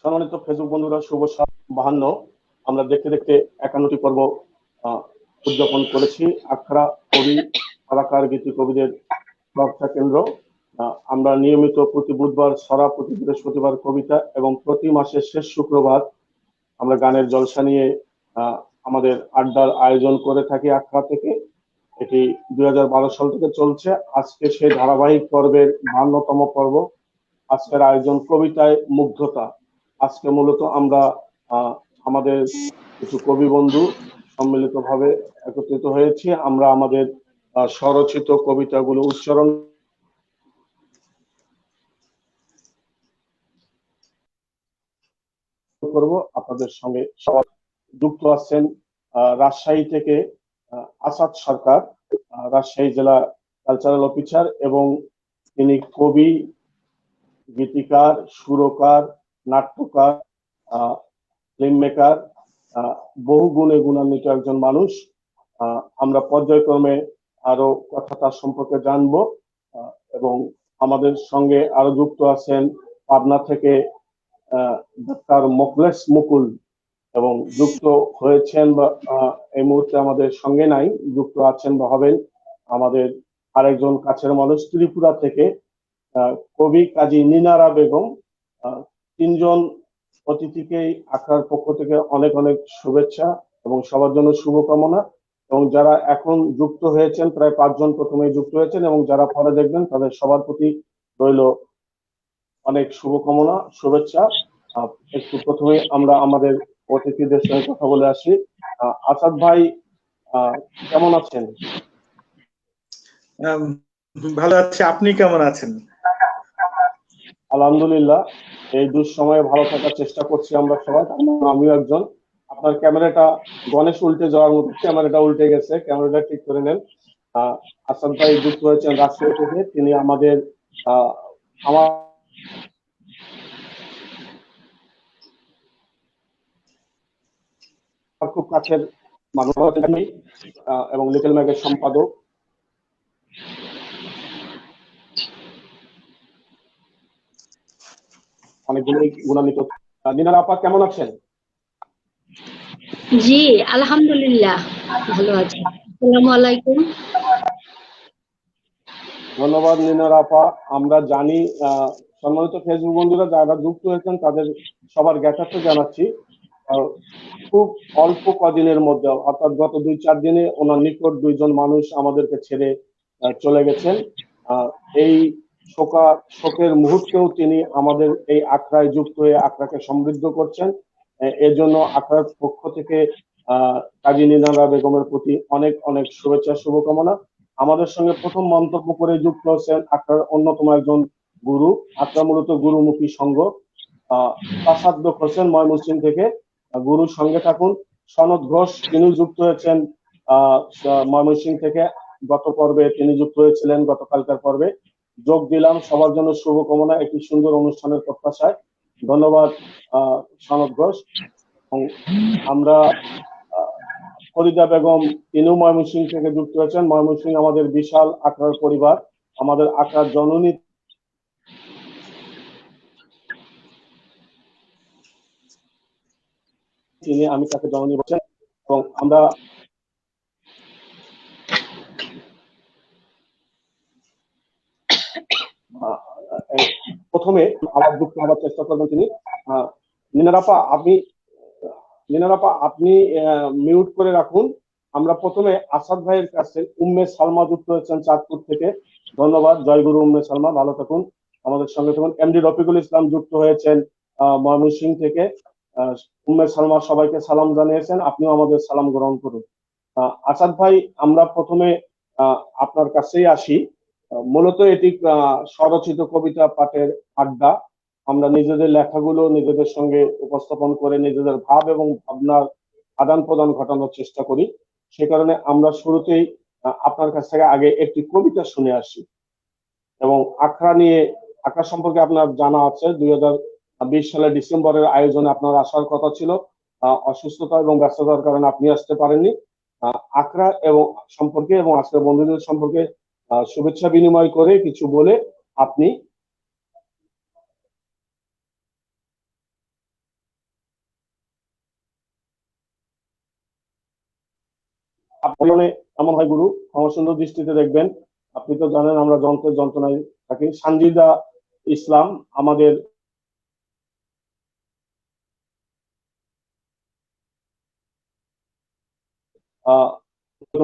সম্মানিত ফেসবুক বন্ধুরা, শুভ 52। আমরা দেখতে দেখতে 51টি পর্ব আহ, উদযাপন করেছি। আখড়া কবি কলাকার গীতি কবিদের চর্চা কেন্দ্র। আমরা নিয়মিত প্রতি বুধবার ছড়া, প্রতি বৃহস্পতিবার কবিতা এবং প্রতি মাসের শেষ শুক্রবার আমরা গানের জলসা নিয়ে আমাদের আড্ডার আয়োজন করে থাকি আখড়া থেকে। এটি 2012 সাল থেকে চলছে। আজকে সেই ধারাবাহিক পর্বের 52তম পর্ব। আজকের আয়োজন কবিতায় মুগ্ধতা। আজকে মূলত আমরা আমাদের কিছু কবি বন্ধু সম্মিলিতভাবে একত্রিত হয়েছি। আমরা আমাদের স্বরচিত কবিতাগুলো উচ্চারণ করব আপনাদের সঙ্গে। সবাই যুক্ত আছেন রাজশাহী থেকে আসাদ সরকার, রাজশাহী জেলা কালচারাল অফিসার, এবং তিনি কবি, গীতিকার, সুরকার, নাট্যকার, ফিল্ম মেকার, বহু গুণে গুণান্বিত একজন মানুষ। আমরা পর্যায়ক্রমে আরো কথা তার সম্পর্কে জানবো। এবং আমাদের সঙ্গে আরো যুক্ত আছেন পাবনা থেকে ডাক্তার মোখলেস মুকুল, এবং যুক্ত হয়েছেন বা এই মুহূর্তে আমাদের সঙ্গে নাই, যুক্ত আছেন বা হবেন আমাদের আরেকজন কাছের মানুষ ত্রিপুরা থেকে কবি কাজী নিনারা বেগম। তিনজন অতিথিকেই আখড়ার পক্ষ থেকে অনেক অনেক শুভেচ্ছা এবং সবার জন্য শুভকামনা। এবং যারা এখন যুক্ত হয়েছেন, প্রায় 5 জন প্রথমেই যুক্ত হয়েছেন, এবং যারা পরে দেখবেন তাদের সবার প্রতি রইল অনেক শুভকামনা, শুভেচ্ছা। একটু প্রথমে আমরা আমাদের অতিথিদের সঙ্গে কথা বলে আসি। আসাদ ভাই, কেমন আছেন? ভালো আছি, আপনি কেমন আছেন? আলহামদুলিল্লাহ, এই দুঃসময়ে ভালো থাকার চেষ্টা করছি আমরা সবাই, আমিও একজন। আপনার ক্যামেরাটা গণেশ উল্টে যাওয়ার মতো, ক্যামেরাটা উল্টে গেছে, ক্যামেরাটা ঠিক করে নেন। আসাদ ভাই যুক্ত হয়েছেন রাজশাহী থেকে। তিনি আমাদের আমার খুব কাছের মানুষ এবং লিটল ম্যাগের সম্পাদক। অনেকগুলোই গুণান্বিত। নিনার আপা কেমন আছেন? জি আলহামদুলিল্লাহ ভালো আছি। আসসালামু আলাইকুম। ধন্যবাদ নিনার আপা। আমরা জানি সম্মানিত ফেসবুক বন্ধুরা যারা যুক্ত হয়েছেন তাদের সবার জ্ঞাতার্থে জানাচ্ছি, খুব অল্প কদিনের মধ্যে, অর্থাৎ গত 2-4 দিনে ওনার নিকট 2 জন মানুষ আমাদেরকে ছেড়ে চলে গেছেন। এই শোকের মুহূর্তেও তিনি আমাদের এই আখড়ায় যুক্ত হয়ে আখড়াকে সমৃদ্ধ করছেন। এর জন্য আখড়ার পক্ষ থেকে কাজী নিনারা বেগমের প্রতি অনেক অনেক শুভেচ্ছা, শুভকামনা। আমাদের সঙ্গে প্রথম মন্তব্য করে যুক্ত হচ্ছেন আখড়ার অন্যতম একজন গুরু। আখড়া মূলত গুরুমুখী সংঘ। তাসাদ্দুক হোসেন ময়মনসিংহ থেকে। গুরুর সঙ্গে থাকুন। সনদ ঘোষ, তিনি যুক্ত হয়েছেন ময়মনসিংহ থেকে। গত পর্বে তিনি যুক্ত হয়েছিলেন, গতকালকার পর্বে যোগ দিলাম। সবার জন্য শুভকামনা, একটি সুন্দর অনুষ্ঠানের প্রত্যাশায়। ধন্যবাদ সনদ ঘোষ। আমরা ফরিদা বেগম, তিনিও ময়মনসিংহ থেকে যুক্ত হয়েছেন। ময়মনসিংহ আমাদের বিশাল আখড়ার পরিবার, আমাদের আখড়ার জননী তিনি, আমি তাকে জননী বলছেন। এবং আমরা প্রথমে আবার যুক্ত হওয়ার চেষ্টা করবেন তিনি। নিনারাপা আপনি মিউট করে রাখুন। আমরা প্রথমে আসাদ ভাইয়ের কাছে উম্মে সালমা যুক্ত হয়েছেন চাঁদপুর থেকে। ধন্যবাদ। জয়গুরু উম্মে সালমা, ভালো থাকুন, আমাদের সঙ্গে থাকুন। এমডি রফিকুল ইসলাম যুক্ত হয়েছেন ময়মনসিংহ থেকে। উম্মে সালমা সবাইকে সালাম জানিয়েছেন, আপনিও আমাদের সালাম গ্রহণ করুন। আসাদ ভাই, আমরা প্রথমে আপনার কাছেই আসি। মূলত এটি স্বরচিত কবিতা পাঠের আড্ডা। আমরা নিজেদের লেখাগুলো নিজেদের সঙ্গে উপস্থাপন করে নিজেদের ভাব এবং ভাবনার আদান প্রদান ঘটানোর চেষ্টা করি। সে কারণে আমরা শুরুতেই আপনার কাছ থেকে আগে একটি কবিতা শুনে আসি। এবং আখড়া সম্পর্কে আপনার জানা আছে, 2020 সালের ডিসেম্বরের আয়োজনে আপনার আসার কথা ছিল। অসুস্থতা এবং ব্যস্ততার কারণে আপনি আসতে পারেননি। আখড়া এবং সম্পর্কে এবং আজকের বন্ধুদের সম্পর্কে শুভেচ্ছা বিনিময় করে কিছু বলে আপনি পরিমাণে এমন হয় গুরু, আমার সুন্দর দৃষ্টিতে দেখবেন। আপনি তো জানেন আমরা যন্ত্রের যন্ত্রণায় থাকি। সানজিদা ইসলাম আমাদের আহ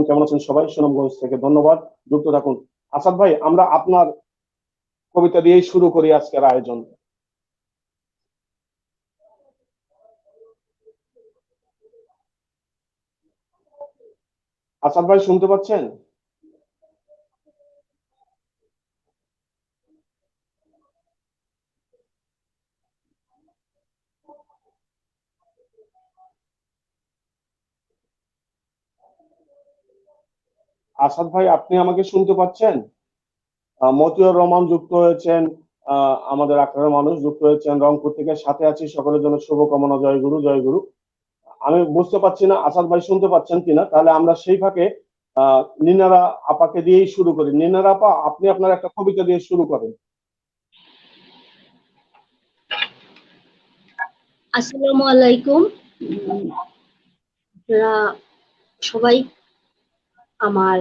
কেমন আছেন সবাই? সুনামগঞ্জ থেকে ধন্যবাদ, যুক্ত থাকুন। আসাদ ভাই, আমরা আপনার কবিতা দিয়েই শুরু করি আজকের আয়োজন। আসাদ ভাই শুনতে পাচ্ছেন? আসাদ ভাই, আপনি আমাকে শুনতে পাচ্ছেন? মতিউর রহমান যুক্ত হয়েছেন, আমাদের আখড়ার মানুষ যুক্ত হয়েছেন রংপুর থেকে। সাথে আছি, সকলের জন্য শুভকামনা। জয় গুরু, জয় গুরু। আমি বুঝতে পারছি না আসাদ ভাই শুনতে পাচ্ছেন কিনা, তাহলে আমরা সেই ফাঁকে নিনারা আপাকে দিয়েই শুরু করি। নিনারা আপা, আপনি আপনার একটা কবিতা দিয়ে শুরু করেন। আসসালামু আলাইকুম। আপনারা সবাই আমার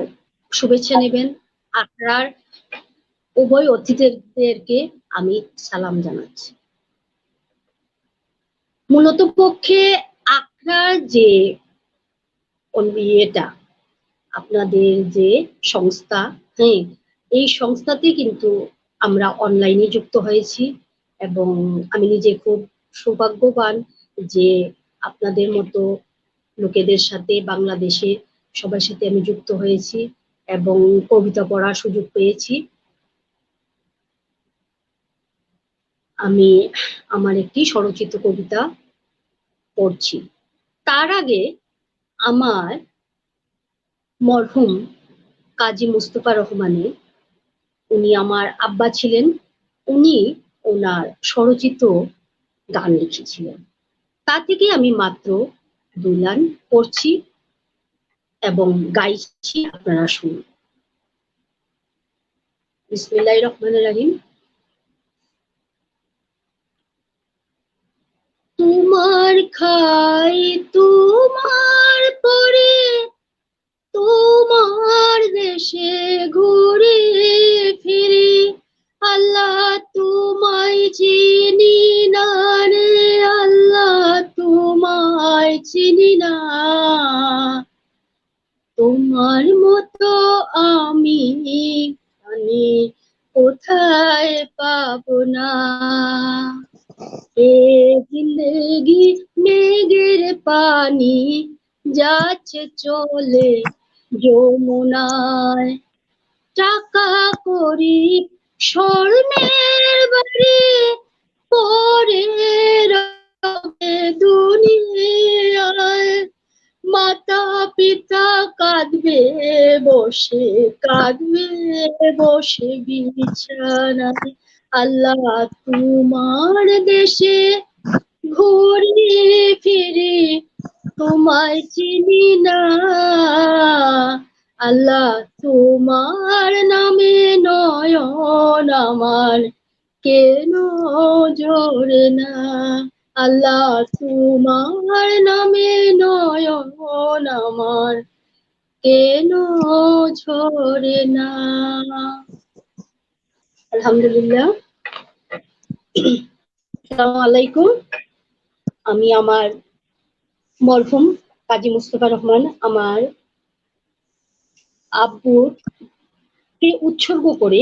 শুভেচ্ছা নেবেন। আপনার উভয় অতিথিদেরকে আমি সালাম জানাচ্ছি। মূলত পক্ষে আপনার যে ইয়েটা, আপনাদের যে সংস্থা, হ্যাঁ, এই সংস্থাতে কিন্তু আমরা অনলাইনে যুক্ত হয়েছি এবং আমি নিজে খুব সৌভাগ্যবান যে আপনাদের মতো লোকেদের সাথে বাংলাদেশে সবার সাথে আমি যুক্ত হয়েছি এবং কবিতা পড়ার সুযোগ পেয়েছি। আমি আমার একটি স্বরচিত কবিতা পড়ছি। তার আগে আমার মরহুম কাজী মুস্তফা রহমানের, উনি আমার আব্বা ছিলেন, উনি ওনার স্বরচিত গান লিখেছিলেন। তা থেকে আমি মাত্র 2 লাইন পড়ছি এবং গাইছি, আপনারা শুনুন। বিসমিল্লাহির রহমানির রহিম। তোমার খাই তোমার পরে তোমার দেশে ঘুরে ফিরি, আল্লাহ তোমায় চিনি না রে, আল্লাহ তোমায় চিনি না, তোমার মতো আমি কোথায় পাবো না। এ জিন্দগি মেঘের পানি যাচ্ছে চলে যমুনায়, টাকা করি স্বর্ণের বাড়ি পরে রবে দুনিয়ায়, মাতা পিতা কাঁদবে বসে, কাঁদবে বসে বিছানায়, আল্লাহ তোমার দেশে ঘুরি ফিরি তোমায় চিনি না, আল্লাহ তোমার নামে নয়ন আমার কেন জোরে না, আল্লাহ তোমার নামে নয়ন আমার কেন ঝরে না। আলহামদুলিল্লাহ। আসসালামু আলাইকুম। আমি আমার মরহুম কাজী মুস্তফা রহমান, আমার আব্বুকে উৎসর্গ করে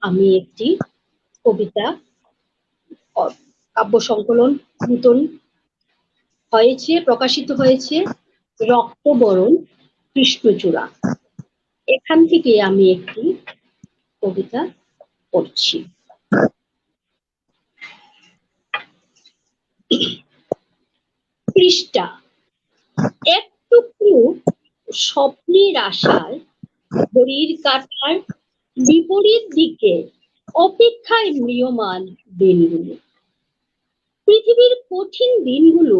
আমি একটি কবিতা, কাব্য সংকলন নূতন হয়েছে, প্রকাশিত হয়েছে, রক্তবরণ কৃষ্ণচূড়া। এখান থেকে আমি একটি কবিতা পড়ছি। পৃষ্ঠা: এক টুকরো স্বপ্নের আশায় ঘড়ির কাঁটার বিপরীত দিকে অপেক্ষায় ম্রিয়মান দিনগুলো, পৃথিবীর কঠিন দিনগুলো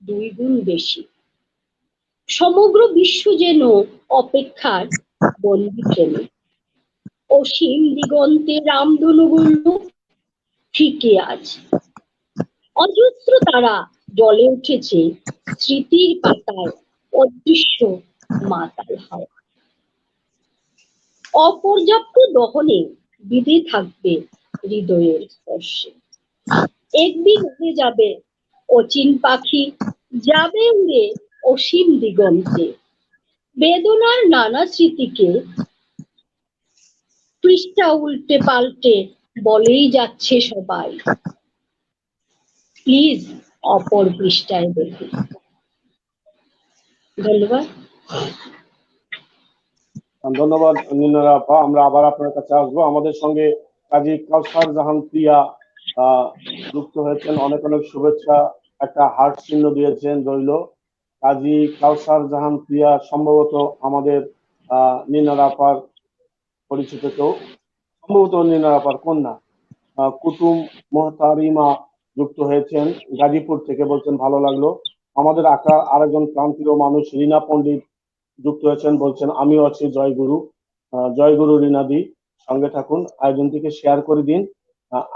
2 গুণ বেশি, সমগ্র বিশ্ব যেন অপেক্ষার বন্দী ট্রেনে, অসীম দিগন্তে রামধনুগুলো ফিকে আজ, অজস্র তারা জ্বলে উঠেছে স্মৃতির পাতায় অদৃশ্য মাতাল হওয়া। অপর্যাপ্ত দহনে বিধি থাকবে হৃদয়ের স্পর্শে। একদিন উড়ে যাবে অচিন পাখি, যাবে উড়ে অসীম দিগন্তে। বেদনার নানা স্মৃতিকে পৃষ্ঠা উল্টে পাল্টে বলেই যাচ্ছে সবাই, প্লিজ অপর পৃষ্ঠায় দেখুন। ধন্যবাদ। ধন্যবাদ নীনারা আপা। আমরা আবার আপনার কাছে আসবো। আমাদের সঙ্গে কাজী কাউসার জাহান প্রিয়া যুক্ত হয়েছেন। অনেক অনেক শুভেচ্ছা, একটা হার্ট চিহ্ন দিয়েছেন, রইল। কাজী কাউসার জাহান প্রিয়া সম্ভবত আমাদের নীনারা আপার পরিচিত কেউ, সম্ভবত নীনারা আপার কন্যা। কুতুম মোহতারিমা যুক্ত হয়েছেন গাজীপুর থেকে, বলছেন ভালো লাগলো। আমাদের আঁকার আরেকজন প্রান্তীয় মানুষ রীনা পণ্ডিত যুক্ত হয়েছেন, বলছেন আমিও আছি জয়গুরু। জয়গুরু রীনাদি, সঙ্গে থাকুন, আয়োজনটিকে শেয়ার করে দিন।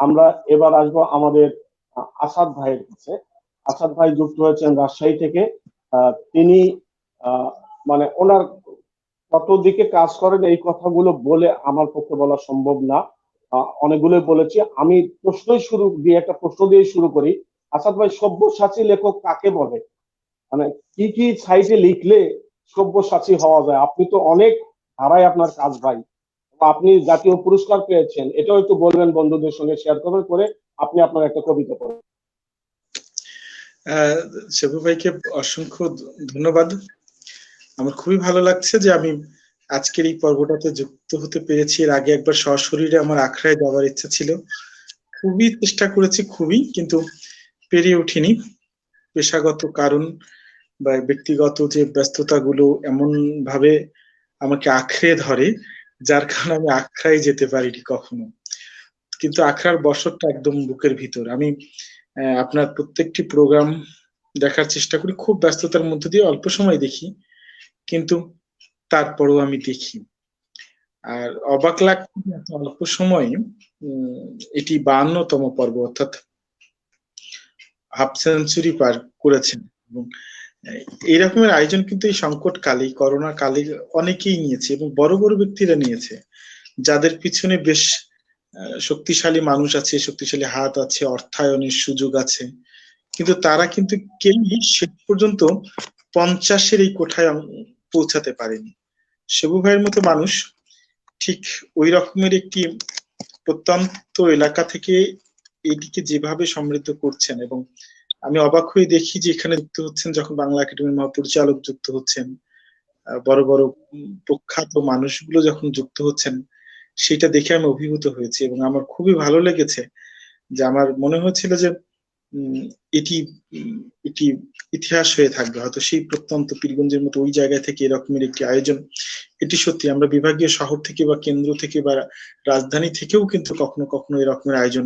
আমরা এবার আসবো আমাদের আসাদ ভাইয়ের কাছে। আসাদ ভাই যুক্ত হয়েছেন রাজশাহী থেকে। তিনি মানে ওনার কত দিকে কাজ করেন এই কথাগুলো বলে আমার পক্ষে বলা সম্ভব না, অনেকগুলো বলেছি। আমি একটা প্রশ্ন দিয়ে শুরু করি। আসাদ ভাই, সব্যসাচী লেখক কাকে বলে? মানে কি কি সাইটে লিখলে সব্যসাচী হওয়া যায়? আপনি তো অনেক ধারায় আপনার কাজ ভাই, আপনি জাতীয় পুরস্কার পেয়েছেন, এটাও একটু বলবেন, বন্ধুদের সঙ্গে শেয়ার করবেন, করে আপনি আপনার একটা কবিতা পড়েন। সেবু ভাইকে অসংখ্য ধন্যবাদ। আমার খুবই ভালো লাগছে যে আমি আজকের এই পর্বটাতে যুক্ত হতে পেরেছি। এর আগে একবার সশরীরে আমার আখড়ায় যাওয়ার ইচ্ছা ছিল, খুবই চেষ্টা করেছি, কিন্তু পেরে উঠিনি। পেশাগত কারণ বা ব্যক্তিগত যে ব্যস্ততাগুলো এমন ভাবে আমাকে আঁকড়ে ধরে, যার কারণে আমি আখড়ায় যেতে পারিনি কখনো। কিন্তু আখড়ার বছরটা একদম বুকের ভিতর। আমি আপনার প্রত্যেকটি প্রোগ্রাম দেখার চেষ্টা করি, খুব ব্যস্ততার মধ্যে দিয়ে অল্প সময় দেখি, কিন্তু তারপরও আমি দেখি। আর অবাক লাগছে অল্প সময়ে এটি 52তম পর্ব, অর্থাৎ হাফ সেঞ্চুরি পার করেছেন। এবং এই রকমের আয়োজন কিন্তু এই সংকট কালে, করোনা কালে অনেকেই নিয়েছে এবং বড় বড় ব্যক্তিরা নিয়েছে, যাদের পিছনে বেশ শক্তিশালী মানুষ আছে, শক্তিশালী হাত আছে, অর্থায়নের সুযোগ আছে, কিন্তু তারা কিন্তু কেউই শেষ পর্যন্ত 50-এর এই কোঠায় পৌঁছাতে পারেনি। সেবু ভাইয়ের মতো মানুষ ঠিক ওই রকমের একটি প্রত্যন্ত এলাকা থেকে এটিকে যেভাবে সমৃদ্ধ করছেন, এবং আমি অবাক হয়ে দেখি যে এখানে যুক্ত হচ্ছেন যখন বাংলা একাডেমির মহাপরিচালক যুক্ত হচ্ছেন, বড় বড় প্রখ্যাত মানুষগুলো যখন যুক্ত হচ্ছেন, সেটা দেখে আমি অভিভূত হয়েছি এবং আমার খুবই ভালো লেগেছে। যে আমার মনে হয়েছিল যে এটি এটি ইতিহাস হয়ে থাকবে হয়তো, সেই প্রত্যন্ত পীরগঞ্জের মতো ওই জায়গা থেকে এরকমের একটি আয়োজন। এটি সত্যি, আমরা বিভাগীয় শহর থেকে বা কেন্দ্র থেকে বা রাজধানী থেকেও কিন্তু কখনো কখনো এরকমের আয়োজন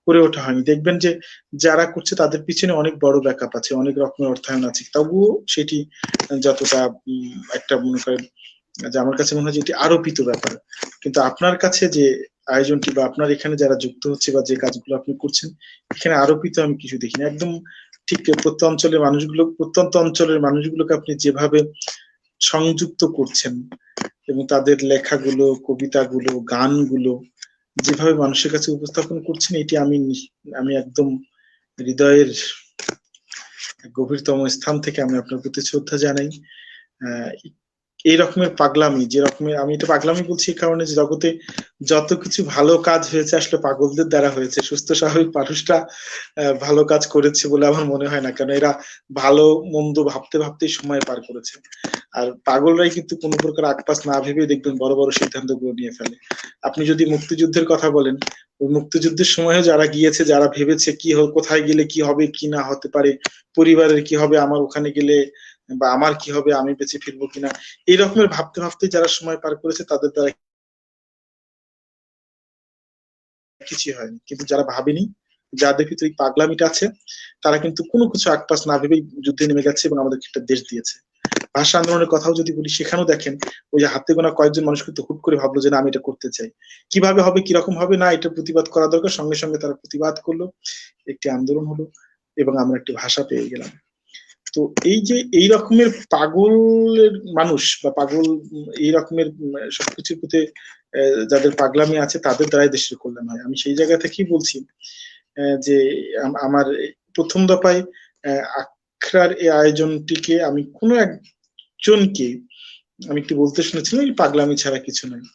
করে ওঠা হয়নি। দেখবেন যে যারা করছে তাদের পিছনে অনেক বড় ব্যাকআপ আছে, অনেক রকমের অর্থায়ন আছে, তবুও সেটি যতটা একটা মনে করেন যে আমার কাছে মনে হয় যে এটি আরোপিত ব্যাপার। কিন্তু আপনার কাছে যে আয়োজনটি বা আপনার এখানে যারা যুক্ত হচ্ছে বা যে কাজগুলো আপনি করছেন, এখানে আরোপিত আমি কিছু দেখিনি। একদম ঠিক প্রত্যন্ত অঞ্চলের মানুষগুলোকে আপনি যেভাবে সংযুক্ত করছেন এবং তাদের লেখাগুলো, কবিতাগুলো, গানগুলো যেভাবে মানুষের কাছে উপস্থাপন করছেন, এটি আমি একদম হৃদয়ের গভীরতম স্থান থেকে আমি আপনার প্রতি শ্রদ্ধা জানাই। এই রকমের পাগলামি, যে রকমের, আমি এটা পাগলামি বলছি এই কারণে যে জগতে যত কিছু ভালো কাজ হয়েছে আসলে পাগলদের দ্বারা হয়েছে। সুস্থ স্বাভাবিক মানুষটা ভালো কাজ করেছে বলে আমার মনে হয় না, কারণ এরা ভালো মন্দ ভাবতে ভাবতেই সময় পার করেছে। আর পাগলরাই কিন্তু কোনো প্রকার আকপাস না ভেবে দেখবেন বড় বড় সিদ্ধান্ত গুলো নিয়ে ফেলে। আপনি যদি মুক্তিযুদ্ধের কথা বলেন, ওই মুক্তিযুদ্ধের সময় যারা গিয়েছে, যারা ভেবেছে কি কোথায় গেলে কি হবে, কি না হতে পারে, পরিবারের কি হবে, আমার ওখানে গেলে বা আমার কি হবে, আমি বেঁচে ফিরবো কিনা, এই রকমের ভাবতে ভাবতে যারা সময় পার করেছে তাদের দ্বারা কিছুই হয়নি। কিন্তু যারা ভাবেনি, যাদের ভিতরে পাগলামিটা আছে, তারা কিন্তু কোনো কিছু আকপাস না ভেবেই যুদ্ধে নেমে গেছে এবং আমাদেরকে একটা দেশ দিয়েছে। ভাষা আন্দোলনের কথাও যদি বলি, সেখানেও দেখেন ওই যে হাতে গোনা কয়েকজন মানুষ কিন্তু হুট করে ভাবলো যে না আমি এটা করতে চাই, কিভাবে হবে, কিরকম হবে, না এটা প্রতিবাদ করা দরকার, সঙ্গে সঙ্গে তারা প্রতিবাদ করলো, একটি আন্দোলন হলো এবং আমরা একটি ভাষা পেয়ে গেলাম। তো তো এই যে এই রকমের পাগলের মানুষ বা পাগল এই রকমের সবকিছুর প্রতি যাদের পাগলামি আছে তাদের দ্বারাই দেশের কল্যাণ হয়। আমি সেই জায়গা থেকেই বলছি যে আমার প্রথম দফায় আখড়ার এই আয়োজনটিকে আমি কোনো একজনকে আমি একটু বলতে শুনেছিলাম এই পাগলামি ছাড়া কিছু নয়।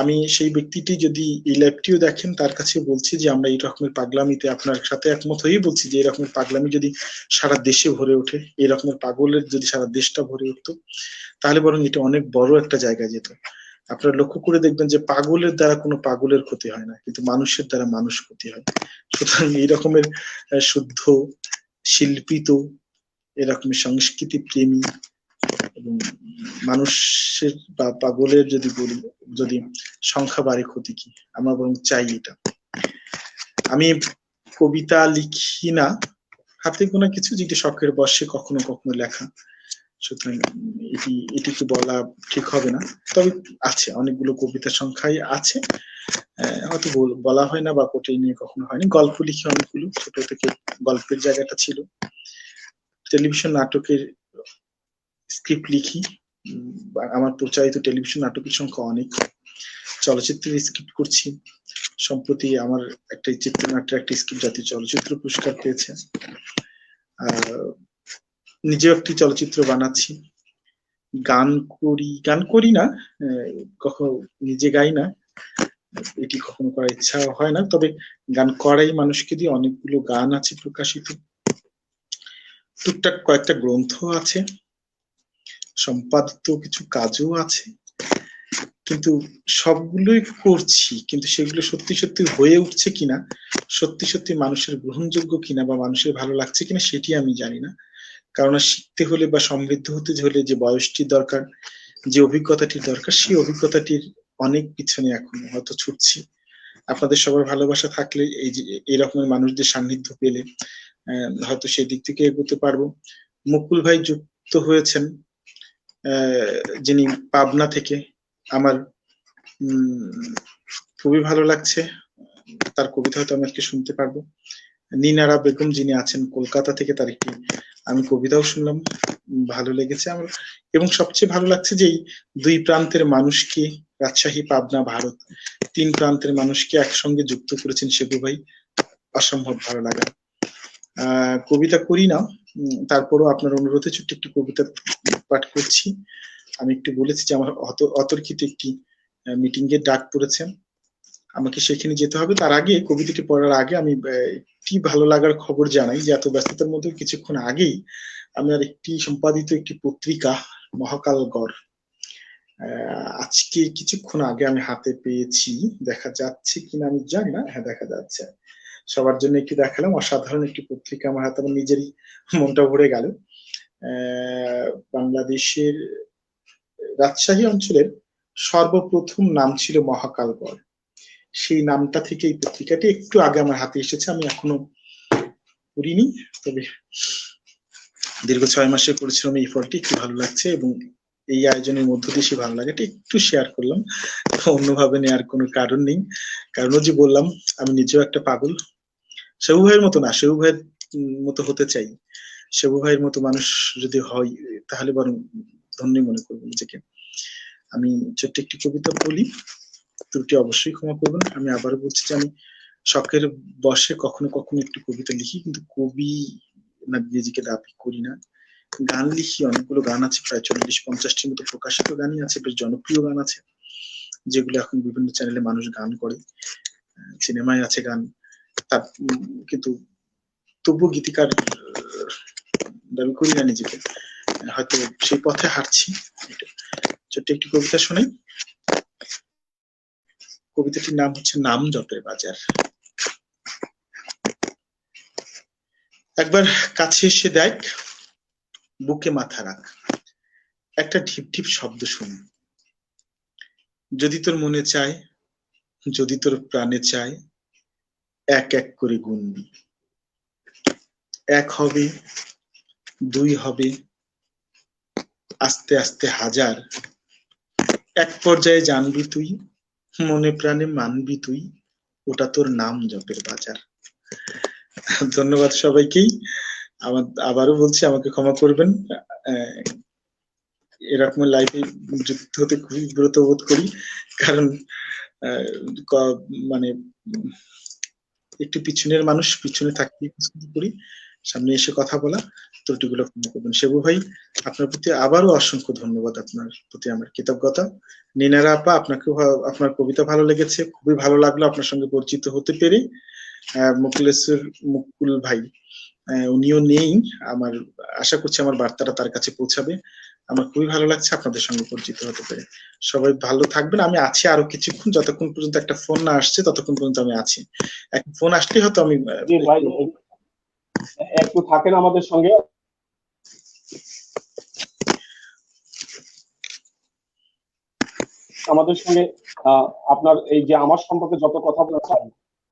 আমি সেই ব্যক্তিটি যদি এই লাইভটিও দেখেন তার কাছে বলছি যে আমরা এই রকমের পাগলামিতে আপনার সাথে একমত হয়েই বলছি যে এই রকমের পাগলামি যদি সারা দেশে ভরে ওঠে, এই রকমের পাগলের যদি সারা দেশটা ভরে উঠতো তাহলে বরং এটা অনেক বড় একটা জায়গায় যেত। আপনারা লক্ষ্য করে দেখবেন যে পাগলের দ্বারা কোনো পাগলের ক্ষতি হয় না, কিন্তু মানুষের দ্বারা মানুষ ক্ষতি হয়। সুতরাং এই রকমের শুদ্ধ শিল্পিত এরকমের সংস্কৃতি প্রেমী এবং মানুষের বা পাগলের যদি বলি যদি সংখ্যা বাড়ে ক্ষতি কি, আমরা বরং চাই এটা। আমি কবিতা লিখি না, হাতে গোনা কিছু যেটি শখের বশে কখনো কখনো লেখা, সুতরাং এটি কি বলা ঠিক হবে না। তবে আছে অনেকগুলো কবিতার সংখ্যাই আছে, হয়তো বলা হয় না বা কোটে নিয়ে কখনো হয়নি। গল্প লিখি অনেকগুলো, ছোট থেকে গল্পের জায়গাটা ছিল। টেলিভিশন নাটকের স্ক্রিপ্ট লিখি, আমার প্রচারিত টেলিভিশন নাটকের সংখ্যা অনেক। চলচ্চিত্রের স্ক্রিপ্ট করছি, সম্প্রতি আমার একটা চিত্রনাট্যের একটা স্ক্রিপ্ট জাতীয় চলচ্চিত্র পুরস্কার পেয়েছে। নিজেও একটি চলচ্চিত্র বানাচ্ছি। গান করি না, কখনো নিজে গাই না, এটি কখনো করার ইচ্ছা হয় না, তবে গান করাই মানুষকে দিয়ে। অনেকগুলো গান আছে প্রকাশিত, টুকটাক কয়েকটা গ্রন্থ আছে, সম্পাদিত কিছু কাজও আছে, কিন্তু সবগুলোই করছি, কিন্তু সেগুলো সত্যি সত্যি হয়ে উঠছে কিনা, সত্যি সত্যি মানুষের গ্রহণযোগ্য কিনা বা মানুষের ভালো লাগছে কিনা সেটি আমি জানি না। কারণ শিখতে হলে বা সমৃদ্ধ হতে হলে যে বয়সটি দরকার, যে অভিজ্ঞতাটির দরকার, সেই অভিজ্ঞতাটির অনেক পিছনে এখন হয়তো ছুটছি। আপনাদের সবার ভালোবাসা থাকলে এই যে এই রকমের মানুষদের সান্নিধ্য পেলে হয়তো সেই দিক থেকে এগোতে পারবো। মুকুল ভাই যুক্ত হয়েছেন যিনি পাবনা থেকে, আমার খুবই ভালো লাগছে, তার কবিতা হয়তো আমি আজকে শুনতে পারবো। নিনারা বেগম যিনি আছেন কলকাতা থেকে, তার একটি আমি কবিতাও শুনলাম, ভালো লেগেছে আমার। এবং সবচেয়ে ভালো লাগছে যে এই দুই প্রান্তের মানুষকে, রাজশাহী পাবনা ভারত, তিন প্রান্তের মানুষকে একসঙ্গে যুক্ত করেছেন শিবু ভাই, অসম্ভব ভালো লাগা। কবিতা করি না, তারপরও আপনার অনুরোধে ছোট্ট একটি কবিতা পাঠ করছি। আমি একটু বলেছি যে আমার অতর্কিত একটি মিটিং এর ডাক পড়েছে, আমাকে সেখানে যেতে হবে। তার আগে কবিতাটি পড়ার আগে আমি একটি ভালো লাগার খবর জানাই যে এত ব্যস্ততার মধ্যে কিছুক্ষণ আগেই আমার একটি সম্পাদিত একটি পত্রিকা মহাকালগড় আজকে কিছুক্ষণ আগে আমি হাতে পেয়েছি, দেখা যাচ্ছে কিনা আমি জানি না, হ্যাঁ দেখা যাচ্ছে। সবার জন্য একটু দেখালাম, অসাধারণ একটি পত্রিকা আমার হাতে, আমার নিজেরই মনটা ভরে গেল। বাংলাদেশের রাজশাহী অঞ্চলের সর্বপ্রথম নাম ছিল মহাকালগড়, সেই নামটা থেকে এই পত্রিকাটি একটু আগে আমার হাতে এসেছে, আমি এখনো পড়িনি, তবে দীর্ঘ 6 মাসের পরিশ্রমে এই ফলটি একটু ভালো লাগছে এবং এই আয়োজনের মধ্য দিয়ে সে ভালো লাগাটা একটু শেয়ার করলাম, অন্যভাবে নেওয়ার কোনো কারণ নেই। কারণ যে বললাম আমি নিজেও একটা পাগল, সেবু ভাইয়ের মতো না, সেবু ভাইয়ের মতো হতে চাই। সেবু ভাইয়ের মতো মানুষ যদি হয় তাহলে বরং ধন্য মনে করবো নিজেকে। আমি ছোট্ট একটি কবিতা বলি, ত্রুটি অবশ্যই ক্ষমা করবেন। আমি আবারও বলছি যে আমি শখের বশে কখনো কখনো একটু কবিতা লিখি, কিন্তু কবি না নিজেকে দাবি করি না। গান লিখি, অনেকগুলো গান আছে, প্রায় 40-50টির মতো প্রকাশিত গানই আছে, বেশ জনপ্রিয় গান আছে যেগুলো এখন বিভিন্ন চ্যানেলে মানুষ গান করে, সিনেমায় আছে গান, তার কিন্তু তবু গীতিকার দাবি করি না নিজেকে, হয়তো সেই পথে হাঁটছি। ছোট্ট একটি কবিতা শোনাই, কবিতাটির নাম হচ্ছে নাম জপের বাজার। একবার কাছে এসে দেখ, বুকে মাথা রাখ, একটা ঢিপ ঢিপ শব্দ শুন, যদি তোর মনে চায়, যদি তোর প্রাণে চায়, এক এক করে গুনবি, এক হবে, দুই হবে, আস্তে আস্তে হাজার, এক পর্যায়ে জানবি তুই, মনে প্রাণে মানবি তুই, ওটা তোর নাম জপের বাজার। ধন্যবাদ সবাইকেই। আবারও বলছি, আমাকে ক্ষমা করবেন। আহ, এরকম লাইফে যুক্ত হতে খুবই বিব্রত বোধ করি, কারণ আহ, মানে একটু পিছনের মানুষ, পিছনে থাকতে পছন্দ করি, সামনে এসে কথা বলা, ত্রুটিগুলো ক্ষমা করবেন। সেবু ভাই, আপনার প্রতি আবারও অসংখ্য ধন্যবাদ, আপনার প্রতি আমার কৃতজ্ঞতা। নিনারা আপা, আপনাকেও আপনার কবিতা ভালো লেগেছে, খুবই ভালো লাগলো আপনার সঙ্গে পরিচিত হতে পেরে। মুকুল ভাই, উনিও নেই, আমার আশা করছি আমার বার্তাটা তার কাছে পৌঁছাবে। আমার খুবই ভালো লাগছে আপনাদের সঙ্গে পরিচিত হতে পেরে। সবাই ভালো থাকবেন, আমি আছি আরো কিছুক্ষণ, যতক্ষণ পর্যন্ত একটা ফোন না আসছে ততক্ষণ পর্যন্ত আমি আছি। একটা ফোন আসলে হয়তো আমি জি ভাই, একটু থাকেন আমাদের সঙ্গে। আমাদের সঙ্গে আপনার এই যে আমার সম্পর্কে যত কথা বলেছেন,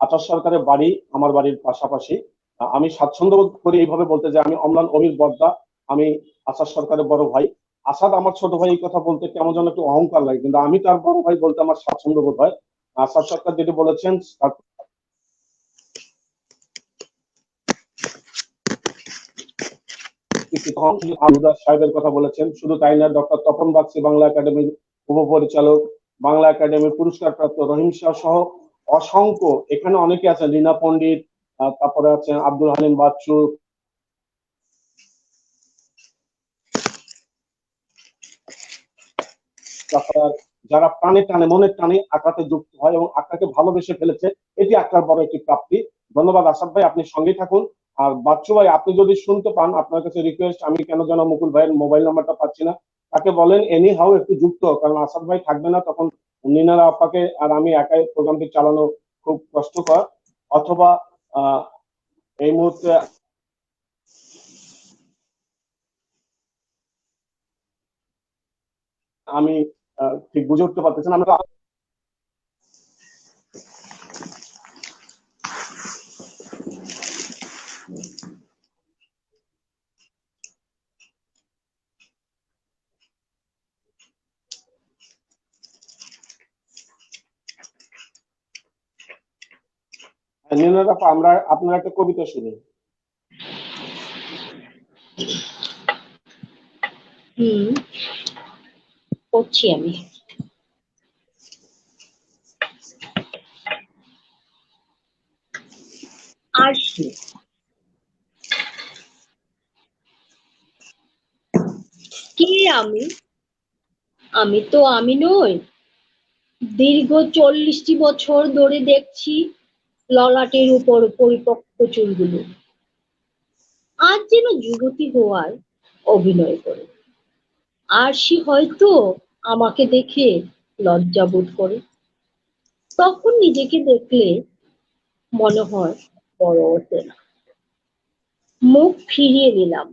আচার সরকারের বাড়ি আমার বাড়ির পাশাপাশি। আমি স্বাচ্ছন্দ্য বোধ করি এইভাবে বলতে যে আমি অম্লান অমির বর্দা, আমি আচার সরকারের বড় ভাই। আসাদ আমার ছোট ভাই, এই কথা বলতে কেমন যেন একটু অহংকার লাগে, কিন্তু আমি তার বড় ভাই বলতে আমার স্বাচ্ছন্দ্য বোধ হয়। আসাদ সরকার যেটি বলেছেন, সাহেবের কথা বলেছেন, শুধু তাই না, ডক্টর তপন বাগচি বাংলা একাডেমির উপপরিচালক, বাংলা একাডেমির পুরস্কারপ্রাপ্ত রহিম শাহ সহ অসংখ্য, এখানে অনেকে আছেন, রিনা পণ্ডিত, তারপরে আছেন আব্দুল হালিম বাচ্চু, যারা প্রাণে টানে মনের টানে আঁকাতে যুক্ত হয় এবং আঁকাকে ভালোবেসে ফেলেছে, এটি আঁকার বড় একটি প্রাপ্তি। ধন্যবাদ আসাদ ভাই, আপনি সঙ্গেই থাকুন। আর বাচ্চু ভাই, আপনি যদি শুনতে পান, আপনার কাছে রিকোয়েস্ট, আমি কেন যেন মুকুল ভাইয়ের মোবাইল নাম্বারটা পাচ্ছি না, তাকে বলেন এনি হাউ একটু যুক্ত, কারণ আসাদ ভাই থাকবে না তখন নিনারা আপাকে আর আমি একাই প্রোগ্রামটি চালানো খুব কষ্টকর। অথবা এই মুহূর্তে আমি ঠিক বুঝে উঠতে পারতেছি না। আমরা নিনারা আপা, আমরা আপনার একটা কবিতা শুনি। করছি আমি। আরশি, কে আমি? আমি তো আমি নই। দীর্ঘ 40টি বছর ধরে দেখছি ললাটের উপর পরিপক্ক চুলগুলো। আজ যেন যুবতী হওয়ার অভিনয় করে। আরশি হয়তো আমাকে দেখে লজ্জা বোধ করে। তখন নিজেকে দেখলে মনে হয় বড় অচেনা। মুখ ফিরিয়ে নিলাম।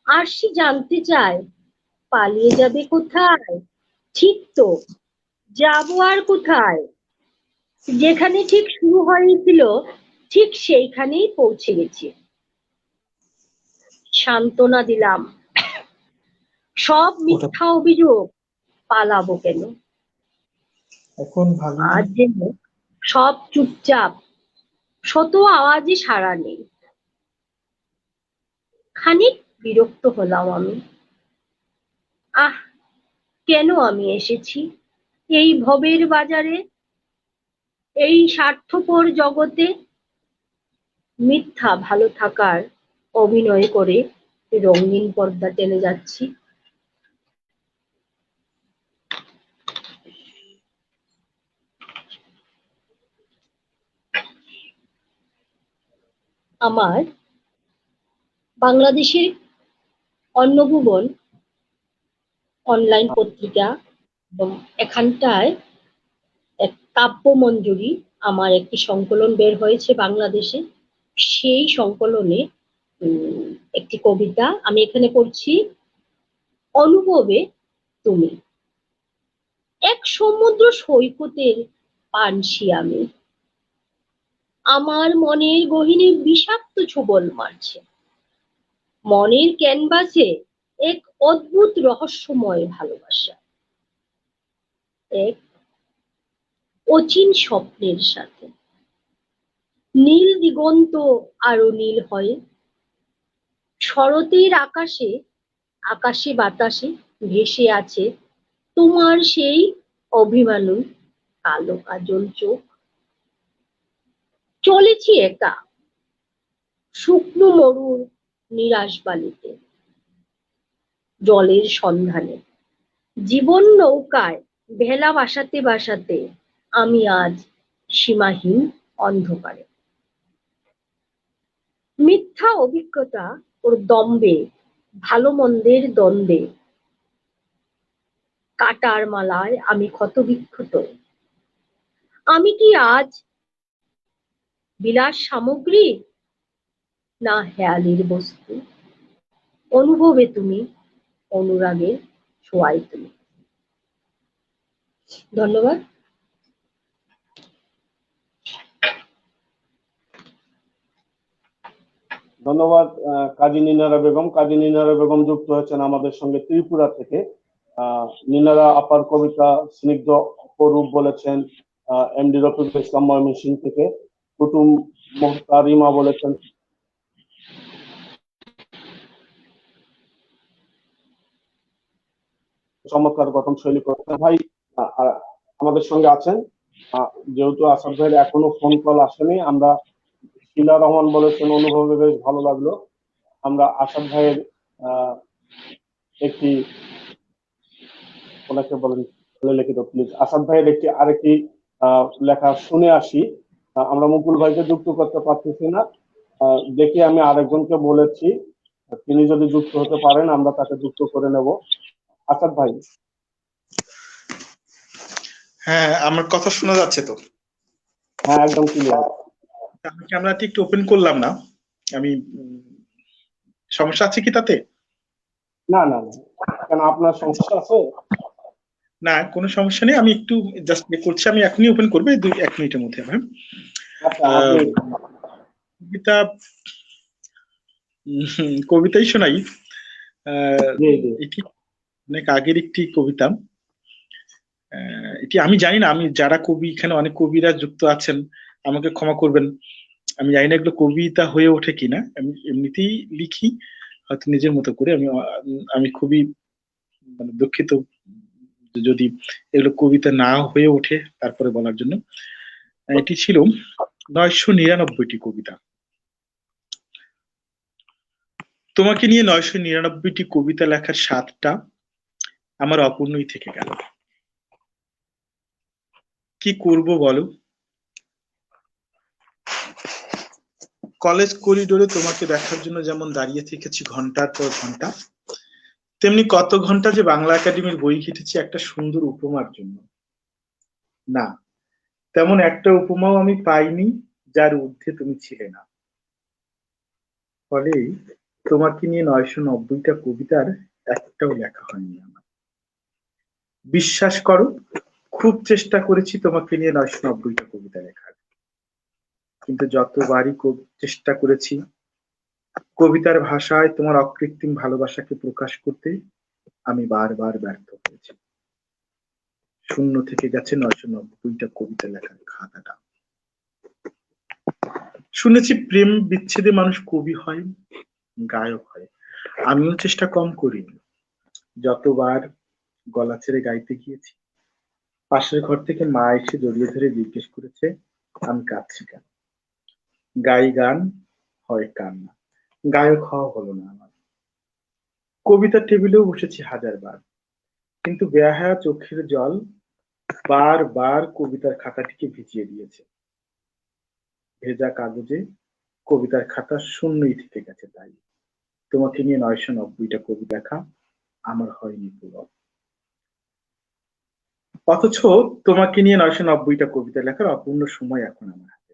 আরশি জানতে চায় পালিয়ে যাবে কোথায়? ঠিক তো, যাবো আর কোথায়? যেখানে ঠিক শুরু হয়েছিল ঠিক সেইখানেই পৌঁছে গেছি। সান্ত্বনা দিলাম, সব মিথ্যা অভিযোগ, পালাবো কেন? এখন ভালো আজ যেন সব চুপচাপ, শত আওয়াজে সাড়া নেই। খানিক বিরক্ত হলাম আমি। আহ, কেন আমি এসেছি এই ভবের বাজারে, এই স্বার্থপর জগতে? মিথ্যা ভালো থাকার অভিনয় করে রঙিন পর্দা টেনে যাচ্ছি। আমার বাংলাদেশের অন্নভুবন অনলাইন পত্রিকা এবং এখানটায় এক কাব্যমঞ্জুরি আমার একটি সংকলন বের হয়েছে বাংলাদেশে। সেই সংকলনে একটি কবিতা আমি এখানে পড়ছি। অনুভবে তুমি। এক সমুদ্র সৈকতের পানসি আমি, আমার মনের গহীনে বিষাক্ত ছোবল মারছে। মনের ক্যানভাসে এক অদ্ভুত রহস্যময় ভালোবাসা, এক অচিন স্বপ্নের সাথে। নীল দিগন্ত আরো নীল হয়, শরতের আকাশে আকাশে বাতাসে ভেসে আছে তোমার সেই অভিমানী কালো কাজল চোখ। চলেছি একা শুকনো মরুর নিরাশ বালিতে, জলের সন্ধানে জীবন নৌকায় ভেলা ভাসাতে ভাসাতে আমি আজ সীমাহীন অন্ধকারে। মিথ্যা অভিজ্ঞতা ওর দম্বে, ভালো মন্দের দ্বন্দ্বে, কাটার মালায় আমি ক্ষত বিক্ষত। আমি কি আজ বিলাস সামগ্রী, না হেয়ালির বস্তু? অনুভবে তুমি, অনুরাগের ছোঁয়ায় তুমি। ধন্যবাদ। ধন্যবাদ কাজী নিনারা বেগম। কাজী নিনারা বেগম যুক্ত হয়েছেন আমাদের সঙ্গে ত্রিপুরা থেকে। নিনারা আপার কবিতা স্নিগ্ধ অপরূপ বলেছেন এমডি রফিকুল ইসলাম ময়মনসিংহ থেকে। কুতুম মোহতারিমা বলেছেন চমৎকার গঠন শৈলী করেছেন। ভাই আমাদের সঙ্গে আছেন। যেহেতু আসাদ ভাইয়ের এখনো ফোন কল আসেনি, আমরা শিলা রহমান বলেছেন অনুভবে বেশ ভালো লাগলো। আমরা আসাদ ভাইয়ের একটি ওনাকে বলেন লিখিত প্লিজ, আসাদ ভাইয়ের আরেকটি লেখা শুনে আসি। আমরা মুকুল ভাইকে যুক্ত করতে পারতেছি না, দেখি আমি আরেকজনকে বলেছি, তিনি যদি যুক্ত হতে পারেন আমরা তাকে যুক্ত করে নেব। আসাদ ভাই। হ্যাঁ, আমার কথা শোনা যাচ্ছে তো? হ্যাঁ, একদম ক্লিয়ার। আমি ক্যামেরাটি একটু ওপেন করলাম না, আমি সমস্যা আছে কি তাতে? না না না, কেন আপনার সমস্যা আছে? না, কোনো সমস্যা নেই, আমি একটু জাস্ট করছি, আমি এখনই ওপেন করবো 1 মিনিটের মধ্যে। হ্যাঁ, আচ্ছা, আপনি কবিতা কবিতাই শোনাই। জি জি। এটি অনেক আগের একটি কবিতা। এটি আমি জানি না, আমি যারা কবি, এখানে অনেক কবিরা যুক্ত আছেন, আমাকে ক্ষমা করবেন, আমি জানি না এগুলো কবিতা হয়ে ওঠে কিনা। আমি এমনিতেই লিখি হয়তো নিজের মতো করে। আমি খুবই মানে দুঃখিত যদি এগুলো কবিতা না হয়ে ওঠে তারপরে বলার জন্য। এটি ছিল 999টি কবিতা। তোমাকে নিয়ে 999টি কবিতা লেখার স্বাদটা আমার অপূর্ণই থেকে গেল। কি করব বলো? কলেজ করিডোরে তোমাকে দেখার জন্য যেমন দাঁড়িয়ে থেকেছি ঘন্টার পর ঘন্টা, তেমনি কত ঘন্টা যে বাংলা একাডেমির বই ঘেটেছি একটা সুন্দর উপমার জন্য। না, তেমন একটা উপমাও আমি পাইনি যার ঊর্ধ্বে তুমি ছিলে না। ফলে তোমাকে নিয়ে 990টা কবিতার একটাও লেখা হয়নি আমার। বিশ্বাস করো, খুব চেষ্টা করেছি তোমাকে নিয়ে 990টা কবিতা লেখার, কিন্তু যতবারই চেষ্টা করেছি কবিতার ভাষায় তোমার অকৃত্রিম ভালোবাসাকে প্রকাশ করতে, আমি বারবার ব্যর্থ হয়েছি। শূন্য থেকে গেছে 990টা কবিতা লেখার খাতাটা। শুনেছি প্রেম বিচ্ছেদে মানুষ কবি হয়, গায়ক হয়। আমিও চেষ্টা কম করিনি। যতবার গলা ছেড়ে গাইতে গিয়েছি, পাশের ঘর থেকে মা এসে জড়িয়ে ধরে জিজ্ঞেস করেছে আমি কাঁদছি কেন। গাই গান, হয় কান্না, গায়ক হওয়া হলো না আমার। কবিতার টেবিলেও বসেছি 1000 বার, কিন্তু বেহায়া চোখের জল বারবার কবিতার খাতাটিকে ভিজিয়ে দিয়েছে। ভেজা কাগজে কবিতার খাতা শূন্যই থেকে গেছে। তাই তোমাকে নিয়ে 990টা কবিতা লেখা আমার হয়নি পুরো। অথচ তোমাকে নিয়ে 990টা কবিতা লেখার অপূর্ণ সময় এখন আমার হাতে।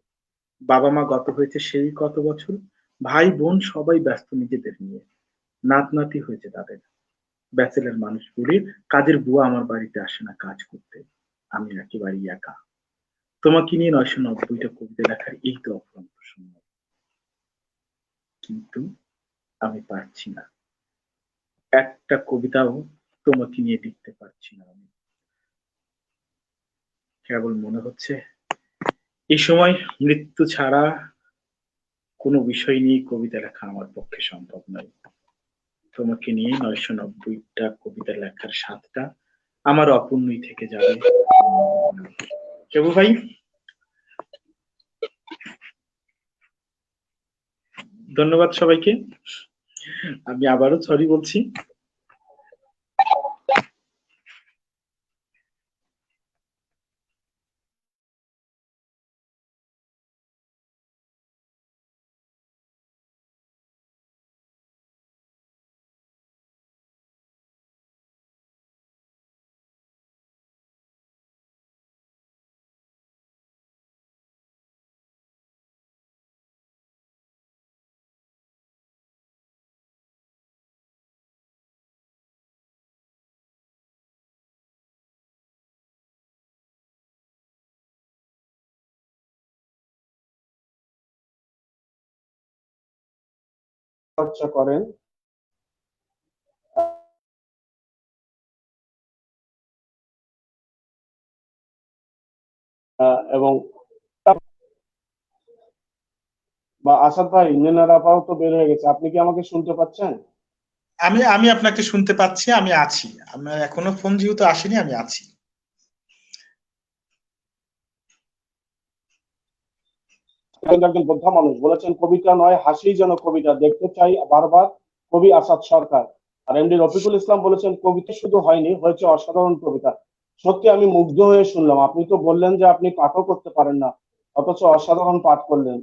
বাবা মা গত হয়েছে সেই কত বছর, ভাই বোন সবাই ব্যস্ত নিজেদের নিয়ে, নাত নাতি হয়েছে তাদের। ব্যাচেলার মানুষগুলির কাজের বুয়া আমার বাড়িতে আসে না কাজ করতে, আমি একেবারেই একা। তোমাকে নিয়ে 990টা কবিতা লেখার এই তো অফুরন্ত সময়, কিন্তু আমি পারছি না। একটা কবিতাও তোমাকে নিয়ে লিখতে পারছি না আমি। কেবল মনে হচ্ছে এই সময় মৃত্যু ছাড়া কোনো বিষয় নিয়ে কবিতা লেখা আমার পক্ষে সম্ভব নয়। তোমাকে নিয়ে 990টা কবিতা লেখার স্বাদটা আমার অপূর্ণই থেকে যাবে। কেবু ভাই, ধন্যবাদ সবাইকে। আমি আবারও সরি বলছি। চর্চা করেন এবং বা আসাদ ভাই, নেনার আপাও তো বের হয়ে গেছে, আপনি কি আমাকে শুনতে পাচ্ছেন? আমি আমি আপনাকে শুনতে পাচ্ছি, আমি আছি। আমার এখনো ফোন যেহেতু আসেনি, আমি আছি। একজন বোদ্ধা মানুষ বলেছেন, কবিতা নয় হাসি যেন কবিতা, দেখতে চাই বারবার কবি আসাদ সরকার। আর এমডি রফিকুল ইসলাম বলেছেন, কবিতা শুধু হয়নি, হয়েছে অসাধারণ কবিতা। সত্যি আমি মুগ্ধ হয়ে শুনলাম। আপনি তো বললেন যে আপনি পাঠও করতে পারেন না, অথচ অসাধারণ পাঠ করলেন।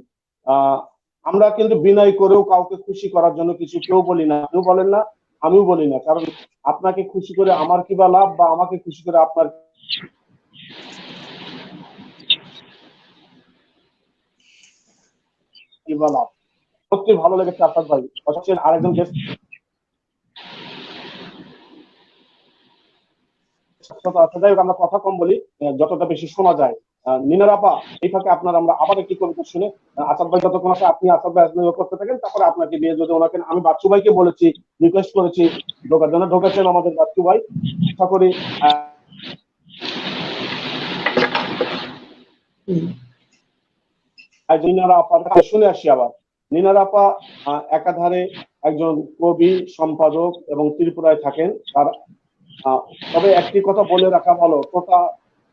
আমরা কিন্তু বিনয় করেও কাউকে খুশি করার জন্য কিছু কেউ বলি না, আপনিও বলেন না, আমিও বলি না, কারণ আপনাকে খুশি করে আমার কি বা লাভ, বা আমাকে খুশি করে আপনার কি বা লাভ। সত্যি ভালো লেগেছে আসাদ ভাই। অথচ আরেকজন গেস্ট আছে, যাই হোক আমরা কথা কম বলি, যতটা বেশি শোনা যায়। নিনার আপা, এই ফাঁকে আপনার আমরা আবার একটি কবিতা শুনে আসাদ ভাই যতক্ষণ আছে আপনি আসাদ ভাই করতে থাকেন, তারপরে আপনাকে দিয়ে যদি ওনাকে, আমি বাচ্চু ভাইকে বলেছি, রিকোয়েস্ট করেছি ঢোকার জন্য, ঢোকাচ্ছেন আমাদের বাচ্চু ভাই। আশা করি নিনারা আপার কাছে শুনে আসি আবার। নিনারা আপা একাধারে একজন কবি, সম্পাদক এবং ত্রিপুরায় থাকেন। তার তবে একটি কথা বলে রাখা ভালো,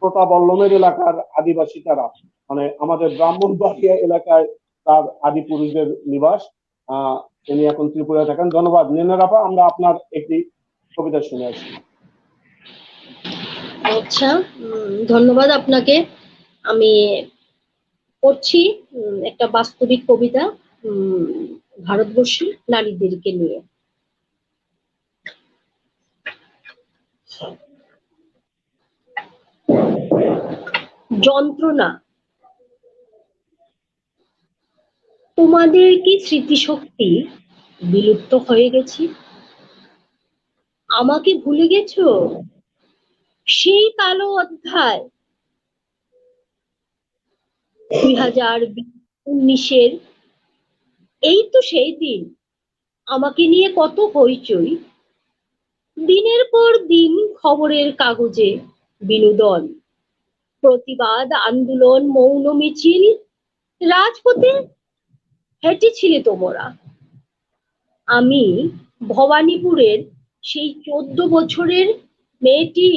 তোতা বল্লমের এলাকার আদিবাসী তারা, মানে আমাদের ব্রাহ্মণবাড়িয়া এলাকায় তার আদি পুরুষদের নিবাস। তিনি এখন ত্রিপুরায় থাকেন। ধন্যবাদ নিনারাপা, আমরা আপনার একটি কবিতা শুনে আসি। আচ্ছা, ধন্যবাদ আপনাকে। আমি পড়ছি একটা বাস্তবিক কবিতা, ভারতবর্ষী নারীদেরকে নিয়ে। যন্ত্রণা। তোমাদের কি স্মৃতিশক্তি বিলুপ্ত হয়ে গেছে? আমাকে ভুলে গেছো? সেই কালো অধ্যায় 2019-এর, এই তো সেই দিন। আমাকে নিয়ে কত হইচই, দিনের পর দিন খবরের কাগজে বিনোদন, প্রতিবাদ আন্দোলন, মৌন মিছিল, রাজপথে হেঁটেছিলে তোমরা। আমি ভবানীপুরের সেই 14 বছরের মেয়েটি,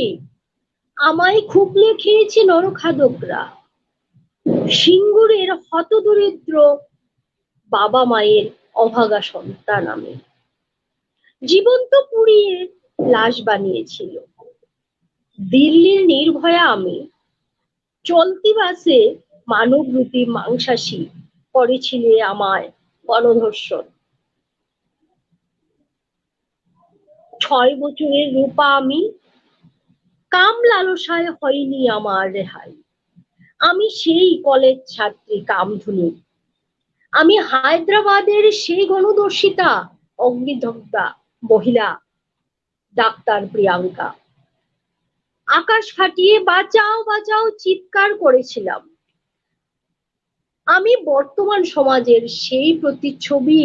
আমায় খুবলে খেয়েছে নরখাদকরা। সিঙ্গুরের হতদরিদ্র বাবা মায়ের অভাগা সন্তান আমি, জীবন্ত পুড়িয়ে লাশ বানিয়েছিল। দিল্লির নির্ভয়া আমি, চলতি বাসে মানবরূপী মাংসাশী করেছিলে আমায় গণধর্ষণ। 6 বছরের রূপা আমি, কাম লালসায় হয়নি আমার রেহাই। আমি সেই কলেজ ছাত্রী কামধুনি, আমি হায়দ্রাবাদের সেই গণধর্ষিতা, অগ্নিদগ্ধা মহিলা ডাক্তার প্রিয়াঙ্কা। আকাশ ফাটিয়ে বাঁচাও বাঁচাও চিৎকার করেছিলাম। আমি বর্তমান সমাজের সেই প্রতিচ্ছবি,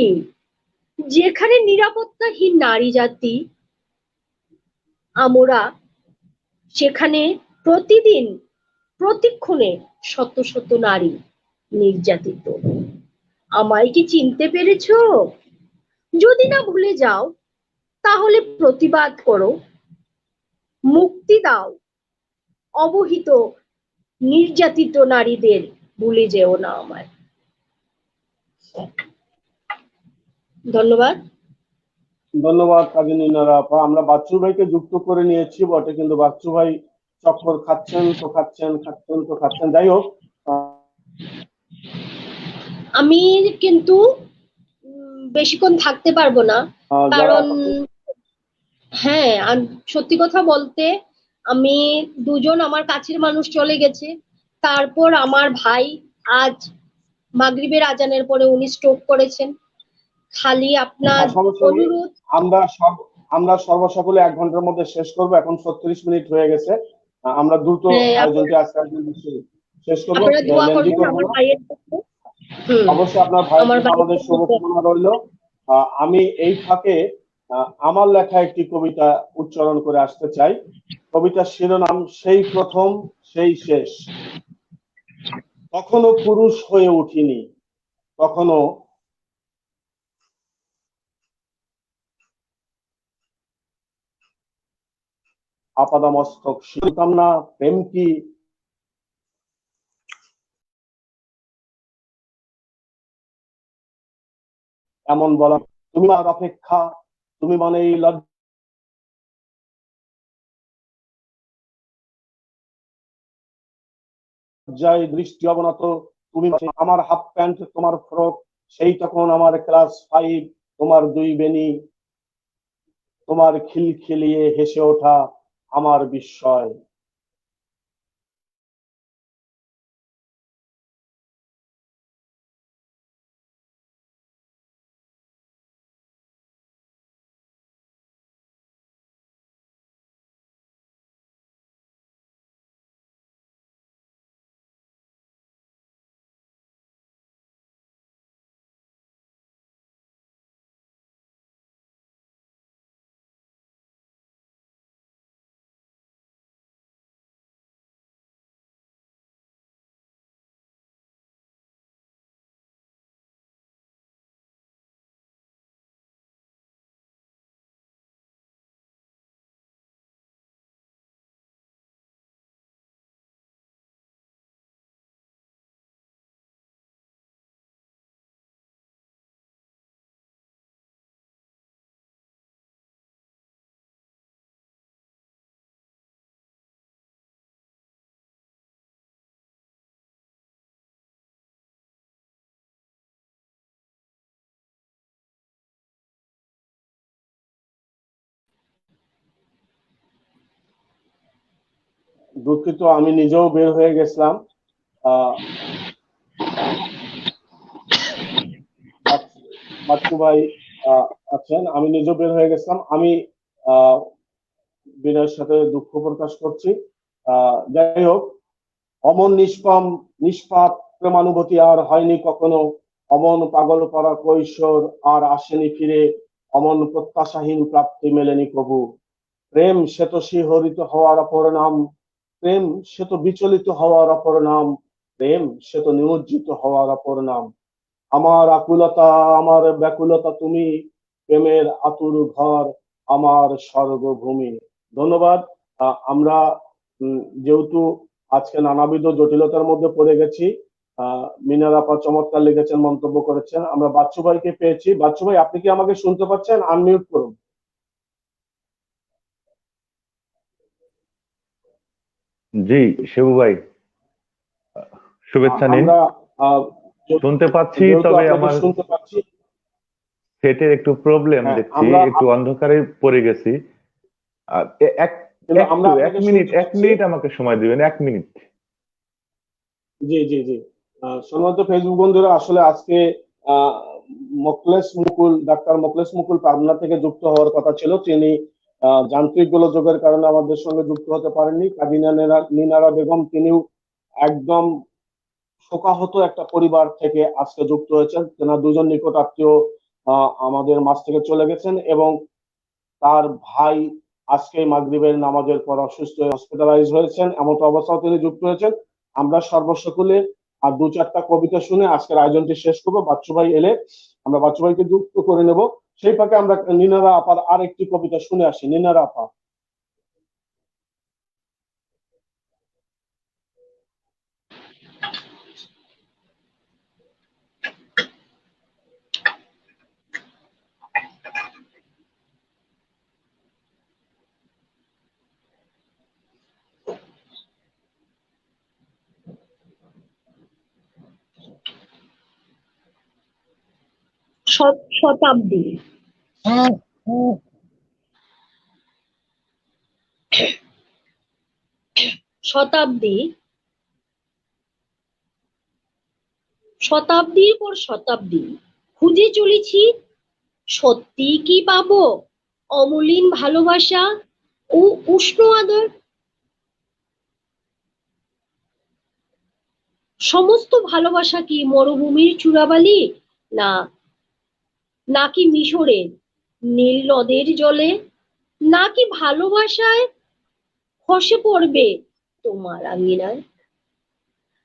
যেখানে নিরাপত্তাহীন নারী জাতি। আমরা সেখানে প্রতিদিন প্রতিক্ষণে শত শত নারী নির্যাতিত। আমায় কি চিনতে পেরেছো? যদি না ভুলে যাও তাহলে প্রতিবাদ করো, মুক্তি দাও অবহিত নির্যাতিত নারীদের, ভুলে যেও না আমায়। ধন্যবাদ। ধন্যবাদ কাজিনী নারা আপা। আমরা বাচ্চু ভাইকে যুক্ত করে নিয়েছি বটে, কিন্তু বাচ্চু ভাই চক্কর খাচ্ছেন তো খাচ্ছেন, খাচ্ছেন তো খাচ্ছেন। যাই হোক, আমি কিন্তু বেশিক্ষণ থাকতে পারবো না, যারা কারণ হ্যাঁ, সত্যি কথা বলতে আমি দুজন আমার কাছের মানুষ চলে গেছে। তারপর আমার ভাই আজ মাগরিবের আজানের পরে উনি স্ট্রোক করেছেন। খালি আপনার সমস্যা নেই, অনুরোধ। আমরা সর্বসকলে 1 ঘন্টার মধ্যে শেষ করব। এখন 36 মিনিট হয়ে গেছে। আমরা দ্রুত হ্যাঁ, আয়োজনটি আজকে শেষ করবো, আপনারা দোয়া লেন্দি করবেন করবো আমার না। ভাইয়ের জন্য। হুম, অবশ্যই আপনার ভাইয়ের আমার জন্য ভাইয়ের আমাদের জন্য। শুভকামনা রইল। আমি এই ফাঁকে আমার লেখা একটি কবিতা উচ্চারণ করে আসতে চাই। কবিতার শিরোনাম সেই প্রথম সেই শেষ। তখনো পুরুষ হয়ে উঠিনি, তখনো আপাদমস্তক শিখতাম না প্রেম কি, এমন বলা। তুমি আর অপেক্ষা, তুমি মানে এই লজ্জায় দৃষ্টি অবনত, তুমি আমার হাফ প্যান্ট তোমার ফ্রক, সেই তখন আমার ক্লাস 5, তোমার 2 বেনি, তোমার খিলখিলিয়ে হেসে ওঠা আমার বিস্ময়। দুঃখিত, আমি নিজেও বের হয়ে গেছিলাম। আহ বাচ্চু ভাই আছেন, আমি নিজেও বের হয়ে গেছিলাম। আমি আহ বিনয়ের সাথে দুঃখ প্রকাশ করছি। যাই হোক, অমন নিষ্পাপ প্রেমানুভূতি আর হয়নি কখনো, অমন পাগল পরা কৈশোর আর আসেনি ফিরে, অমন প্রত্যাশাহীন প্রাপ্তি মেলেনি কবু। প্রেম সে তো শিহরিত হওয়ার অপর নাম, প্রেম সে তো বিচলিত হওয়ার অপর নাম, প্রেম সে তো নিমজ্জিত হওয়ার অপর নাম। আমার আকুলতা, আমার ব্যাকুলতা তুমি, প্রেমের আতুর ঘর, আমার স্বর্গভূমি। ধন্যবাদ। আমরা যেহেতু আজকে নানাবিধ জটিলতার মধ্যে পড়ে গেছি, মিনার আপা চমৎকার লিখেছেন, মন্তব্য করেছেন। আমরা বাচ্চু ভাইকে পেয়েছি। বাচ্চু ভাই, আপনি কি আমাকে শুনতে পাচ্ছেন? আনমিউট করুন। জি শিবু ভাই, শুভেচ্ছা নিন। আমরা আহ, শুনতে পাচ্ছি, যেহেতু তবে আপনাকে আমার শুনতে পাচ্ছি, সেটের একটু প্রবলেম হ্যাঁ, দেখছি, আমরা একটু অন্ধকারে পড়ে গেছি। আর কিন্তু আমরা একটু এক আপনাকে মিনিট শুনতে এক পাচ্ছি। মিনিট আমাকে সময় দিবেন, 1 মিনিট। জি জি জি। সম্মানিত ফেসবুক বন্ধুরা, আসলে আজকে আহ, ডাক্তার মোখলেস মুকুল পাবনা থেকে যুক্ত হওয়ার কথা ছিল। তিনি যান্ত্রিক গোলযোগের কারণে আমাদের সঙ্গে যুক্ত হতে পারেননি। কাদিনা নিনারা বেগম, তিনিও একদম শোকাহত একটা পরিবার থেকে আজকে যুক্ত হয়েছেন। তেনার দুজন নিকট আত্মীয় আমাদের মাঝ থেকে চলে গেছেন, এবং তার ভাই আজকে মাগরিবের নামাজের পর অসুস্থ হয়ে হসপিটালাইজ হয়েছেন, এমন অবস্থাও তিনি যুক্ত হয়েছেন। আমরা সর্বসকলে আর 2-4টা কবিতা শুনে আজকের আয়োজনটি শেষ করবো। বাচ্চু ভাই এলে আমরা বাচ্চু ভাইকে যুক্ত করে নেব। সেই ফাঁকে আমরা নিনারা আপার আরেকটি কবিতা শুনে আসি। নিনারা আপা। শতাব্দী। শতাব্দী, শতাব্দীর পর শতাব্দী খুঁজে চলেছি, সত্যি কি পাবো অমলিন ভালোবাসা ও উষ্ণ আদর? সমস্ত ভালোবাসা কি মরুভূমির চূড়াবালি, না নাকি মিশরের নীল নদের জলে? নাকি ভালোবাসায় খসে পড়বে তোমার আঙিনায়?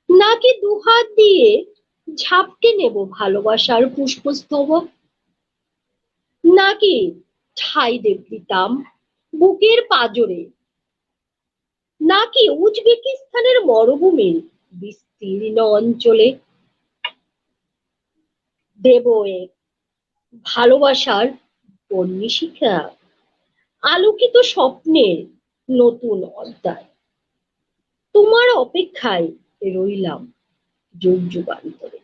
নাকি দুহাত দিয়ে ঝাপটে নেব ভালোবাসার পুষ্পস্তবক? নাকি ঠাঁই দিতাম বুকের পাঁজরে? নাকি উজবেকিস্তানের মরুভূমির বিস্তীর্ণ অঞ্চলে দেব এক ভালোবাসার বন্যী শিখা, আলোকিত স্বপ্নের নতুন অধ্যায়? তোমার অপেক্ষায় রইলাম যুগ যুগান্তরে।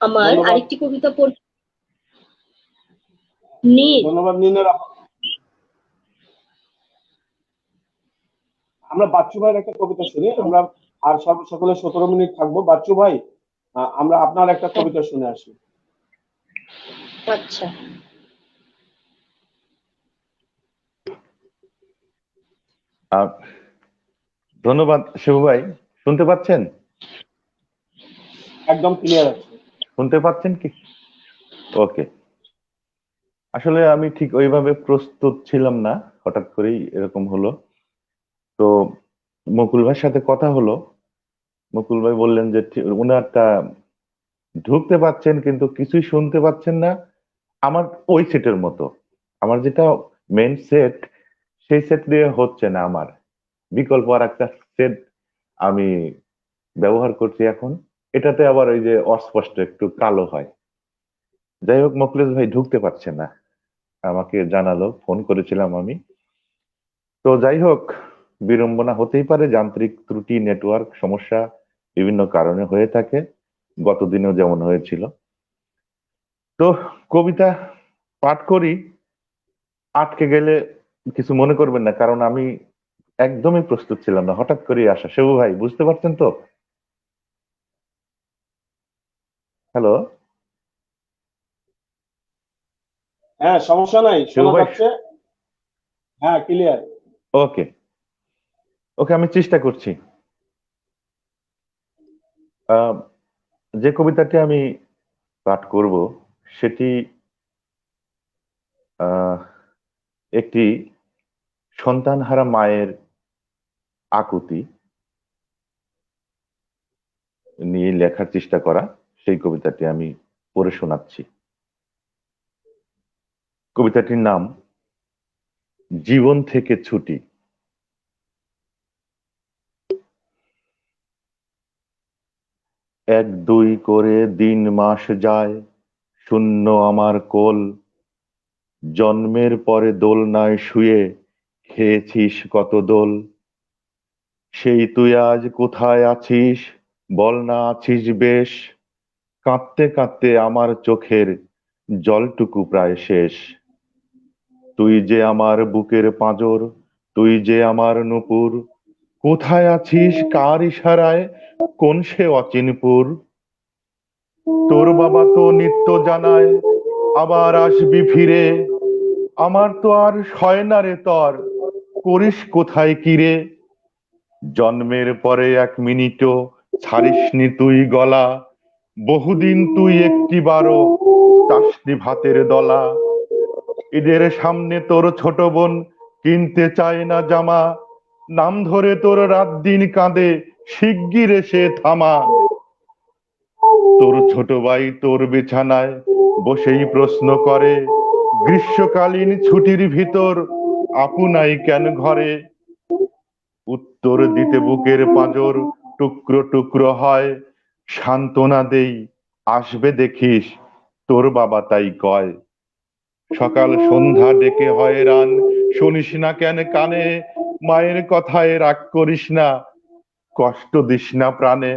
আমার ধন্যবাদ। আরেকটি কবিতা পড়ি। ধন্যবাদ নিনারা আপা। আমরা বাচ্চু ভাইয়ের একটা কবিতা শুনি। আমরা আর সকলে 17 মিনিট থাকবো। বাচ্চু ভাই, আমরা আপনার একটা কবিতা শুনে আসি। আচ্ছা, ধন্যবাদ শিবু ভাই। শুনতে পাচ্ছেন? একদম ক্লিয়ার আছে। শুনতে পাচ্ছেন কি? ওকে। আসলে আমি ঠিক ওইভাবে প্রস্তুত ছিলাম না, হঠাৎ করেই এরকম হলো। তো মুকুল ভাইয়ের সাথে কথা হলো। মুকুল ভাই বললেন যে উনারটা ঢুকতে পাচ্ছেন কিন্তু কিছুই শুনতে পাচ্ছেন না। আমার ওই সেটের মতো, আমার যেটা মেন সেট, সেই সেট দিয়ে হচ্ছে না। আমার বিকল্প আর একটা সেট আমি ব্যবহার করছি এখন। এটাতে আবার ওই যে অস্পষ্ট একটু কালো হয়। যাই হোক, মোকলেস ভাই ঢুকতে পারছে না, আমাকে জানালো, ফোন করেছিলাম আমি। তো যাই হোক, বিড়ম্বনা হতেই পারে, যান্ত্রিক ত্রুটি, নেটওয়ার্ক সমস্যা বিভিন্ন কারণে হয়ে থাকে, গতদিনেও যেমন হয়েছিল। তো কবিতা পাঠ করি, আটকে গেলে কিছু মনে করবেন না, কারণ আমি একদমই প্রস্তুত ছিলাম না, হঠাৎ করে আসা। শিবু ভাই বুঝতে পারছেন তো? হ্যালো হ্যাঁ, সমস্যা নাই, শিবু শোনা ভাই। যাচ্ছে। হ্যাঁ, ক্লিয়ার। ওকে ওকে, আমি চেষ্টা করছি। আহ, যে কবিতাটি আমি পাঠ করব সেটি আহ, একটি সন্তানহারা মায়ের আকুতি নিয়ে লেখার চেষ্টা করা। সেই কবিতাটি আমি পড়ে শোনাচ্ছি। কবিতাটির নাম জীবন থেকে ছুটি। এক দুই করে দিন মাস যায়, শূন্য আমার কোল। জন্মের পরে দোলনায় শুয়ে খেয়েছিস কত দোল। সেই তুই আজ কোথায় আছিস, বল না আছিস বেশ। কাঁদতে কাঁদতে আমার চোখের জলটুকু প্রায় শেষ। তুই যে আমার বুকের পাঁজর, তুই যে আমার নূপুর। কোথায় আছিস কার ইশারায়, কোন সে অচিনপুর। তোর বাবা তো নিত্য জানায় আবার আসবি ফিরে। আমার তো আর সয় না রে তর, করিস কোথায় কিরে। জন্মের পরে এক মিনিটও ছাড়িসনি তুই গলা। বহুদিন তুই একটিবারও চাসনি ভাতের দলা। ঈদের সামনে তোর ছোট বোন কিনতে চায় না জামা। নাম ধরে তোর রাত দিন কাঁদে, শিগগির এসে থামা। তোর ছোট ভাই তোর বিছানায় বসেই প্রশ্ন করে, গ্রীষ্মকালীন ছুটির ভিতর আপু নাই কেন ঘরে? উত্তর দিতে বুকের পাঁজর টুকরো টুকরো হয়, সান্ত্বনা দেই, আসবে দেখিস, তোর বাবা তাই কয়। সকাল সন্ধ্যা ডেকে হয়রান, শুনিস না কেন কানে, মায়ের কথায় রাগ করিস না, কষ্ট দিস না প্রাণে।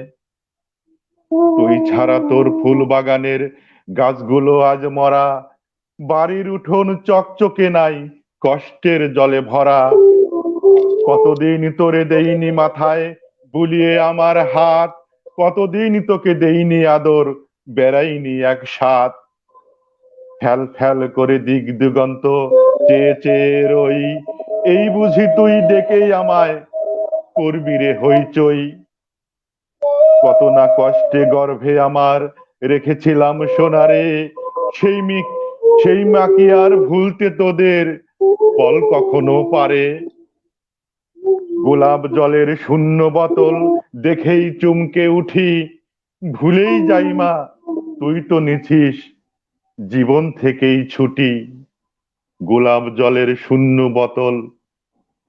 তুই ছাড়া তোর ফুল বাগানের গাছগুলো আজ মরা, বাড়ির উঠোন চকচকে নাই, কষ্টের জলে ভরা। কতদিন তোরে দেইনি মাথায় বুলিয়ে আমার হাত, কতদিন তোকে দেইনি আদর, বেড়াইনি এক সাথ। ফ্যাল ফ্যাল করে দিক দিগন্ত চেয়ে চেয়ে রই, এই বুঝি তুই ডেকেই আমায় করবি রে হইচই। কত না কষ্টে গর্ভে আমার রেখেছিলাম সোনারে, সেই সেই মা কি আর ভুলতে তোদের বল কখনো পারে? গোলাপ জলের শূন্য বোতল দেখেই চমকে উঠি, ভুলেই যাই মা তুই তো নিছিস জীবন থেকেই ছুটি। গোলাপ জলের শূন্য বোতল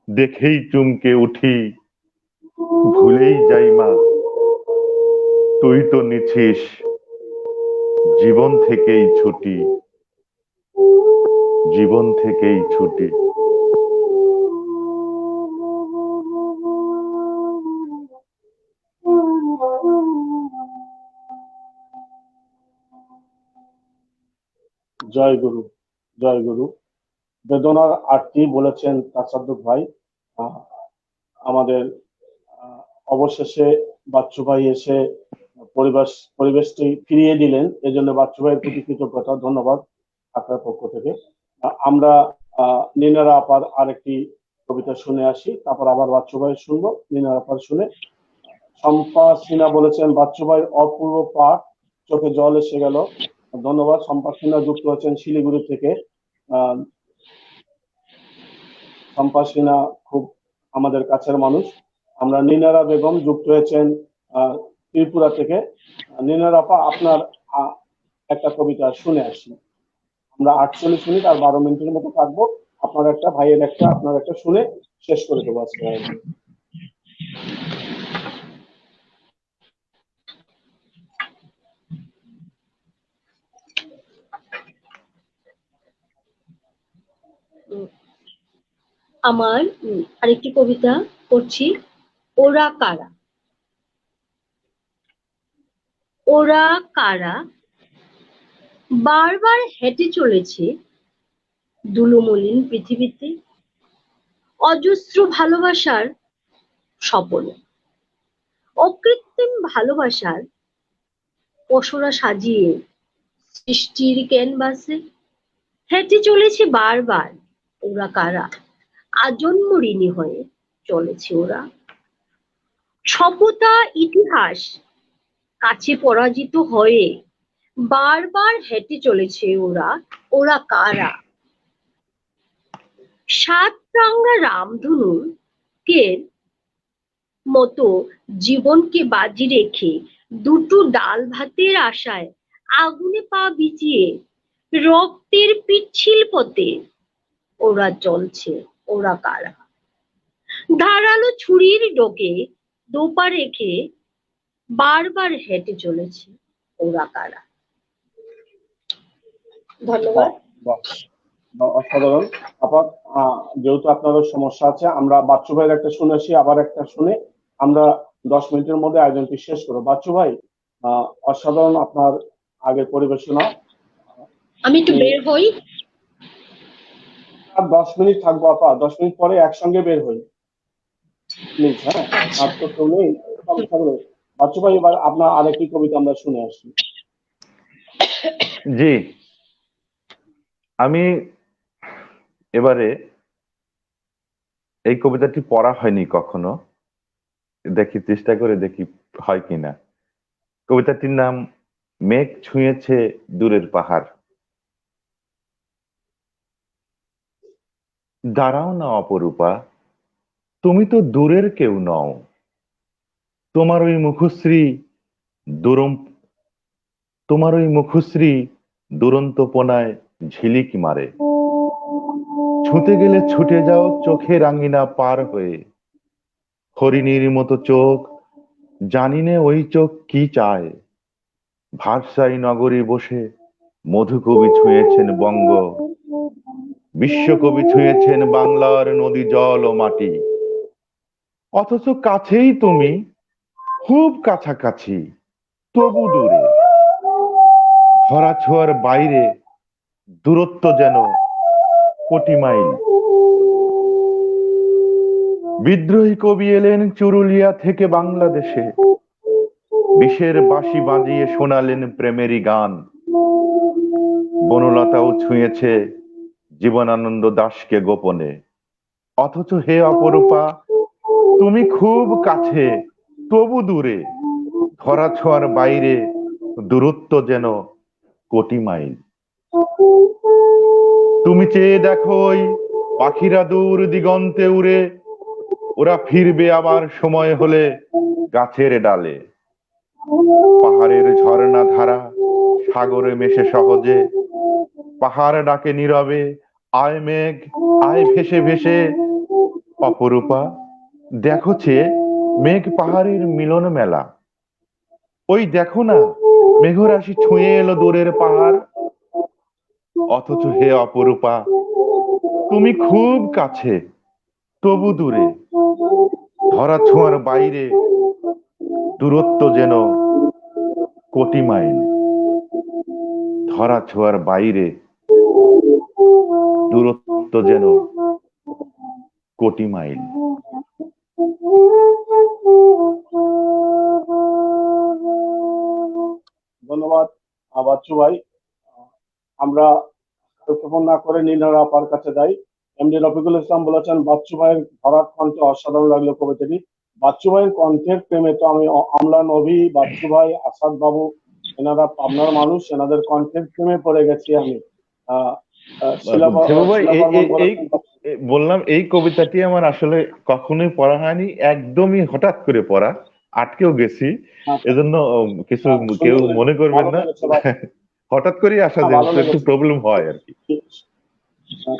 দেখেই চমকে উঠি, ভুলেই যাই মা তুই তো নিছিস জীবন থেকেই ছুটি, জীবন থেকেই ছুটি। জয় গুরু, জয় গুরু। বেদনার আরতি বলেছেন তাসাদ্দুক ভাই। আহ, আমাদের অবশেষে বাচ্চু ভাই এসে পরিবেশটি ফিরিয়ে দিলেন, এজন্য বাচ্চু ভাইয়ের প্রতি কৃতজ্ঞতা, ধন্যবাদ আপনার পক্ষ থেকে। আমরা নীনারা আপার আরেকটি কবিতা শুনে আসি, তারপর আবার বাচ্চু ভাই শুনবো। নীনারা আপার শুনে শম্পা সিনহা বলেছেন, বাচ্চু ভাই অপূর্ব পাঠ, চোখে জল এসে গেল। ধন্যবাদ। শম্পা সিনহা যুক্ত হচ্ছেন শিলিগুড়ি থেকে। আহ শম্পা সিনহা খুব আমাদের কাছের মানুষ। আমরা নীনারা বেগম যুক্ত হয়েছেন ত্রিপুরা থেকে। নীনারা আপা, আপনার একটা কবিতা শুনে আসি। আমরা 48 মিনিট আর 12 মিনিটের মতো থাকবো। আপনার একটা, ভাইয়ের একটা, আপনার একটা শুনে শেষ করে দেবো আজকে। আমার আরেকটি কবিতা পড়ছি। ওরা কারা? ওরা কারা বারবার হেঁটে চলেছে ধুলোমলিন পৃথিবীতে, অজস্র ভালোবাসার স্বপনে, অকৃত্রিম ভালোবাসার পসরা সাজিয়ে সৃষ্টির ক্যানভাসে হেঁটে চলেছে বারবার। ওরা কারা? আজন্ম ঋণী হয়ে চলেছে ওরা। সভ্যতা ইতিহাস কাছে পরাজিত হয়ে বারবার হেঁটে চলেছে ওরা। ওরা কারা? সাত রাঙা রামধনু কে মতো জীবনকে বাজি রেখে দুটো ডাল ভাতের আশায় আগুনে পা বিচিয়ে রক্তের পিচ্ছিল পথে ওরা চলছে। ওরা কারা? ধারালো ছুরির ডোকে দোপা রেখে বারবার হেঁটে চলেছে। ওরা কারা? ধন্যবাদ। অসাধারণ আপা। যেহেতু আপনারও সমস্যা আছে, আমরা বাচ্চু ভাইয়ের একটা শুনে আসি, আবার একটা শুনে আমরা 10 মিনিটের মধ্যে আয়োজনটি শেষ করবো। বাচ্চু ভাই, অসাধারণ আপনার আগের পরিবেশনা। আমি একটু বের হই। আর 10 মিনিট থাকবো আপা, 10 মিনিট পরে একসঙ্গে বের হই প্লিজ। হ্যাঁ, আর তো কেউ নেই থাকলে। বাচ্চু ভাই, এবার আপনার আরেকটি কবিতা আমরা শুনে আসি। জি, আমি এবারে এই কবিতাটি পড়া হয়নি কখনো, দেখি চেষ্টা করে দেখি হয় কিনা। কবিতাটির নাম মেঘ ছুঁয়েছে দূরের পাহাড়। দাঁড়াও না অপরূপা, তুমি তো দূরের কেউ নও, তোমার ওই মুখশ্রী দুরম তোমার ওই মুখশ্রী দুরন্তপনায় ঝিলিক মারে। ছুঁতে গেলে ছুটে যাও চোখের আঙিনা পার হয়ে। হরিণীর মতো চোখ, জানি নে ওই চোখ কি চায়। ভার্সাই নগরী বসে মধুকবি ছুঁয়েছেন বঙ্গ, বিশ্বকবি ছুঁয়েছেন বাংলার নদী জল ও মাটি। অথচ কাছেই তুমি, খুব কাছাকাছি, তবু দূরে। ধরা ছোঁয়ার বাইরে, দূরত্ব যেন কোটি মাইল। বিদ্রোহী কবি এলেন চুরুলিয়া থেকে বাংলাদেশে, বিষের বাঁশি বাজিয়ে শোনালেন প্রেমেরই গান। বনলতাও ছুঁয়েছে জীবনানন্দ দাশকে গোপনে। অথচ হে অপরূপা, তুমি খুব কাছে, তবু দূরে। ধরা ছোঁয়ার বাইরে, দূরত্ব যেন কোটি মাইল। তুমি চেয়ে দেখো ওই পাখিরা দূর দিগন্তে উড়ে, ওরা ফিরবে আবার সময় হলে গাছের ডালে। পাহাড়ের ঝর্ণা ধারা সাগরে মেশে সহজে, পাহাড় ডাকে নীরবে, আয় মেঘ আয় ভেসে ভেসে। অপরূপা দেখো চেয়ে, মেঘ পাহাড়ের মিলন মেলা। ওই দেখো না, মেঘরাশি ছুঁয়ে এলো দূরের পাহাড়। অথচ হে অপরূপা, তুমি খুব কাছে, তবু দূরে। ধরা ছোঁয়ার বাইরে, দূরত্ব যেন কোটি মাইল। ধরা ছোঁয়ার বাইরে, দূরত্ব যেন কোটি মাইল। ধন্যবাদ বাচ্চু ভাই। আমরা উত্থাপন না করে নীনার আপার কাছে যাই। এমডি রফিকুল ইসলাম বলেছেন বাচ্চু ভাইয়ের ভরাট কণ্ঠে অসাধারণ লাগলো কবিতাটি। বাচ্চু ভাইয়ের কণ্ঠের প্রেমে তো আমরা নবী, বাচ্চু ভাই, আসাদ বাবু, এনারা পাবনার মানুষ, এনাদের কণ্ঠের প্রেমে পড়ে গেছি আমি। আহ দেবু ভাই, শিলা বর্মন বলেছেন বললাম এই কবিতাটি আমার আসলে কখনোই পড়া হয়নি, একদমই হঠাৎ করে পড়া, আটকেও গেছি। এজন্য কিছু কেউ মনে করবেন না, হঠাৎ করেই আসা যেহেতু একটু প্রবলেম হয় আর কি।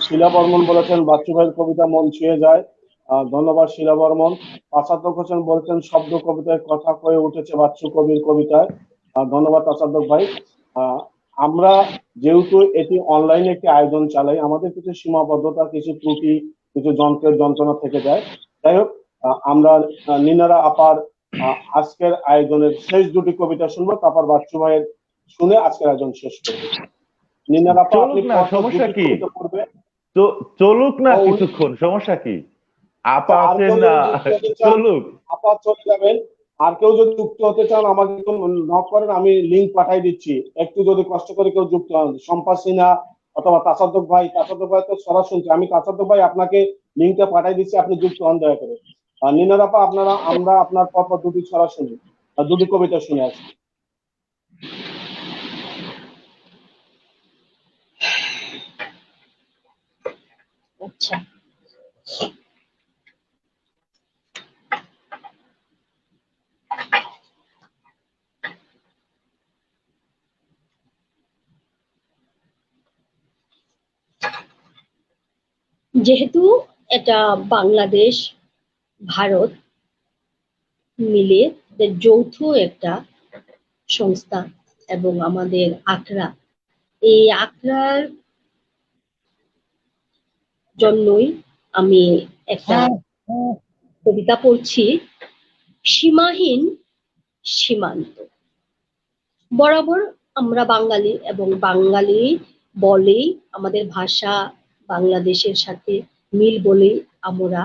শিলা বর্মন বলেছেন বাচ্চু ভাইয়ের কবিতা মন ছুঁয়ে যায়। ধন্যবাদ শিলা বর্মন। তাসাদ্দক হোসেন বলছেন শব্দ কবিতায় কথা হয়ে উঠেছে বাচ্চু কবির কবিতায়। ধন্যবাদ তাসাদ্দক ভাই। আমরা যেহেতু এটি অনলাইনে একটি আয়োজন চালাই, আমাদের কিছু সীমাবদ্ধতা, কিছু ত্রুটি, কিছু যন্ত্রের যন্ত্রণা থেকে যায়। যাই হোক, আমরা নিনারা আপার আজকের আয়োজনের শেষ দুটি কবিতা শুনবো, তারপর বাচ্চু ভাইয়ের শুনে আজকের আয়োজন শেষ করবো। নিনারা আপা, আপনি সমস্যা কি? পড়বে চলুক না কিছুক্ষণ, সমস্যা কি? আপা আছেন না, চলুক। আপা চলে যাবেন। আর কেউ যদি যুক্ত হতে চান আমাকে নক করেন, আমি লিংক পাঠাই দিচ্ছি। একটু যদি কষ্ট করে কেউ যুক্ত হন, শম্পা সিনহা অথবা তাসাদ্দক ভাই তো সরা শুনছি, আমি তাসাদ্দক ভাই আপনাকে লিংকটা পাঠাই দিচ্ছি, আপনি যুক্ত হন দয়া করে। নিনার আপা, আমরা আপনার পরপর দুটি ছড়া শুনি, দুটি কবিতা শুনে আসি। আচ্ছা, যেহেতু এটা বাংলাদেশ ভারত মিলে যৌথ একটা সংস্থা এবং আমাদের আখড়া, এই আখড়ার জন্যই আমি একটা কবিতা পড়ছি, সীমাহীন সীমান্ত। বরাবর আমরা বাঙালি এবং বাঙালি বলেই আমাদের ভাষা বাংলাদেশের সাথে মিল বলেই আমরা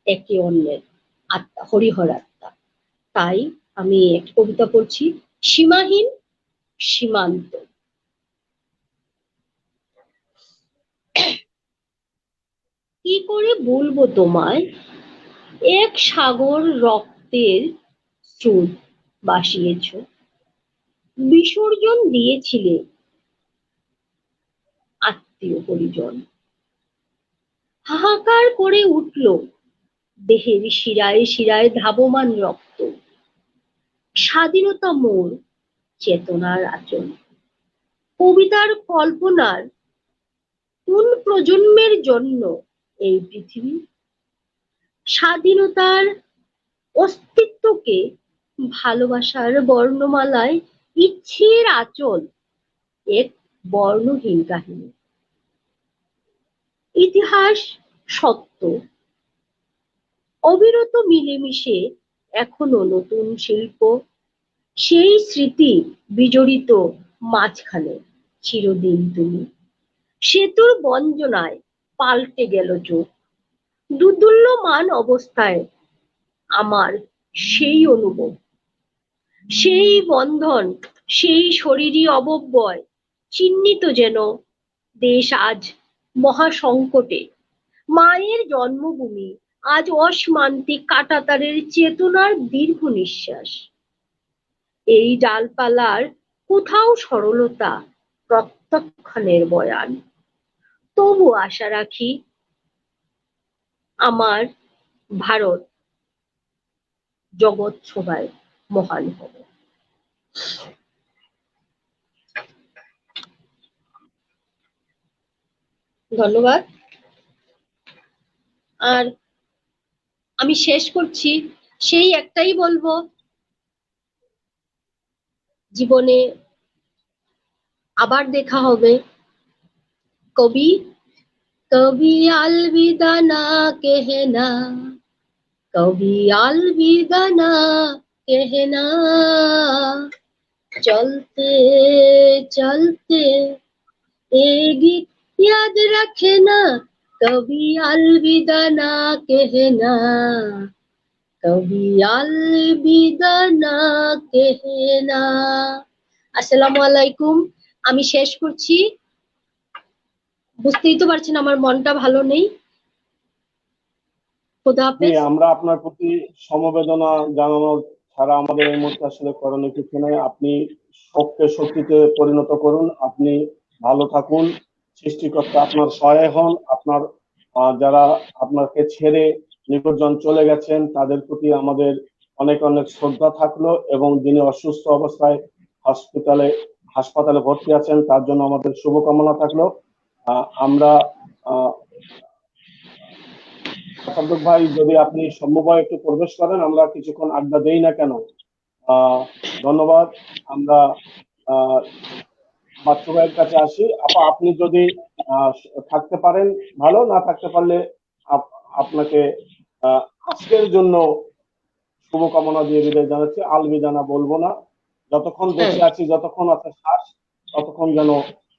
একে অন্যের আত্মা, হরিহর আত্মা। তাই আমি একটা কবিতা পড়ছি, সীমাহীন সীমান্ত। কি করে বলবো তোমায়, এক সাগর রক্তের স্রোত বাসিয়েছ, বিসর্জন দিয়েছিলে আত্মীয় পরিজন। হাহাকার করে উঠল দেহের শিরায় শিরায় ধাবমান রক্ত, স্বাধীনতা মোর চেতনার আচল। কবিতার কল্পনার কোন প্রজন্মের জন্য এই পৃথিবী? স্বাধীনতার অস্তিত্বকে ভালোবাসার বর্ণমালায় ইচ্ছের আঁচল, এক বর্ণহীন কাহিনী। ইতিহাস সত্য, অবিরত মিলেমিশে এখনো নতুন শিল্প, সেই স্মৃতি বিজড়িত মাঝখানে চিরদিন তুমি। সেতুর বঞ্চনায় পাল্টে গেল চোখ, দুর্দুল্যমান অবস্থায় আমার সেই অনুভব, সেই বন্ধন, সেই শরীরী অবব্যয় চিহ্নিত যেন দেশ আজ মহাসংকটে। মায়ের জন্মভূমি আজ অসমান্তিক কাঁটাতারের চেতনার দীর্ঘ নিঃশ্বাস। এই ডালপালার কোথাও সরলতা, প্রত্যাখ্যানের বয়ান। তবু আশা রাখি আমার ভারত জগৎ সভায় মহান হবে। ধন্যবাদ। আর আমি শেষ করছি, সেই একটাই বলবো, জীবনে আবার দেখা হবে। কবি কবি আলবিদা না কেহনা, কবি আলবিদা না কেহনা, চলতে চলতে এ গীত याद रखना, कभी अलविदा ना कहना, कभी अलविदा না कहना। আসসালামু আলাইকুম। আমি শেষ করছি। বুঝতেই তো পারছেন আমার মনটা ভালো নেই। খোদা হাফেজ। আমরা আপনার প্রতি সমবেদনা জানানো ছাড়া আমাদের এই মুহূর্তে আসলে করণীয় কিছু নেই। আপনি শোককে শক্তিতে পরিণত করুন, আপনি ভালো থাকুন, সৃষ্টিকর্তা আপনার সহায় হন। আপনার যারা আপনাকে ছেড়ে নিকটজন চলে গেছেন তাদের প্রতি আমাদের অনেক অনেক শ্রদ্ধা থাকলো, এবং যিনি অসুস্থ অবস্থায় হাসপাতালে ভর্তি আছেন তার জন্য আমাদের শুভকামনা থাকলো। আমরা সাদ্দাম ভাই, যদি আপনি সম্ভবত একটু প্রবেশ করেন, আমরা কিছুক্ষণ আড্ডা দেই না কেন? ধন্যবাদ। আমরা বাচ্চু ভাইয়ের কাছে আসি। আপা, আপনি যদি থাকতে পারেন ভালো, না থাকতে পারলে আপনাকে আজকের জন্য শুভকামনা দিয়ে বিদায় জানাচ্ছি। আলবিদানা বলবো না, যতক্ষণ বেঁচে আছি, যতক্ষণ আছে শ্বাস, ততক্ষণ যেন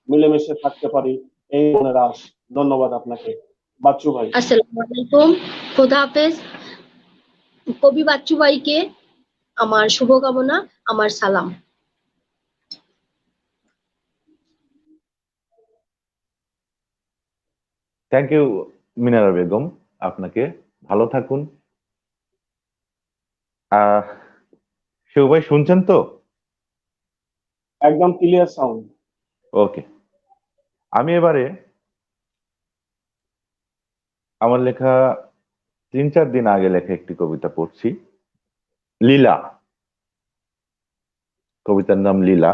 মিলেমিশে থাকতে পারি, এই মনের আশ। ধন্যবাদ আপনাকে, বাচ্চু ভাই। আসসালামু আলাইকুম, খোদা হাফেজ। কবি বাচ্চু ভাইকে আমার শুভকামনা, আমার সালাম। থ্যাংক ইউ মিনারা বেগম, আপনাকে। ভালো থাকুন। শিব ভাই শুনছেন তো? একদম ক্লিয়ার সাউন্ড। ওকে, আমি এবারে আমার লেখা 3-4 দিন আগে লেখা একটি কবিতা পড়ছি। লীলা, কবিতার নাম লীলা।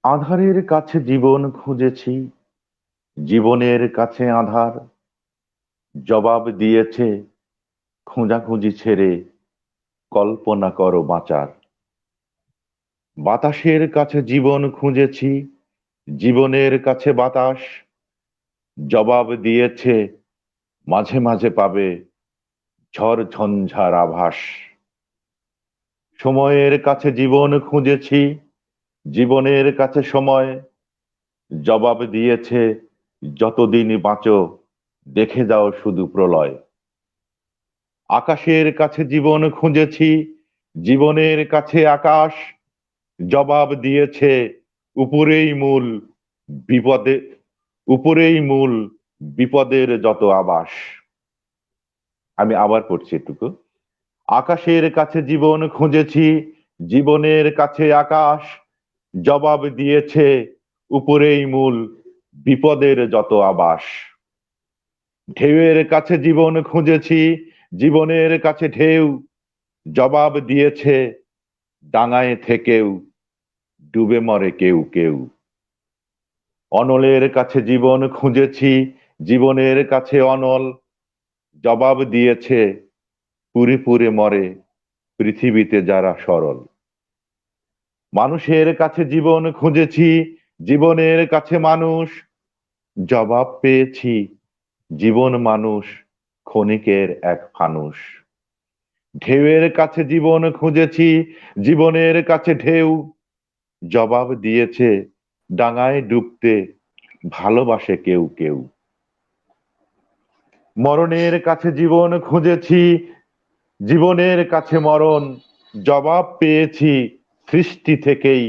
আধারের কাছে জীবন খুঁজেছি, জীবনের কাছে আধার জবাব দিয়েছে, খোঁজাখুঁজি ছেড়ে কল্পনা করো বাঁচার। বাতাসের কাছে জীবন খুঁজেছি, জীবনের কাছে বাতাস জবাব দিয়েছে, মাঝে মাঝে পাবে ঝড় ঝঞ্ঝার আভাস। সময়ের কাছে জীবন খুঁজেছি, জীবনের কাছে সময় জবাব দিয়েছে, যতদিন বাঁচো দেখে যাও শুধু প্রলয়। আকাশের কাছে জীবন খুঁজেছি, জীবনের কাছে আকাশ জবাব দিয়েছে, উপরেই মূল বিপদে, উপরেই মূল বিপদের যত আবাস। আমি আবার পড়ছি এটুকু। আকাশের কাছে জীবন খুঁজেছি, জীবনের কাছে আকাশ জবাব দিয়েছে, উপরেই মূল বিপদের যত আবাস। ঢেউয়ের কাছে জীবন খুঁজেছি, জীবনের কাছে ঢেউ জবাব দিয়েছে ডাঙায় থেকেও, ডুবে মরে কেউ কেউ। অনলের কাছে জীবন খুঁজেছি, জীবনের কাছে অনল জবাব দিয়েছে পুরে পুরে মরে পৃথিবীতে যারা সরল। মানুষের কাছে জীবন খুঁজেছি, জীবনের কাছে মানুষ জবাব পেয়েছি জীবন মানুষ ক্ষণিকের এক ফানুষ। ঢেউয়ের কাছে জীবন খুঁজেছি, জীবনের কাছে ঢেউ জবাব দিয়েছে ডাঙায় ডুবতে ভালোবাসে কেউ কেউ। মরণের কাছে জীবন খুঁজেছি, জীবনের কাছে মরণ জবাব পেয়েছি সৃষ্টি থেকেই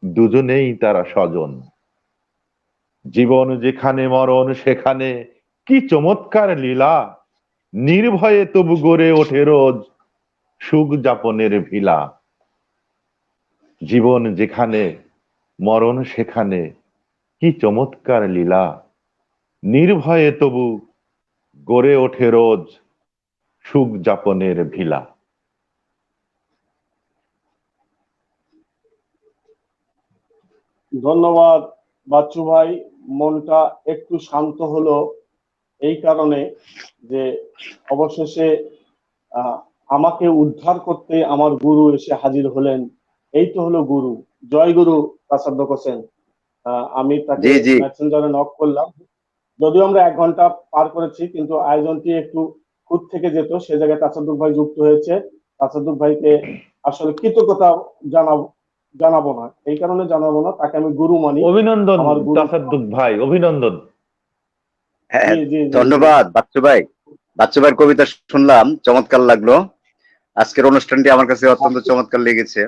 দুজনেই তারা স্বজন। জীবন যেখানে মরণ সেখানে কি চমৎকার লীলা, নির্ভয়ে তবু গড়ে ওঠে রোজ সুখ যাপনের ভিলা। জীবন যেখানে মরণ সেখানে কি চমৎকার লীলা, নির্ভয়ে তবু গড়ে ওঠে রোজ সুখ যাপনের ভিলা। ধন্যবাদ বাচ্চু ভাই। মনটা একটু শান্ত হলো এই কারণে যে অবশেষে আহ, আমাকে উদ্ধার করতে আমার গুরু এসে হাজির হলেন। এই তো হলো গুরু। জয় গুরু তাসাদ্দুক হোসেন। আমি তাকে জি জি মেসেঞ্জারে নক করলাম। যদিও আমরা 1 ঘন্টা পার করেছি, কিন্তু আয়োজনটি একটু খুঁত থেকে যেত, সে জায়গায় তাসাদ্দুক ভাই যুক্ত হয়েছে। তাসাদ্দুক ভাইকে আসলে কৃতজ্ঞতা জানাবো জানাবো না, এই কারণে জানাবো না, তাকে আমি গুরু মানি। অভিনন্দন আমার গুরু। তাসাদ্দুক ভাই, অভিনন্দন। হ্যাঁ, জি জি জি জি। ধন্যবাদ বাচ্চু ভাই। বাচ্চু ভাইয়ের কবিতা শুনলাম, চমৎকার লাগলো। আজকের অনুষ্ঠানটি আমার কাছে অত্যন্ত চমৎকার লেগেছে।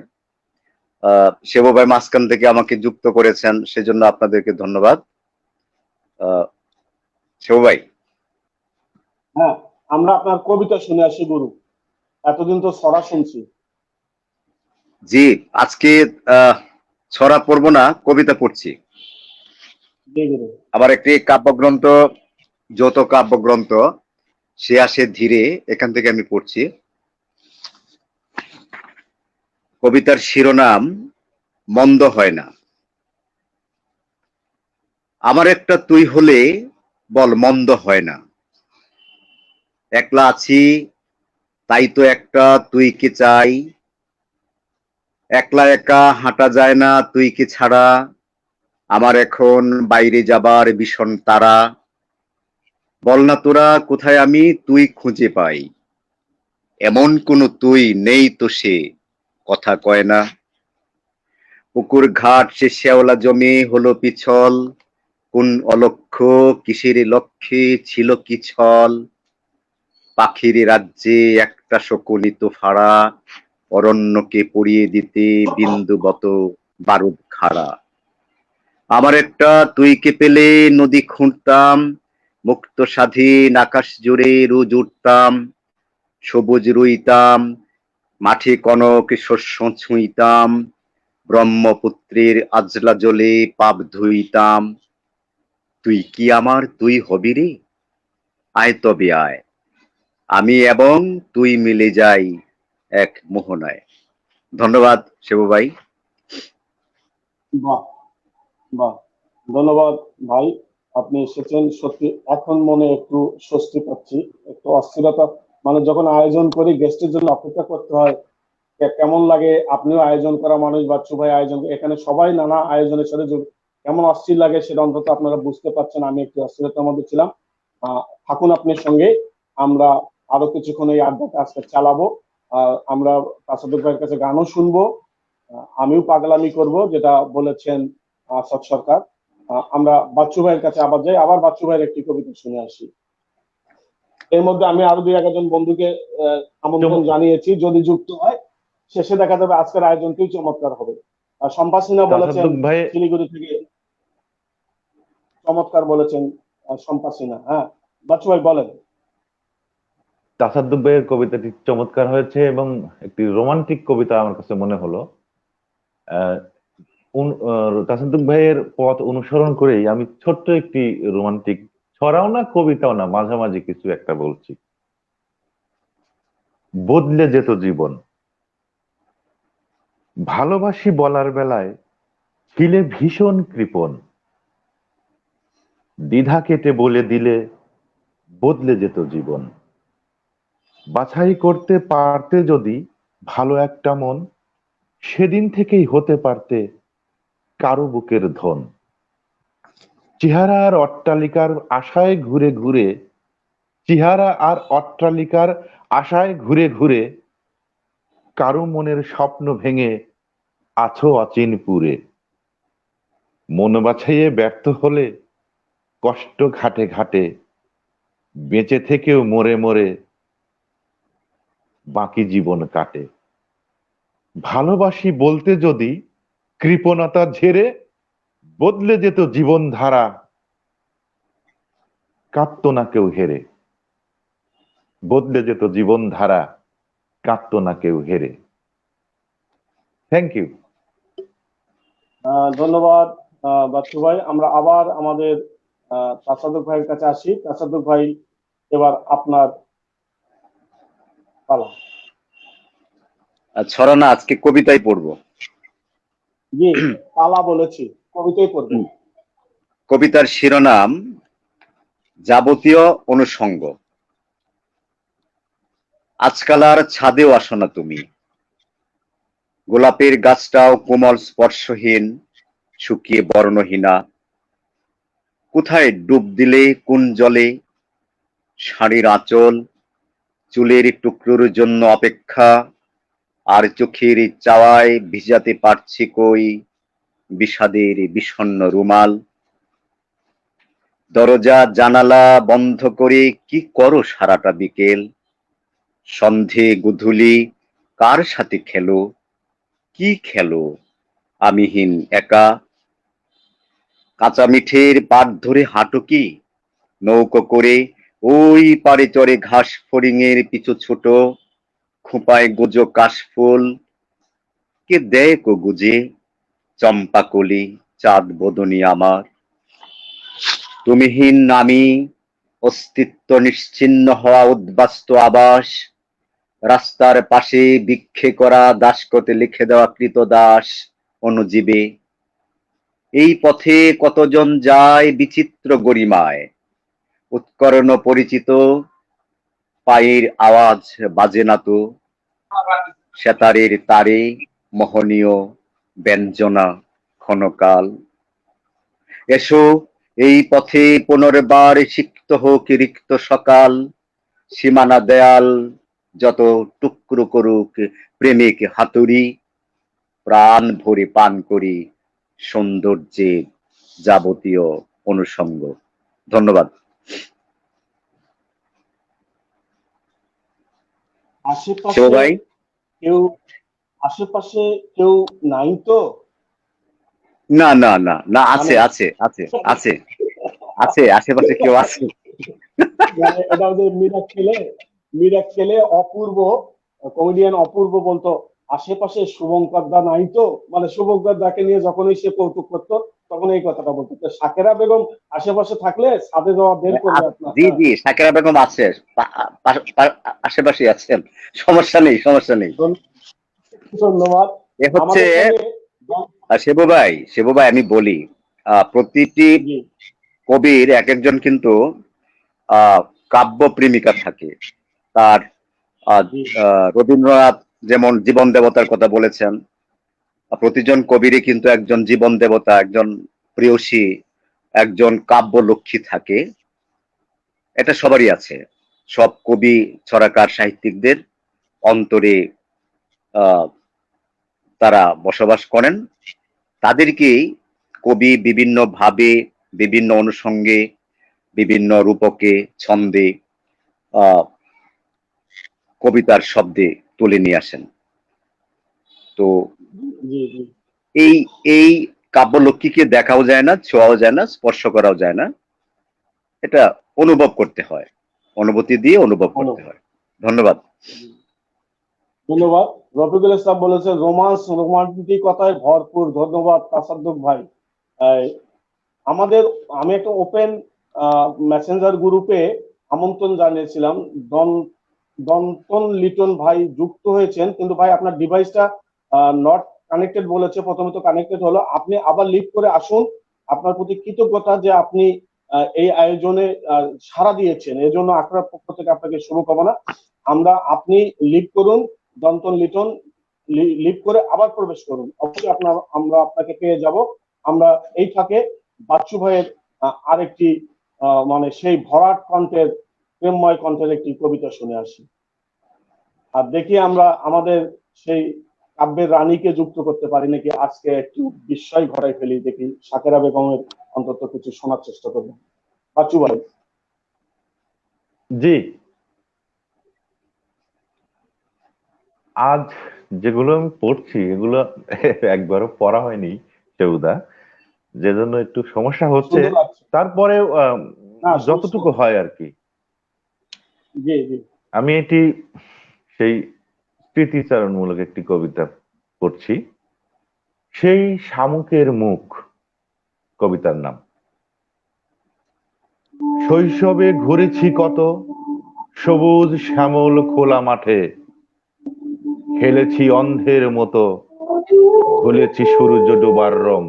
সেবু ভাই মাঝখান থেকে আমাকে যুক্ত করেছেন, সেজন্য আপনাদেরকে ধন্যবাদ। সেবু ভাই, হ্যাঁ, আমরা আপনার কবিতা শুনে আসি গুরু। এতদিন তো ছড়া শুনছি। জি, আজকে ছড়া পড়বো না, কবিতা পড়ছি। জি গুরু। আমার একটি কাব্যগ্রন্থ, যৌথ কাব্যগ্রন্থ সে আসে ধীরে, এখান থেকে আমি পড়ছি। কবিতার শিরোনাম মন্দ হয় না। আমার একটা তুই হলে বল মন্দ হয় না। একলা আছি তাই তো একটা তুই কে চাই। একলা একা হাঁটা যায় না তুই কে ছাড়া। আমার এখন বাইরে যাবার ভীষণ তাড়া। বল না তোরা কোথায় আমি তুই খুঁজে পাই। এমন কোনো তুই নেই তো সে কথা কয় না। পুকুর ঘাট সে শ্যাওলা জমি হলো পিছল। কোন অলক্ষ্য কিসের লক্ষ্যে ছিল কি ছল। পাখির রাজ্যে একটা শকুনিত ফাড়া। অরণ্যকে পড়িয়ে দিতে বিন্দুবত বারুদ খাড়া। আমার একটা তুইকে পেলে নদী খুঁড়তাম। মুক্ত স্বাধীন আকাশ জুড়ে রোজ উঠতাম। সবুজ রুইতাম, মাঠে কনক শস্য ছুঁইতাম। ব্রহ্মপুত্রের আজলা জলে পাপ ধুইতাম। তুই কি আমার তুই হবি রে? আয় তবে আয়, আমি এবং তুই মিলে যাই এক মোহনায়। ধন্যবাদ সেবু ভাই। বাহ বাহ, ধন্যবাদ ভাই। আপনি এসেছেন সত্যি, এখন মনে একটু স্বস্তি পাচ্ছি। একটু অস্থিরতা, মানে যখন আয়োজন করি গেস্টের জন্য অপেক্ষা করতে হয়, কেমন লাগে। আপনিও আয়োজন করা মানুষ, বাচ্চু ভাই আয়োজন, এখানে সবাই নানা আয়োজনের সাথে কেমন অস্থির লাগে সেটা অন্তত আপনারা বুঝতে পারছেন। আমি একটু অস্থিরতার মধ্যে ছিলাম। থাকুন আপনার সঙ্গে, আমরা আরো কিছুক্ষণ এই আড্ডাটা আজকে চালাবো। আমরা তাসাদুক ভাইয়ের কাছে গানও শুনবো। আমিও পাগলামি করব, যেটা বলেছেন আসাদ সরকার। আমরা বাচ্চু ভাইয়ের কাছে আবার যাই, আবার বাচ্চু ভাইয়ের একটি কবিতা শুনে আসি। এর মধ্যে আমি আরো 2-1 জন বন্ধুকে আমন্ত্রণ জানিয়েছি, যদি যুক্ত হয়। শেষে দেখা যাবে আজকের আয়োজনটি চমৎকার হবে। শম্পা সিনহা বলেছেন তাসাদ্দুক ভাই, শিলিগুড়ি থেকে, চমৎকার বলেছেন শম্পা সিনহা। হ্যাঁ বাচ্চু ভাই বলেন। তাসাদ্দুক ভাইয়ের কবিতাটি চমৎকার হয়েছে এবং একটি রোমান্টিক কবিতা আমার কাছে মনে হলো। আহ, তাসাদুক ভাইয়ের পথ অনুসরণ করেই আমি ছোট্ট একটি রোমান্টিক ছড়াও না কবিতাও না মাঝামাঝি কিছু একটা বলছি। বদলে যেত জীবন, ভালোবাসি বলার বেলায় ছিলে ভীষণ কৃপণ, দ্বিধা কেটে বলে দিলে বদলে যেত জীবন। বাছাই করতে পারতে যদি ভালো একটা মন, সেদিন থেকেই হতে পারতে কারো বুকের ধন। চেহারা আর অট্টালিকার আশায় ঘুরে ঘুরে, চেহারা আর অট্টালিকার আশায় ঘুরে ঘুরে কারো মনের স্বপ্ন ভেঙে আছো অচিনপুরে। মন বাছাইয়ে ব্যর্থ হলে কষ্ট ঘাটে ঘাটে, বেঁচে থেকেও মরে মরে বাকি জীবন কাটে। ভালোবাসি বলতে যদি কৃপণতা ঝেড়ে বদলে যেত জীবন ধারা, কাঁদতো না কেউ হেরে। বদলে যেত জীবন ধারা, কাঁদতো না কেউ হেরে। Thank you. ধন্যবাদ বাচ্চু ভাই। আমরা আবার আমাদের তাসাদুক ভাইয়ের কাছে আসি। তাসাদুক ভাই, এবার আপনার পালা। ছড়া না, আজকে কবিতাই পড়বো। জি, পালা বলেছি, কবিতাই পড়বেন। কবিতার শিরোনাম যাবতীয় অনুষঙ্গ। আজকাল আর ছাদেও আসো না তুমি, গোলাপের গাছটাও কোমল স্পর্শহীন, শুকিয়ে বর্ণহীনা। কোথায় ডুব দিলে কোন জলে, শাড়ির আঁচল, চুলের টুকরোর জন্য অপেক্ষা, আর চোখের চাওয়ায় ভিজাতে পারছি কই বিষাদের বিষণ্ণ রুমাল। দরজা জানালা বন্ধ করে কি করো সারাটা বিকেল, সন্ধে গোধূলি কার সাথে খেলো, কি খেলো আমিহীন একা। কাঁচা মিঠের পাট ধরে হাঁটো কি, নৌকো করে ওই পারে চড়ে ঘাস ফড়িংয়ের পিছু ছোট, খোঁপায় গোজো কাশফুল, কে দেয় কো গুজে চম্পা কলি চাঁদ বদনী আমার। তুমিহীন আমি, অস্তিত্ব নিশ্চিহ্ন হওয়া উদ্বাস্ত আবাস, রাস্তার পাশে ভিক্ষে করা দাসকতে লিখে দেওয়া কৃতদাস অনুজীবে। এই পথে কতজন যায় বিচিত্র গরিমায়, উৎকর্ণ পরিচিত পায়ের আওয়াজ বাজে না তো, সেতারের তারে মোহনীয় ব্যঞ্জনা ক্ষণকাল। এসো এই পথে পুনর্বার সিক্ত হোক রিক্ত সকাল, সীমানা দেয়াল যত টুকরো করুক প্রেমিক হাতুড়ি, প্রাণ ভরে পান করি সৌন্দর্যের যাবতীয় অনুষঙ্গ। ধন্যবাদ। শিব ভাই, কেউ আশেপাশে কেউ নাই তো? না না না না, আছে আছে আছে আছে আছে, আশেপাশে কেউ আছে। এটা ওদের মিরাক্কেলে অপূর্ব কমেডিয়ান অপূর্ব বলতো, আশেপাশে শুভঙ্কর দা নাই তো, মানে শুভঙ্কর দাকে নিয়ে যখনই সে কৌতুক করতো তখন এই কথাটা বলতো। তো সাকেরা বেগম আশেপাশে থাকলে ছাদে যাওয়া বের করবে আপনার। জি জি, সাকেরা বেগম আছে, আশেপাশে আছেন, সমস্যা নেই সমস্যা নেই। ধন্যবাদ। এ হচ্ছে শিবু ভাই আমি বলি, প্রতিটি কবির এক একজন কিন্তু কাব্য প্রেমিকা থাকে। তার রবীন্দ্রনাথ যেমন জীবন দেবতার কথা বলেছেন, প্রতিজন কবিরই কিন্তু একজন জীবন দেবতা, একজন প্রেয়সী, একজন কাব্য লক্ষ্মী থাকে। এটা সবারই আছে। সব কবি ছড়াকার সাহিত্যিকদের অন্তরে তারা বসবাস করেন। তাদেরকেই কবি বিভিন্ন ভাবে, বিভিন্ন অনুষঙ্গে, বিভিন্ন রূপকে, ছন্দে, কবিতার শব্দে তুলে নিয়ে আসেন। তো এই এই কাব্যলক্ষ্মীকে দেখাও যায় না, ছোঁয়াও যায় না, স্পর্শ করাও যায় না, এটা অনুভব করতে হয়, অনুভূতি দিয়ে অনুভব করতে হয়। ধন্যবাদ। ধন্যবাদ। রফিকুল ইসলাম বলেছেন রোমান্টিকতায় ভরপুর। ধন্যবাদ তাসাদ্দুক ভাই। আহ, আমি একটা ওপেন মেসেঞ্জার গ্রুপে আমন্ত্রণ জানিয়েছিলাম। দন্তন লিটন ভাই যুক্ত হয়েছেন, কিন্তু ভাই আপনার ডিভাইসটা নট কানেক্টেড বলেছে। প্রথমে তো কানেক্টেড হলো, আপনি আবার লিভ করে আসুন। আপনার প্রতি কৃতজ্ঞতা যে আপনি এই আয়োজনে সাড়া দিয়েছেন, এর জন্য আপনার পক্ষ থেকে আপনাকে শুভকামনা। আপনি লিভ করুন, দন্তন লিটন, লিভ করে আবার প্রবেশ করুন, অবশ্যই আমরা আপনাকে পেয়ে যাব। আমরা এই ফাঁকে বাচ্চু ভাইয়ের আরেকটি মানে সেই ভরাট কণ্ঠের, প্রেমময় কণ্ঠের একটি কবিতা শুনে আসি, আর দেখি আমরা আমাদের সেই কাব্যের রানীকে যুক্ত করতে পারি নাকি। আজকে একটু বিস্ময় ঘটাই ফেলি, দেখি সাকেরা বেগমের অন্তত কিছু শোনার চেষ্টা করব। বাচ্চু ভাই। জি, আজ যেগুলো আমি পড়ছি এগুলো একবারও পড়া হয়নি সেউদা, যে জন্য একটু সমস্যা হচ্ছে। সুন্দর লাগছে। তারপরে না, যতটুকু হয় আর কি। জি জি। আমি এটি সেই স্মৃতিচারণমূলক একটি কবিতা পড়ছি। সেই শামুকের মুখ কবিতার নাম। শৈশবে ঘুরেছি কত সবুজ শ্যামল খোলা মাঠে, খেলেছি অন্ধের মতো, ভুলেছি সূর্য ডোবার রং।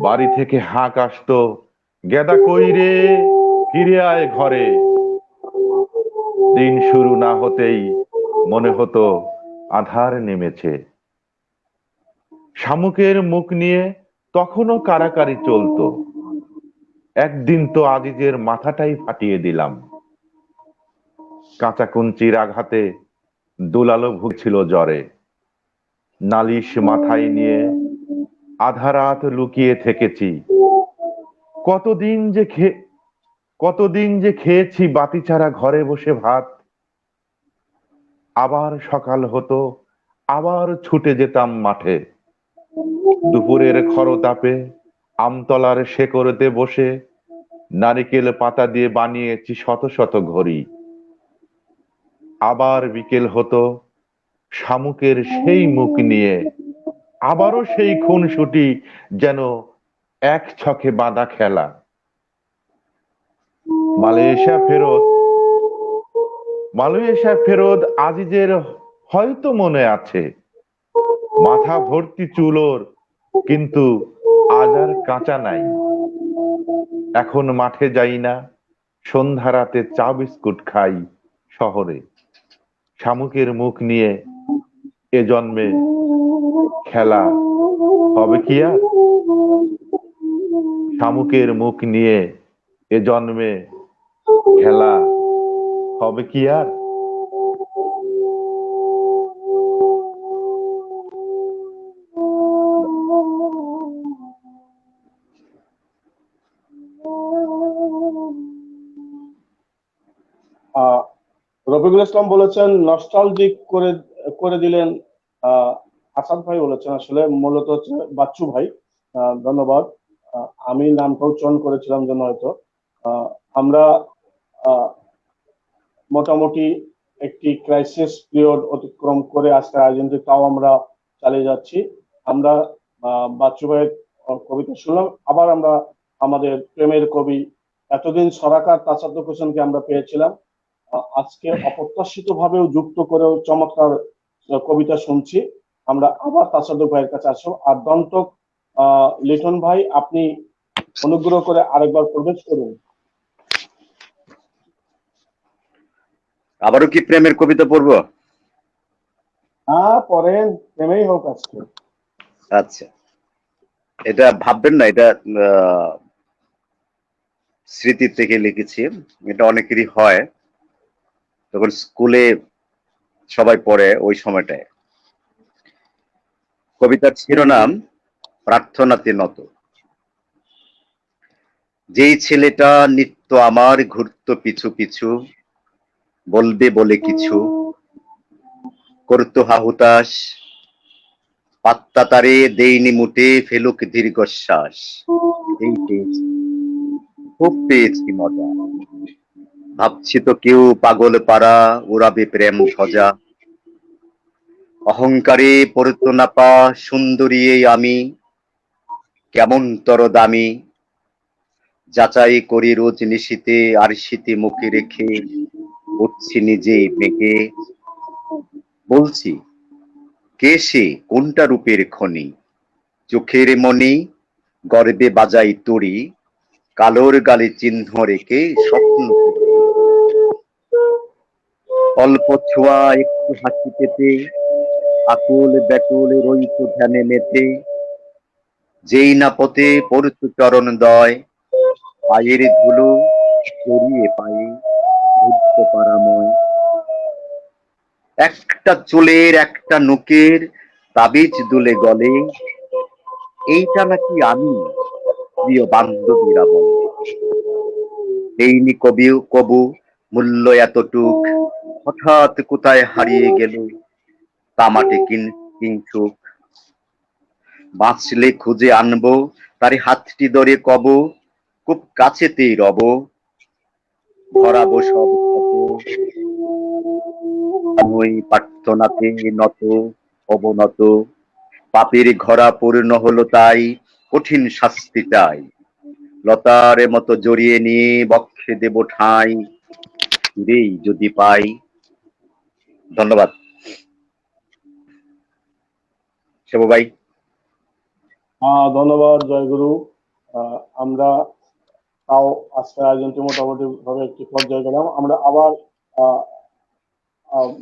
বাড়ি থেকে হাঁক আসতো, গেদা কই রে, ফিরে আয় ঘরে। দিন শুরু না হতেই মনে হতো আধার নেমেছে। শামুকের মুখ নিয়ে তখনও কারাকারি চলতো। একদিন তো আজিজের মাথাটাই ফাটিয়ে দিলাম। কাঁচা কুঞ্চির আঘাতে দুলালো ভুগছিল জ্বরে। নালিশ মাথায় নিয়ে আধা রাত লুকিয়ে থেকেছি। কতদিন যে খেয়েছি বাতি ছাড়া ঘরে বসে ভাত। আবার সকাল হতো, আবার ছুটে যেতাম মাঠে। দুপুরের খরতাপে আমতলার শেকড়তে বসে নারিকেল পাতা দিয়ে বানিয়েছি শত শত ঘড়ি। আবার বিকেল হতো, শামুকের সেই মুখ নিয়ে আবারও সেই খুনসুটি, যেন এক ছকে বাঁধা খেলা। মালয়েশিয়া ফেরত আজিজের হয়তো মনে আছে। মাথা ভর্তি চুল ওর, কিন্তু আজ আর কাঁচা নাই। এখন মাঠে যাই না, সন্ধ্যা রাতে চা বিস্কুট খাই শহরে। শামুকের মুখ নিয়ে এ জন্মে খেলা হবে কি আর? শামুকের মুখ নিয়ে এ জন্মে খেলা হবে কি আর? রফিকুল ইসলাম বলেছেন নস্টালজিক করে করে দিলেন। আসাদ ভাই বলেছেন, আসলে মূলত হচ্ছে বাচ্চু ভাই। ধন্যবাদ। আমি নামটা উচ্চারণ করেছিলাম জন্য হয়তো। আমরা মোটামুটি একটি ক্রাইসিস পিরিয়ড অতিক্রম করে আজকের আয়োজনটি তাও আমরা চালিয়ে যাচ্ছি। আমরা বাচ্চু ভাইয়ের কবিতা শুনলাম, আবার আমরা আমাদের প্রেমের কবি এতদিন সরাকার তাসাদ্দুক হোসেনকে আমরা পেয়েছিলাম। আজকে অপ্রত্যাশিত ভাবেও যুক্ত করেও চমৎকার কবিতা শুনছি। আমরা আবার তাসাদ্দুক ভাইয়ের কাছে আসবো। আর দন্তক লিটন ভাই, আপনি অনুগ্রহ করে আরেকবার প্রবেশ করুন। আবারও কি প্রেমের কবিতা পড়বো? হ্যাঁ, পড়েন, প্রেমেই হোক আজকে। আচ্ছা, এটা ভাববেন না, এটা স্মৃতি থেকে লিখেছি। এটা অনেকেরই হয়, তখন স্কুলে সবাই পড়ে ওই সময়টায়। কবিতার শিরোনাম প্রার্থনাতে নত। যেই ছেলেটা নিত্য আমার ঘুরত পিছু পিছু, বলবে বলে কিছু, করতো হাহুতাস, পাত্তা তারে দেইনি মুটে, ফেলুক দীর্ঘশ্বাস। এই পেয়েছি, খুব পেয়েছি মজা। ভাবছি তো কেউ পাগল পাড়া উড়াবে প্রেম সজা, অহংকারে পড়তো না পা সুন্দরী এই আমি, কেমন তর দামি, যাচাই করি রোজ নিশীতে আর শীতে মুখে রেখে উঠছি নিজেই মেঘে, বলছি কে সে কোনটা রূপের খনি, চোখের মনি গর্বে বাজাই তড়ি, কালোর গালে চিহ্ন রেখে স্বপ্ন করি। অল্প ছোঁয়া একটু হাসি পেতে আকুল ব্যাকুল রইত ধ্যানে মেতে, যেই না পথে পড়ত চরণ দয়, পায়ের ধুলো জড়িয়ে পায়ে ঘুরত পারাময়, একটা চুলের একটা নোকের তাবিজ দুলে গলে, এইটা নাকি আমি, প্রিয় বান্ধবীরা বলে। এইনি কবু মূল্য এতটুক, হঠাৎ কোথায় হারিয়ে গেল তামাটে কিংসুক, বাঁচলে খুঁজে আনবো তার হাতটি ধরে কব, খুব কাছেতেই রব, ভরাবো সব ক্ষত, ওই প্রার্থনাতে নত অবনত, পাপের ঘরা পূর্ণ হলো তাই কঠিন শাস্তি চাই, লতার মতো জড়িয়ে নিয়ে বক্ষে দেব ঠাঁই, ফিরেই যদি পাই। ধন্যবাদ শিবু ভাই। ধন্যবাদ জয়গুরু। আমরা তাও আজকের আয়োজনটি মোটামুটি ভাবে একটি পর্যায়ে গেলাম। আমরা আবার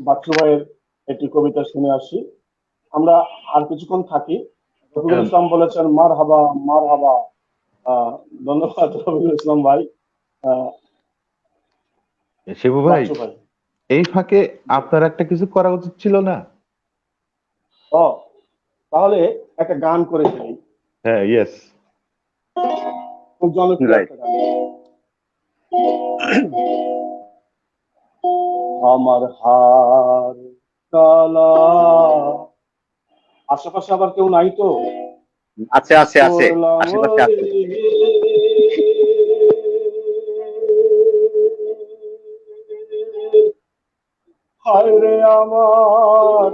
বাচ্চু ভাইয়ের একটি কবিতা শুনে আসি। আমরা আর কিছুক্ষণ থাকি। রফিকুল ইসলাম বলেছেন মার হাবা মার হাবা। ধন্যবাদ রফিকুল ইসলাম ভাই। শিবু ভাই, বাচ্চু ভাই, এই ফাঁকে আপনার একটা কিছু করা উচিত ছিল না? তাহলে একটা গান করে ফেলি। হ্যাঁ, ইয়েস। খুব জনপ্রিয় Right. একটা গান। আমার হার কালা, আশেপাশে আবার কেউ নাই তো? আছে আছে আছে, করলাম আশেপাশে আছে। হায় রে আমার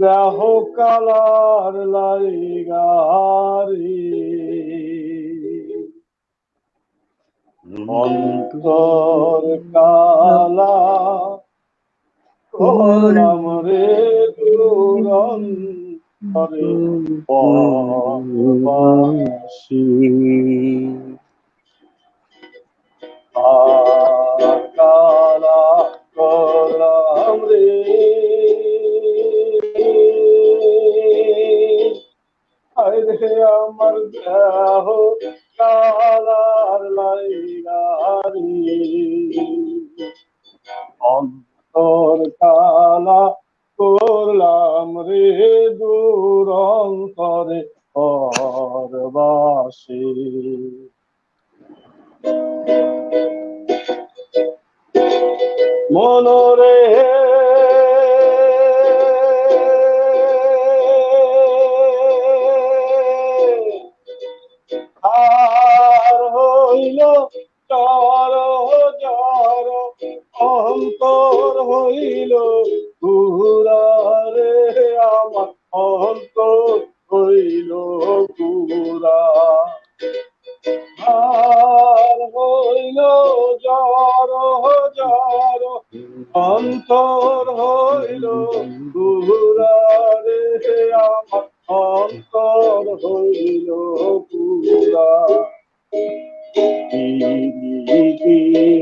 দেহ কালার লাইগারি, অন্তর কালা করলাম রে দুরন্তরে পরবাসী, কালা করলাম রে হায় রে আমার দেহ কালার লাইগারি, অন্তর কালা করলাম রে দুরন্তরে পরবাসী। মনরে আর হইল জর জর, অন্তর হইল পুরারে আমার, অন্তর হইল পুরা, আর হইল জর জর, অন্তর হইল পুরারে আমার, অন্তর হইল পুরা।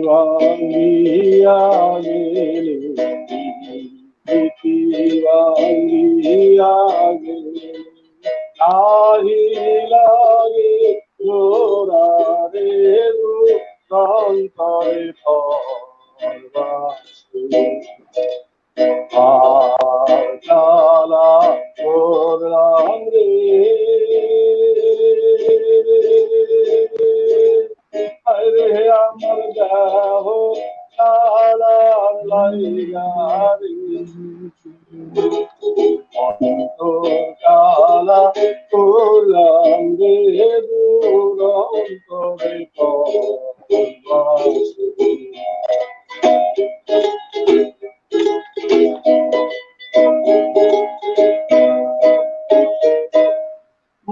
ভাঙ্গিয়া গেলে ভাঙ্গিয়া গেলে নাহি লাগে জোড়া রে অন্তরে পরবাসী, আর কালা করলাম রে রে আমার দেহ কালার লাইগারি, অন্তর কালা করলাম রে দুরন্তরে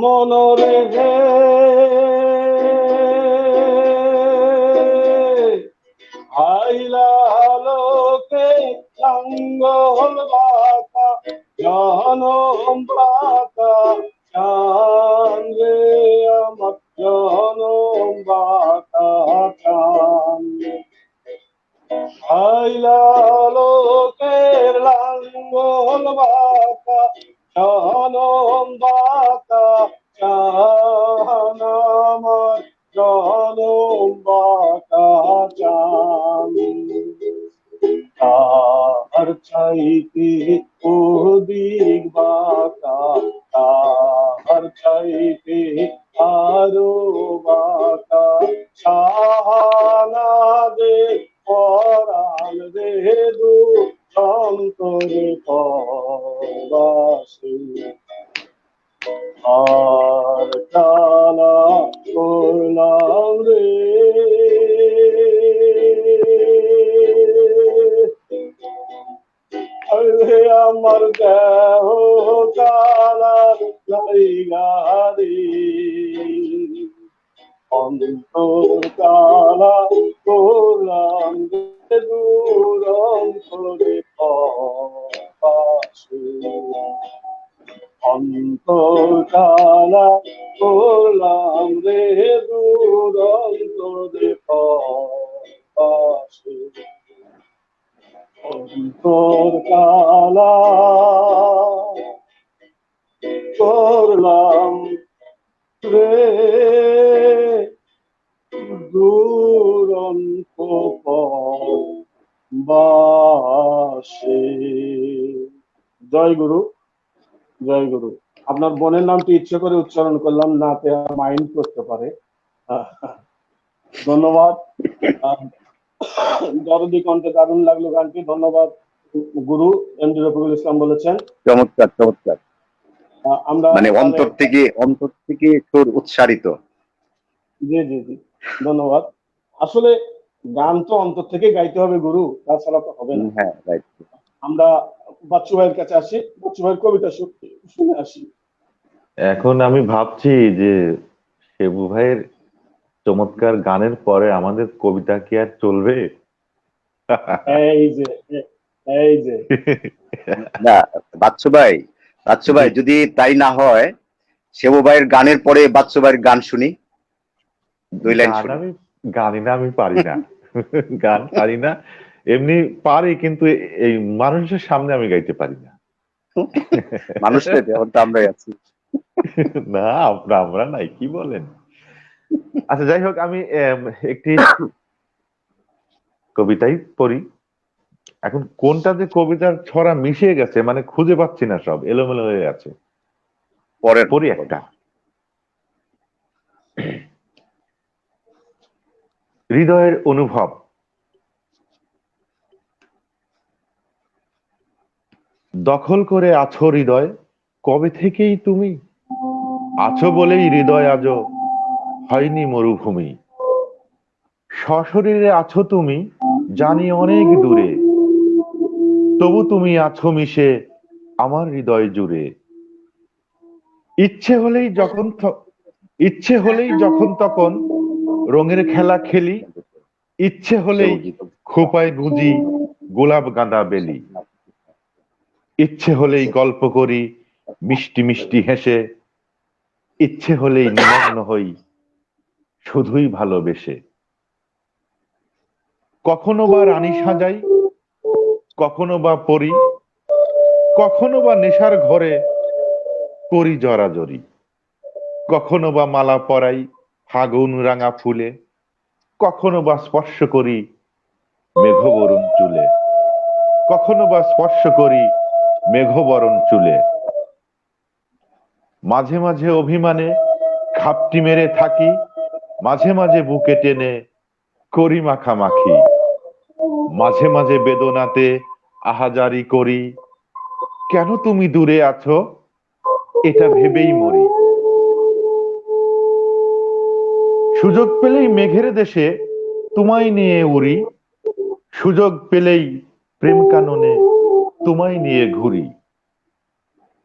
মনরে হে আইলা লোকে লাঙ্গল বাঁকা জনম বাঁকা চান রে আমার জনম বাঁকা চান আইলা লোকের লাঙ্গল বাঁকা জনম বাঁকা চান আমার জনম বাঁকা চান তার চাইতে অধিক বাঁকা তার চাইতে আরো বাঁকা সাহানা দে পরাণ রে দু অন্তরে পরবাসী আর কালা করলাম রে আরে আমার দেহ কালা লাইগা রে অন্তর কালা করলাম রে দূর অন্তরে পরবাসী অন্তর কালা করলাম রে দূর অন্তরে পরবাসী অন্তর কালা করলাম রে দুরন্ত পরবাসী। জয় গুরু, জয় গুরু। আপনার বোনের নামটি ইচ্ছে করে উচ্চারণ করলাম না, মাইন্ড করতে পারে। ধন্যবাদ। দরদি কণ্ঠে দারুণ লাগলো গানটি। ধন্যবাদ গুরু। এমডি রফিকুল ইসলাম বলেছেন চমৎকার চমৎকার, আমরা মানে অন্তর থেকে সুর উচ্চারিত। জি জি জি, ধন্যবাদ। আসলে গান তো অন্তর থেকে গাইতে হবে গুরু, তাছাড়া তো হবে না। হ্যাঁ, রাইট। আমরা বাচ্চু ভাইয়ের কাছে আসি, বাচ্চু ভাইয়ের কবিতা শুনে আসি। এখন আমি ভাবছি যে শেবু ভাইয়ের চমৎকার গানের পরে আমাদের কবিতা কি আর চলবে? এই যে এই যে না, বাচ্চু ভাই যদি তাই না হয়, শেবু ভাইয়ের গানের পরে বাচ্চু ভাইয়ের গান শুনি, 2 লাইন শুনি। আমি আমি পারি না, গান পারি না। এমনি পারি, কিন্তু এই মানুষের সামনে আমি গাইতে পারি না। মানুষটা এখন তো আমরাই আছি। না, আমরা নাই, কি বলেন? আচ্ছা, যাই হোক, আমি একটি কবিতাই পড়ি। এখন কোনটা যে কবিতার ছড়া মিশিয়ে গেছে, মানে খুঁজে পাচ্ছি না, সব এলোমেলো হয়ে আছে। পড়ি একটা। হৃদয়ের অনুভব। দখল করে আছো হৃদয়, কবে থেকেই তুমি আছো বলেই হৃদয় আজও হয়নি মরুভূমি। সশরীরে আছো তুমি, জানি অনেক দূরে, তবু তুমি আছো মিশে আমার হৃদয় জুড়ে। ইচ্ছে হলেই যখন তখন রঙের খেলা খেলি, ইচ্ছে হলেই খোপায় গুঁজি গোলাপ গাঁদা বেলি, ইচ্ছে হলেই গল্প করি মিষ্টি মিষ্টি হেসে, ইচ্ছে হলেই নিমগ্ন হই শুধুই ভালোবেসে। কখনো বা রানী সাজাই, কখনো বা পরি, কখনো বা নেশার ঘরে করি জরাজরি, কখনো বা মালা পরাই ফাগুন রাঙা ফুলে, কখনো বা স্পর্শ করি মেঘবরণ চুলে, কখনো বা স্পর্শ করি মেঘবরণ চুলে। মাঝে মাঝে অভিমানে খাপটি মেরে থাকি, মাঝে মাঝে বুকে টেনে করি মাখামাখি, মাঝে মাঝে বেদনাতে আহাজারি করি, কেন তুমি দূরে আছো এটা ভেবেই মরি। সুযোগ পেলেই মেঘের দেশে তোমায় নিয়ে উড়ি, সুযোগ পেলেই প্রেম কাননে তোমায় নিয়ে ঘুরি।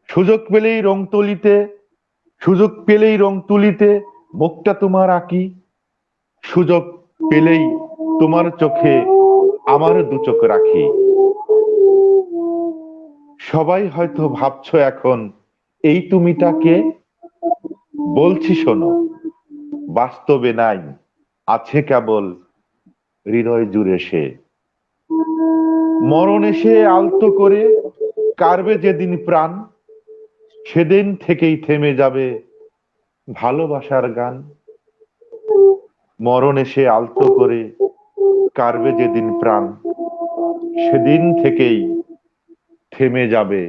সুযোগ পেলেই রং তুলিতে, সুযোগ পেলেই রং তুলিতে মুখটা তোমার আঁকি। সুযোগ পেলেই তোমার চোখে আমার দু চোখ রাখি। সবাই হয়তো ভাবছো এখন এই তুমিটা কে? বলছি শোনো, বাস্তবে নাই, আছে কেবল হৃদয় জুড়ে সে। মরণ এসে আলতো করে কাড়বে যেদিন প্রাণ, সেদিন থেকেই থেমে যাবে ভালোবাসার গান। মরণ এসে আলতো করে কাড়বে যেদিন প্রাণ, সেদিন থেকেই থেমে যাবে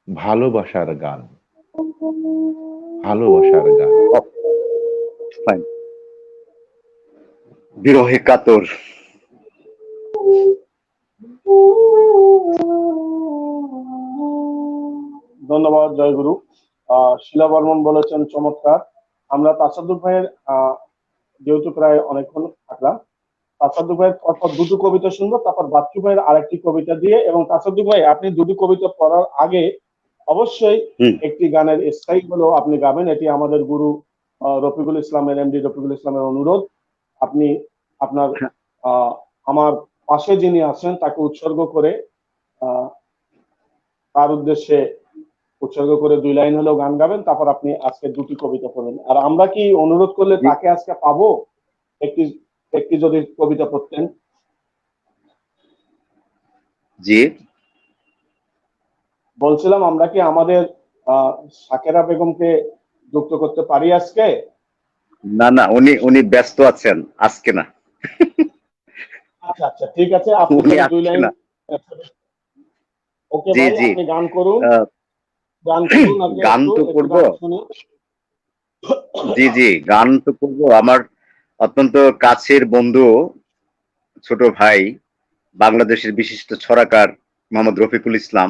ভালোবাসার গান। ভালোবাসার গান। Fine. বিরহে কাতর। ধন্যবাদ জয়গুরু। শিলা বর্মন বলেছেন চমৎকার। আমরা তাসাদুক ভাইয়ের যেহেতু প্রায় অনেকক্ষণ থাকলাম, তাসাদুক ভাইয়ের পরপর দুটো কবিতা শুনবো, তারপর বাচ্চু ভাইয়ের আরেকটি কবিতা দিয়ে, এবং তাসাদুক ভাই আপনি দুটো কবিতা পড়ার আগে অবশ্যই একটি গানের স্টাইল গুলো আপনি গাবেন। এটি আমাদের গুরু রফিকুল ইসলামের, এমডি রফিকুল ইসলামের অনুরোধ। আপনি আপনার আমার পাশে যিনি আছেন তাকে উৎসর্গ করে তার উদ্দেশ্যে উৎসর্গ করে 2 লাইন হলেও গান গাবেন, তারপর আপনি আজকে দুটি কবিতা পড়বেন। আর আমরা কি অনুরোধ করলে তাকে আজকে পাবো একটি একটি যদি কবিতা পড়তেন? জি, বলছিলাম আমরা কি আমাদের সাকেরা বেগমকে যুক্ত করতে পারি আজকে? না না, উনি ব্যস্ত আছেন, আজকে না। আচ্ছা আচ্ছা, ঠিক আছে, আপনি উনি 2 আসছে লাইন। না। ওকে জি ভাই, জি, আপনি গান করুন, আহ, গান করুন আগে, গান একটু তো একটু করবো। গান শুনি। জি জি, গান তো করবো। আমার অত্যন্ত কাছের বন্ধু, ছোট ভাই, বাংলাদেশের বিশিষ্ট ছড়াকার মোহাম্মদ রফিকুল ইসলাম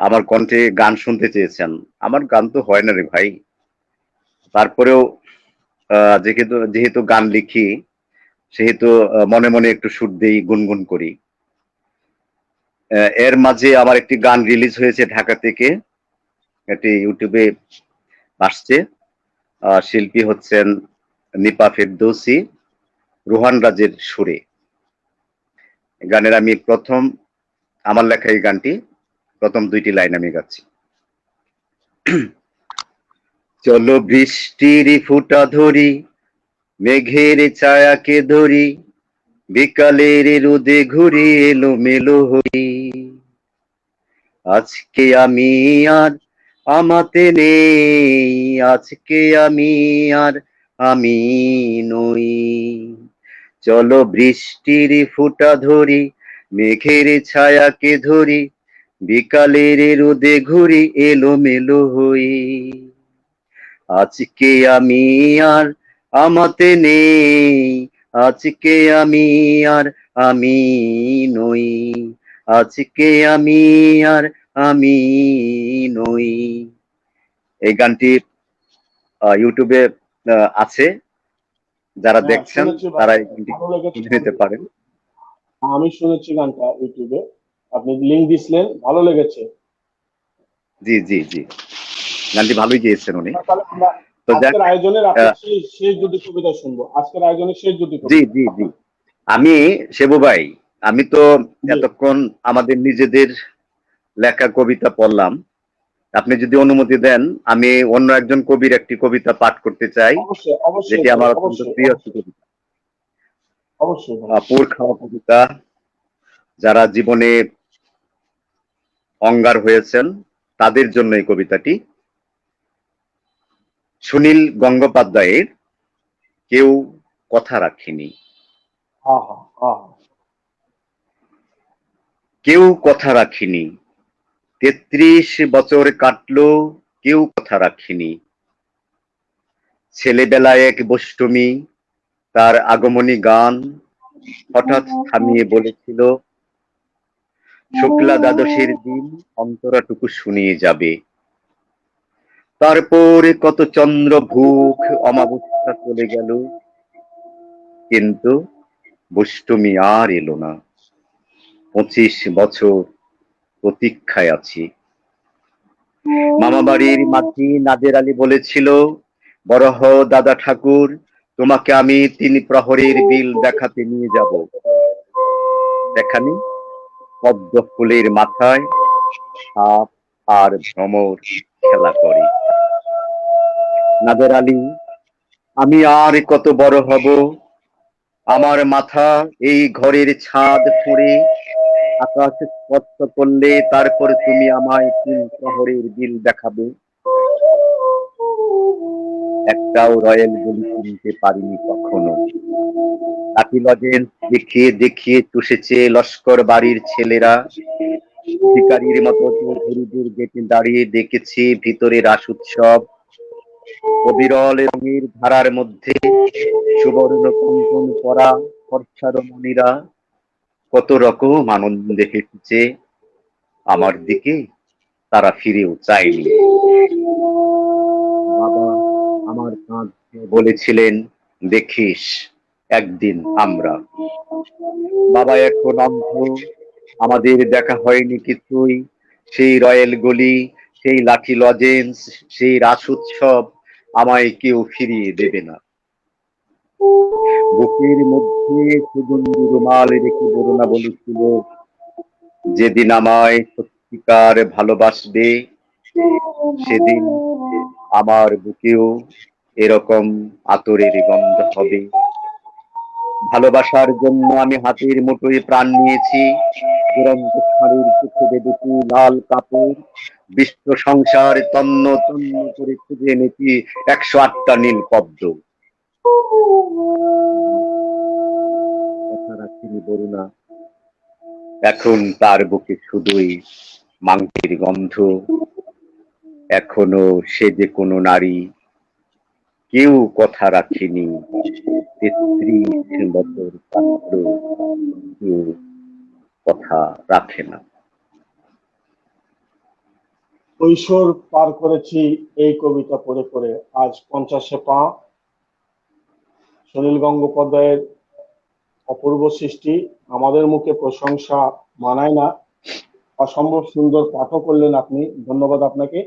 আমার কণ্ঠে গান শুনতে চেয়েছেন। আমার গান তো হয় না রে ভাই, তারপরেও যেহেতু যেহেতু গান লিখি, সেহেতু মনে মনে একটু সুর দেই, গুনগুন করি। এর মাঝে আমার একটি গান রিলিজ হয়েছে ঢাকা থেকে, এটি ইউটিউবে আসছে। শিল্পী হচ্ছেন নিপা ফেরদৌসি, রোহান রাজের সুরে। গানের আমি প্রথম, আমার লেখা এই গানটি, প্রথম 2টি লাইন আমি গাচ্ছি। চলো বৃষ্টির ফুটা ধরি, মেঘের ছায়াকে ধরি, বিকালের রোদে ঘুরি এলো মেলো হই। আজকে আমি আর আমাতে নেই, আজকে আমি আর আমি নই। চলো বৃষ্টির ফুটা ধরি, মেঘের ছায়াকে ধরি, বিকালের রোদে ঘুরি এলো মেলো হই। আজকে আমি আর আমাতে নেই, আজকে আমি আর আমি নই, আজকে আমি আর আমি নই। এই গানটি ইউটিউবে আছে, যারা হ্যাঁ, দেখছেন শুনেছি ভাই, তারা এই গানটি ভালো লেগেছে। শুনে নিতে পারেন। আমি শুনেছি গানটা ইউটিউবে, আপনি লিংক দিছিলেন, ভালো লেগেছে। জি জি জি, গানটি ভালোই গেয়েছেন উনি। তাহলে আমরা তো যাক, আজকের আয়োজনের আপনার শেষ দুটি কবিতা শুনবো, আজকের আয়োজনের শেষ দুটি জি কবিতা। জি জি, আমি সেবু ভাই, আমি তো জি। এতক্ষণ আমাদের নিজেদের লেখা কবিতা পড়লাম। আপনি যদি অনুমতি দেন, আমি অন্য একজন কবির একটি কবিতা পাঠ করতে চাই, অবশ্যই অবশ্যই যেটি ভাই, আমার অত্যন্ত অবশ্যই প্রিয় একটি কবিতা। অবশ্যই ভাই। পোড় খাওয়া কবিতা, যারা জীবনে অঙ্গার হয়েছেন তাদের জন্য এই কবিতাটি। সুনীল গঙ্গোপাধ্যায়ের কেউ কথা রাখেনি। আহা আহা। কেউ কথা রাখেনি, 33 বছর কাটলো, কেউ কথা রাখেনি। ছেলেবেলায় এক বষ্টমী, তার আগমনী গান হঠাৎ থামিয়ে বলেছিল, শুক্লা দ্বাদশীর দিন অন্তরাটুকু শুনিয়ে যাবে। তারপরে কত চন্দ্র ভুখ অমাবস্যা চলে গেল, কিন্তু বুষ্টুমি আর এলো না। 25 বছর প্রতীক্ষায় আছি। মামা বাড়ির মাঝি নাদের আলী বলেছিল, বড় হও দাদা ঠাকুর, তোমাকে আমি 3 প্রহরের বিল দেখাতে নিয়ে যাব। দেখানি পদ্ম ফুলের মাথায় সাপ আর ভ্রমর খেলা করে। নাদের আলী, আমি আর কত বড় হব, আমার মাথা এই ঘরের ছাদ ফুঁড়ে আকাশ স্পর্শ করলে তারপর তুমি আমায় 3 প্রহরের বিল দেখাবে। একটাও রয়্যাল বলি কিনতে পারিনি কখনো। লাঠি লজেন্স দেখিয়ে দেখিয়ে চুষেছে লস্কর বাড়ির ছেলেরা। ভিখারির মতো চৌধুরীদের গেটে দাঁড়িয়ে দেখেছি ভিতরে রাস উৎসব। অবিরল রঙের ধারার মধ্যে সুবর্ণ কঙ্কন পরা ফর্সা রমণীরা কত রকম আনন্দে হেঁটেছে, আমার দিকে তারা ফিরেও চায়নি। বাবা আমার কাঁধে বলেছিলেন, দেখিস একদিন আমরা। বাবা এখন অন্ধ, আমাদের দেখা হয়নি কিছুই। সেই রয়্যাল গলি, সেই লাঠি লজেন্স, সেই রাস উৎসব আমায় কেউ ফিরিয়ে দেবে না। বুকের মধ্যে সুগন্ধি রুমাল রেখে বরুণা বলেছিল, যেদিন আমায় সত্যিকার ভালোবাসবে সেদিন আমার বুকেও এরকম আতরের গন্ধ হবে। ভালোবাসার জন্য আমি হাতের মুঠোয় প্রাণ নিয়েছি। দুরন্ত শাড়ির চোখে বেঁধেছি লাল কাপড়, বিশ্ব সংসার তন্ন তন্ন করে খুঁজে এনেছি 108টা নীল পদ্ম। কথা রাখিনি বরুণা, এখন তার বুকে শুধুই মাংসের গন্ধ। এখনো সে যে কোনো নারী, কেউ কথা রাখেনি। 33 বছর পাত্র কেউ কথা রাখে না। কৈশোর পার করেছি এই কবিতা পড়ে পড়ে, আজ 50-এ পা। সুনীল গঙ্গোপাধ্যায়ের অপূর্ব সৃষ্টি, আমাদের মুখে প্রশংসা মানায় না, অসম্ভব সুন্দর পাঠও করলেন আপনি, ধন্যবাদ আপনাকে।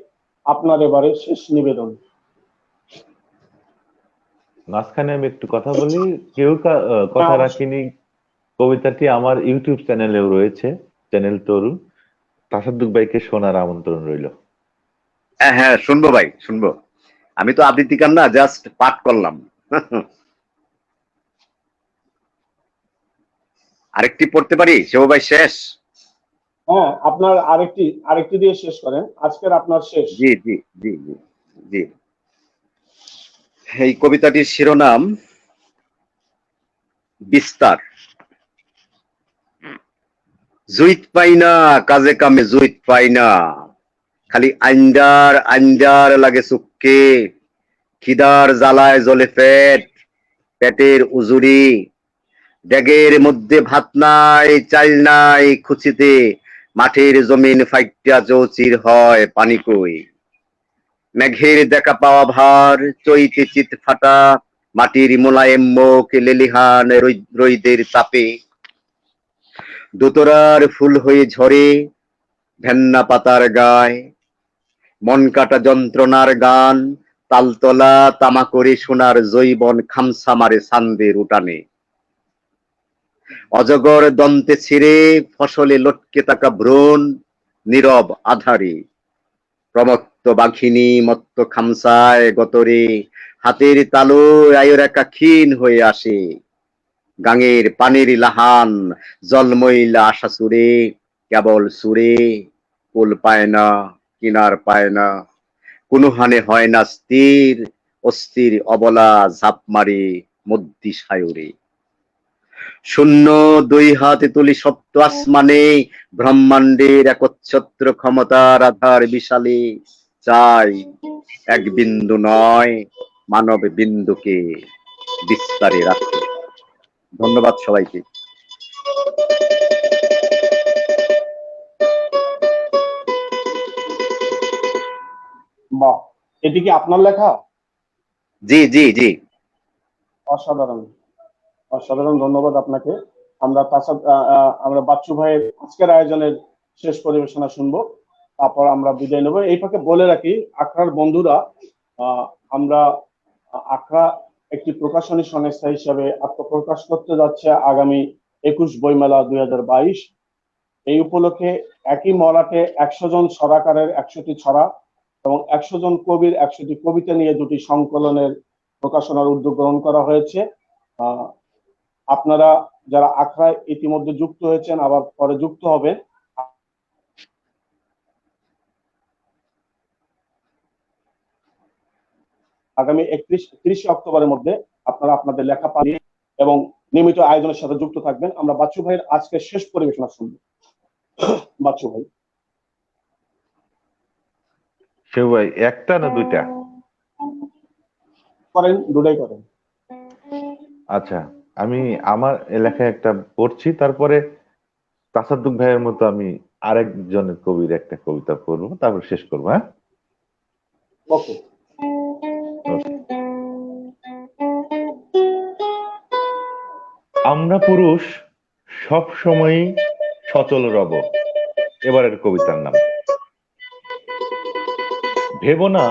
আপনার এবারে শেষ নিবেদন। মাঝখানে আমি একটু কথা বলি। কেউ কথা রাখিনি কবিতাটি আমার ইউটিউব চ্যানেলেও রয়েছে, চ্যানেল তরু। তাসাদ্দুক ভাইকে শোনার আমন্ত্রণ রইল। হ্যাঁ হ্যাঁ, শুনবো ভাই, শুনবো। আমি তো আবৃত্তিকার না, জাস্ট পাঠ করলাম। আরেকটি পড়তে পারি সেও ভাই? শেষ? হ্যাঁ, আপনার আরেকটি দিয়ে শেষ করেন, আজকের আপনার শেষ। জি জি জি জি জি। এই কবিতাটির শিরোনাম বিস্তার। জুইত পাই না, কাজে কামে জুইত পাই না, খালি আন্ডার আন্ডার লাগে চুক্কে, খিদার জ্বালায় জ্বলে পেট, পেটের উজুরি, ড্যাগের মধ্যে ভাত নাই চাল নাই, খুচিতে মাঠের জমিন ফাইটা চৌচির হয় পানি কই, মেঘের দেখা পাওয়া ভার, চৈতে চিত ফাটা, মাটির মোলায়েম মুখ লেলিহান রৈদের তাপে, দোতরার ফুল হয়ে ঝরে ভেন্না পাতার গায়, মন কাটা যন্ত্রণার গান, তালতলা তামা করে সোনার জৈবন খামসা মারে সান্দের উঠানে, অজগর দন্তে ছিঁড়ে ফসলে লটকে থাকা ভ্রূণ নীরব আধারে, প্রমত্ত বাঘিনী মত্ত খামসায় গতরে, হাতের তালু আয়ুরেখা ক্ষীণ হয়ে আসে, গাঙের পানির লাহান জলমইলা আশা সুরে, কেবল সুরে কুল পায় না, কিনার পায় না, কোনো হানে হয় না স্থির, অস্থির অবলা ঝাঁপ মারে মধ্যি সায়রে, শূন্য 2 হাতে তুলি সপ্ত আসমানে, ব্রহ্মাণ্ডের একচ্ছত্র ক্ষমতার আধার বিশালে, চাই এক বিন্দু নয় মানব বিন্দুকে বিস্তারে রাখতে। ধন্যবাদ সবাইকে। বাহ, এটি কি আপনার লেখা? জি জি জি। অসাধারণ। অসাধারণ ধন্যবাদ আপনাকে। আমরা বাচ্চু ভাইয়ের আজকের আয়োজনের শেষ পরিবেশনা শুনবো, তারপর আমরা বিদায় নেবো। এই ফাঁকে বলে রাখি, আখড়ার বন্ধুরা, আমরা আখড়া একটি প্রকাশনী সংস্থা হিসেবে আত্মপ্রকাশ করতে যাচ্ছে আগামী 21 বইমেলা 2022। এই উপলক্ষে একই মলাটে 100 জন ছড়াকারের 100টি ছড়া এবং 100 জন কবির 100টি কবিতা নিয়ে দুটি সংকলনের প্রকাশনার উদ্যোগ গ্রহণ করা হয়েছে। আপনারা যারা আখড়ায় ইতিমধ্যে যুক্ত হয়েছেন, আবার পরে যুক্ত হবেন, আগামী 30 অক্টোবরের মধ্যে আপনারা আপনাদের লেখা পাঠিয়ে এবং নিয়মিত আয়োজনের সাথে যুক্ত থাকবেন। আমরা বাচ্চু ভাইয়ের আজকে শেষ পরিবেশনা শুনবো। বাচ্চু ভাই। শিবু ভাই, একটা না দুইটা? করেন, দুটাই করেন। আচ্ছা, আমি আমার এলাকায় একটা পড়ছি, তারপরে তাসাদ্দুক ভাইয়ের মতো আমি আরেকজনের কবির একটা কবিতা পড়বো, তারপর শেষ করবো। হ্যাঁ, ওকে। আমরা পুরুষ সব সময়ই সচল রব। এবারের কবিতার নাম। ভেবো না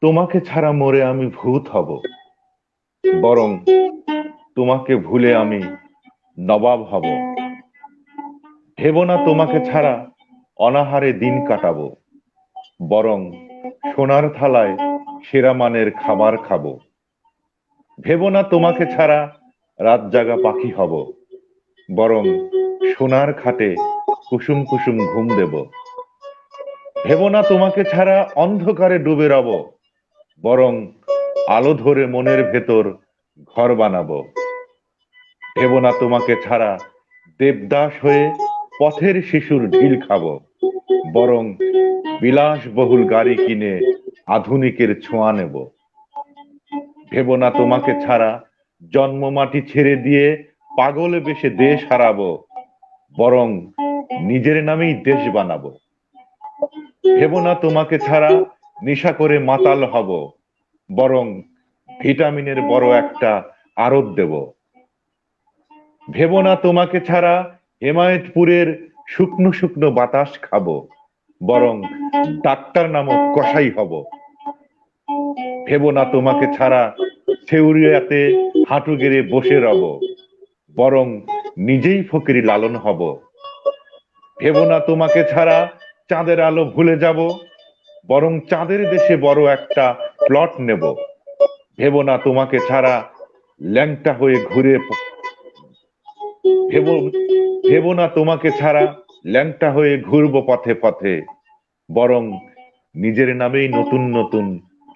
তোমাকে ছাড়া মরে আমি ভূত হব, বরং তোমাকে ভুলে আমি নবাব হব। ভেবো না তোমাকে ছাড়া অনাহারে দিন কাটাবো, বরং সোনার থালায় সেরা মানের খাবার খাবো। ভেবো না তোমাকে ছাড়া রাত জাগা পাখি হব, বরং সোনার খাটে কুসুম কুসুম ঘুম দেব। ভেবো না তোমাকে ছাড়া অন্ধকারে ডুবে রব, বরং আলো ধরে মনের ভেতর ঘর বানাবো। ভেবো না তোমাকে ছাড়া দেবদাস হয়ে পথের শিশুর ঢিল খাবো, বরং বিলাসবহুল গাড়ি কিনে আধুনিকের ছোঁয়া নেব। ভেবো না তোমাকে ছাড়া জন্ম মাটি ছেড়ে দিয়ে পাগল বেশে দেশ হারাবো, বরং নিজের নামেই দেশ বানাবো। ভেবো না তোমাকে ছাড়া নেশা করে মাতাল হব, বরং ভিটামিনের বড় একটা আড়ত দেব। ভেবো না তোমাকে ছাড়া হেমায়েতপুরের শুকনো শুকনো বাতাস খাবো, বরং ডাক্তার নামক কসাই হব। ভেবো না তোমাকে ছাড়া সেউরিয়াতে হাঁটু গেড়ে বসে রব, বরং নিজেই ফকিরি লালন হব। ভেবো না তোমাকে ছাড়া চাঁদের আলো ভুলে যাব, বরং চাঁদের দেশে বড় একটা প্লট নেব। ভেবো না তোমাকে ছাড়া ল্যাংটা হয়ে ঘুরে ভেবো না তোমাকে ছাড়া ল্যাংটা হয়ে ঘুরবো পথে পথে, বরং নিজের নামেই নতুন নতুন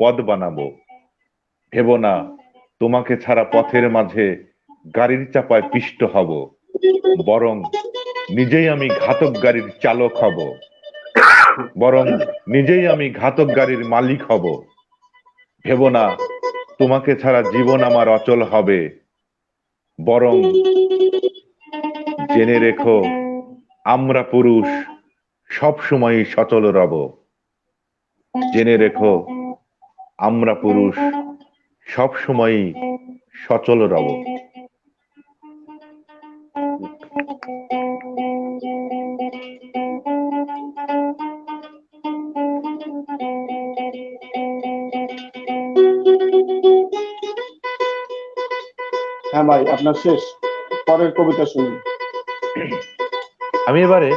পদ বানাবো। ভেবো না তোমাকে ছাড়া পথের মাঝে গাড়ির চাপায় পিষ্ট হব, বরং নিজেই আমি ঘাতক গাড়ির চালক হব। বরং নিজেই আমি ঘাতক গাড়ির মালিক হব। ভেবো না তোমাকে ছাড়া জীবন আমার অচল হবে, বরং জেনে রেখো আমরা পুরুষ সব সময় সচল রব। জেনে রেখো আমরা পুরুষ সব সময় সচল রব। হ্যাঁ ভাই, আপনার শেষ, পরের কবিতা শুনুন। আমি এবারে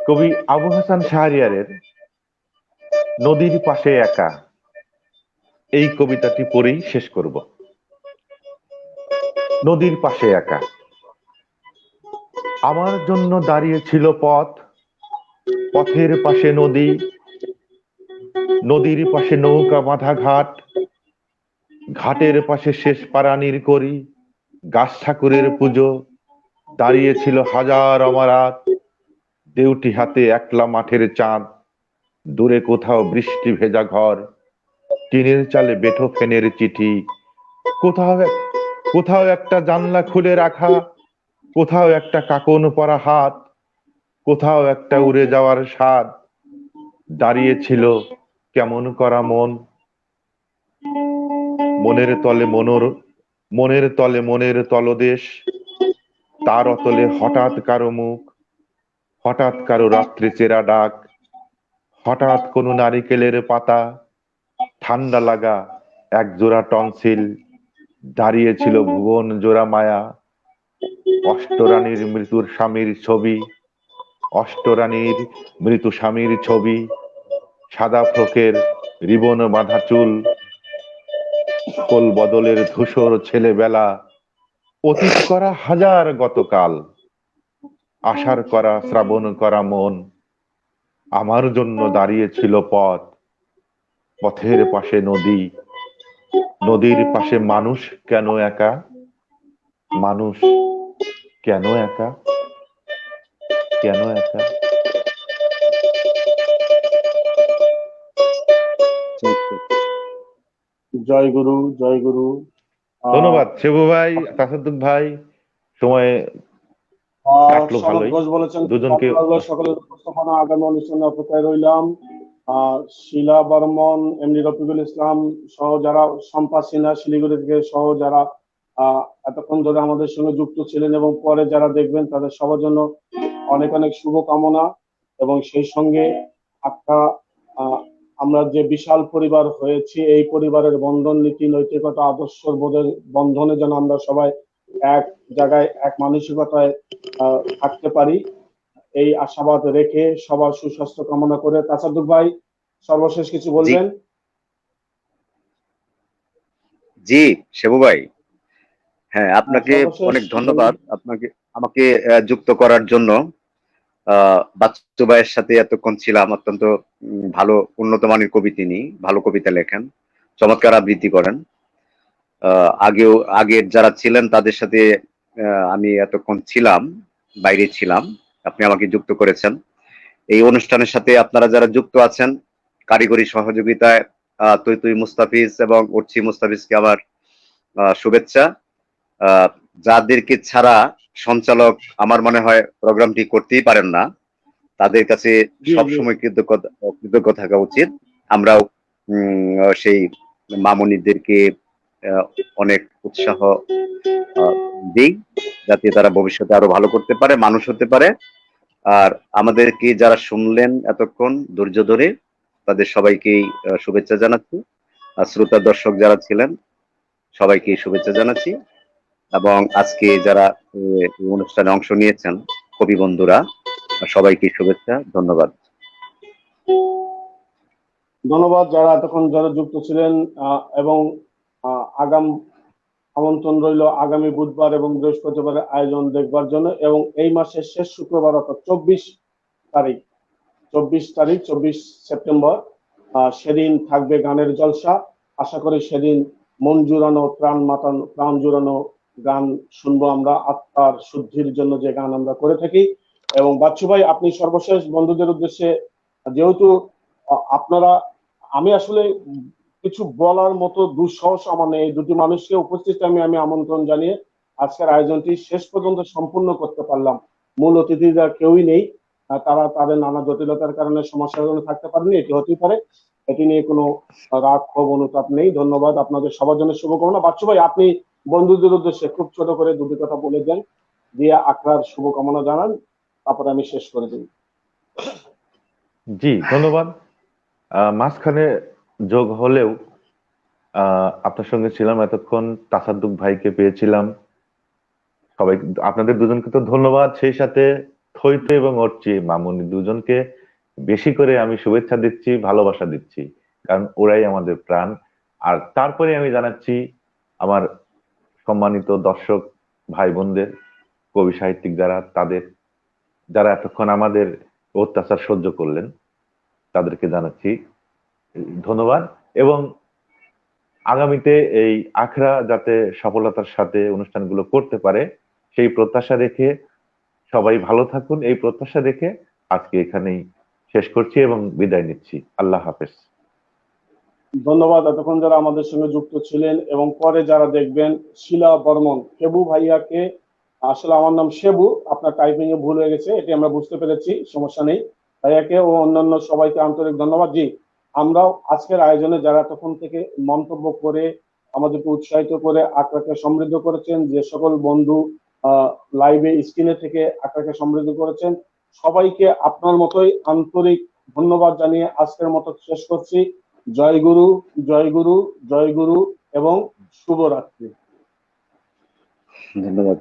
কবি আবু হাসান শাহরিয়ারের নদীর পাশে একা এই কবিতাটি পড়েই শেষ করব। নদীর পাশে একা। আমার জন্য দাঁড়িয়ে ছিল পথ, পথের পাশে নদী, নদীর পাশে নৌকা বাঁধা ঘাট, ঘাটের পাশে শেষ পারানির করি, গাছ ঠাকুরের পুজো, দাঁড়িয়ে ছিল হাজার অমারাত, দেউটি হাতে একলা মাঠের চাঁদ, দূরে কোথাও বৃষ্টি ভেজা ঘর, টিনের চালে বেঠো ফেনের চিঠি, কোথাও কোথাও একটা জানলা খুলে রাখা, কোথাও একটা কাকন পরা হাত, কোথাও একটা উড়ে যাওয়ার স্বাদ, দাঁড়িয়ে ছিল কেমন করা মন, মনের তলে মনের তলদেশ, তার অতলে হঠাৎ কারো মুখ, হঠাৎ কারো রাত্রি চেরা ডাক, হঠাৎ কোনো নারিকেলের পাতা, ঠান্ডা লাগা এক জোড়া টনসিল, দাঁড়িয়েছিল ভুবন জোড়া মায়া, অষ্টরানীর মৃত্যুর স্বামীর ছবি, অষ্টরানীর মৃত্যু স্বামীর ছবি, সাদা ফ্রকের রিবন বাঁধা চুল, কোল বদলের ধূসর ছেলেবেলা, অতীত করা হাজার গতকাল, আষাঢ় করা শ্রাবণ করা মন, আমার জন্য দাঁড়িয়েছিল পথ, পথের পাশে নদী, নদীর পাশে মানুষ কেন একা, মানুষ কেন একা, কেন একা? জয় গুরু, জয় গুরু। ধন্যবাদ শিবু ভাই, তাসাদুক ভাই, সময় কাটলো সনদ ভালোই। ঘোষ বলেছেন দুজনকে ভালো লাগলো, সকলের উপস্থাপনা আগামী অনুষ্ঠানে অপেক্ষায় রইলাম। শিলা বর্মন, এমডি রফিকুল ইসলাম সহ যারা, শম্পা সিনহা শিলিগুড়ি থেকে সহ যারা এতক্ষণ ধরে আমাদের সঙ্গে যুক্ত ছিলেন এবং পরে যারা দেখবেন, তাদের সবার জন্য অনেক অনেক শুভকামনা। এবং সেই সঙ্গে একটা আমরা যে বিশাল পরিবার হয়েছি, এই পরিবারের বন্ধন, নীতি নৈতিকতা আদর্শ বোধের বন্ধনে যেন আমরা সবাই এক জায়গায় এক মানসিকতায় থাকতে পারি, এই আশাবাদ রেখে সবার সুস্বাস্থ্য কামনা করে তাসাদুক ভাই সর্বশেষ কিছু বলবেন? জি শেবু ভাই, হ্যাঁ আপনাকে সর্বশেষ অনেক ধন্যবাদ, আপনাকে আমাকে যুক্ত করার জন্য। বাচ্চু ভাইয়ের সাথে এতক্ষণ ছিলাম, অত্যন্ত ভালো উন্নত মানের কবি, তিনি ভালো কবিতা লেখেন, চমৎকার আবৃত্তি করেন। আগের যারা ছিলেন তাদের সাথে আমি এতক্ষণ ছিলাম, বাইরে ছিলাম, আপনি আমাকে যুক্ত করেছেন এই অনুষ্ঠানের সাথে। আপনারা যারা যুক্ত আছেন কারিগরি সহযোগিতায়, তুই তুই মুস্তাফিজ এবং উর্চি মুস্তাফিজকে আমার শুভেচ্ছা। যাদেরকে ছাড়া সঞ্চালক আমার মনে হয় প্রোগ্রামটি করতেই পারেন না, তাদের কাছে সবসময় কৃতজ্ঞ থাকা উচিত। আমরাও সেই মামুনিদেরকে অনেক উৎসাহ দিই, যাতে তারা ভবিষ্যতে আরো ভালো করতে পারে, মানুষ হতে পারে। আর আমাদেরকে যারা শুনলেন এতক্ষণ ধৈর্য ধরে, তাদের সবাইকেই শুভেচ্ছা জানাচ্ছি। আর শ্রোতা দর্শক যারা ছিলেন সবাইকে শুভেচ্ছা জানাচ্ছি। এবং আজকে যারা এই অনুষ্ঠানে অংশ নিয়েছেন কবি বন্ধুরা, সবাইকে শুভেচ্ছা, ধন্যবাদ। ধন্যবাদ যারা এতক্ষণ যারা যুক্ত ছিলেন। এবং আগাম আমন্ত্রণ রইল আগামী বুধবার এবং বৃহস্পতিবারের আয়োজন দেখবার জন্য। এবং এই মাসের শেষ শুক্রবার অর্থাৎ 24 সেপ্টেম্বর, সেদিন থাকবে গানের জলসা। আশা করি সেদিন মন জুড়ানো, প্রাণ জুড়ানো গান শুনবো আমরা, আত্মার শুদ্ধির জন্য যে গান আমরা করে থাকি। এবং বাচ্চু ভাই, আপনি সর্বশেষ বন্ধুদের উদ্দেশ্যে, যেহেতু আপনারা, আমি আসলে কিছু বলার মতো দুঃসাহস আমার নেই, এই দুটি মানুষকে উপস্থিত আমি আমন্ত্রণ জানিয়ে আজকের আয়োজনটি শেষ পর্যন্ত সম্পূর্ণ করতে পারলাম। মূল অতিথিরা কেউই নেই, তারা তাদের নানা জটিলতার কারণে সমস্যার কারণে থাকতে পারেনি, এটি হতেই পারে, এটি নিয়ে কোনো রাগ ক্ষোভ অনুতাপ নেই। ধন্যবাদ আপনাদের সবার জন্য, শুভকামনা। বাচ্চু ভাই, আপনি বন্ধুদের উদ্দেশ্যে খুব ছোট করে দুটি কথা বলে দেন, দিয়ে আখড়ার শুভকামনা জানান, তারপরে আমি শেষ করে দিই। জি ধন্যবাদ। মাঝখানে যোগ হলেও আপনার সঙ্গে ছিলাম এতক্ষণ, তাসাদুক ভাইকে পেয়েছিলাম, সবাই আপনাদের দুজনকে তো ধন্যবাদ। সেই সাথে থইতে এবং অর্চি মামুনি দুজনকে বেশি করে আমি শুভেচ্ছা দিচ্ছি, ভালোবাসা দিচ্ছি, কারণ ওরাই আমাদের প্রাণ। আর তারপরে আমি জানাচ্ছি আমার সম্মানিত দর্শক ভাই বোনদের, কবি সাহিত্যিক যারা এতক্ষণ আমাদের অত্যাচার সহ্য করলেন, তাদেরকে জানাচ্ছি ধন্যবাদ। এবং আগামীতে এই আখড়া যাতে সফলতার সাথে অনুষ্ঠানগুলো করতে পারে সেই প্রত্যাশা রেখে, সবাই ভালো থাকুন এই প্রত্যাশা রেখে আজকে এখানেই শেষ করছি এবং বিদায় নিচ্ছি। আল্লাহ হাফেজ। ধন্যবাদ এতক্ষণ যারা আমাদের সঙ্গে যুক্ত ছিলেন এবং পরে যারা দেখবেন। শিলা বর্মন, সেবু ভাইয়াকে, আসলে আমার নাম সেবু, আপনার টাইপিং এ ভুল হয়ে গেছে, এটি আমরা বুঝতে পেরেছি, সমস্যা নেই। ভাইয়াকে ও অন্যান্য সবাইকে আন্তরিক ধন্যবাদ। জি, আমরাও আজকের আয়োজনে যারা তখন থেকে মন্তব্য করে আমাদেরকে উৎসাহিত করে আখড়াকে সমৃদ্ধ করেছেন, যে সকল বন্ধু লাইভে স্ক্রিনে থেকে আখড়াকে সমৃদ্ধ করেছেন, সবাইকে আপনার মতোই আন্তরিক ধন্যবাদ জানিয়ে আজকের মতো শেষ করছি। জয় গুরু, জয় গুরু, জয় গুরু এবং শুভরাত্রি। ধন্যবাদ।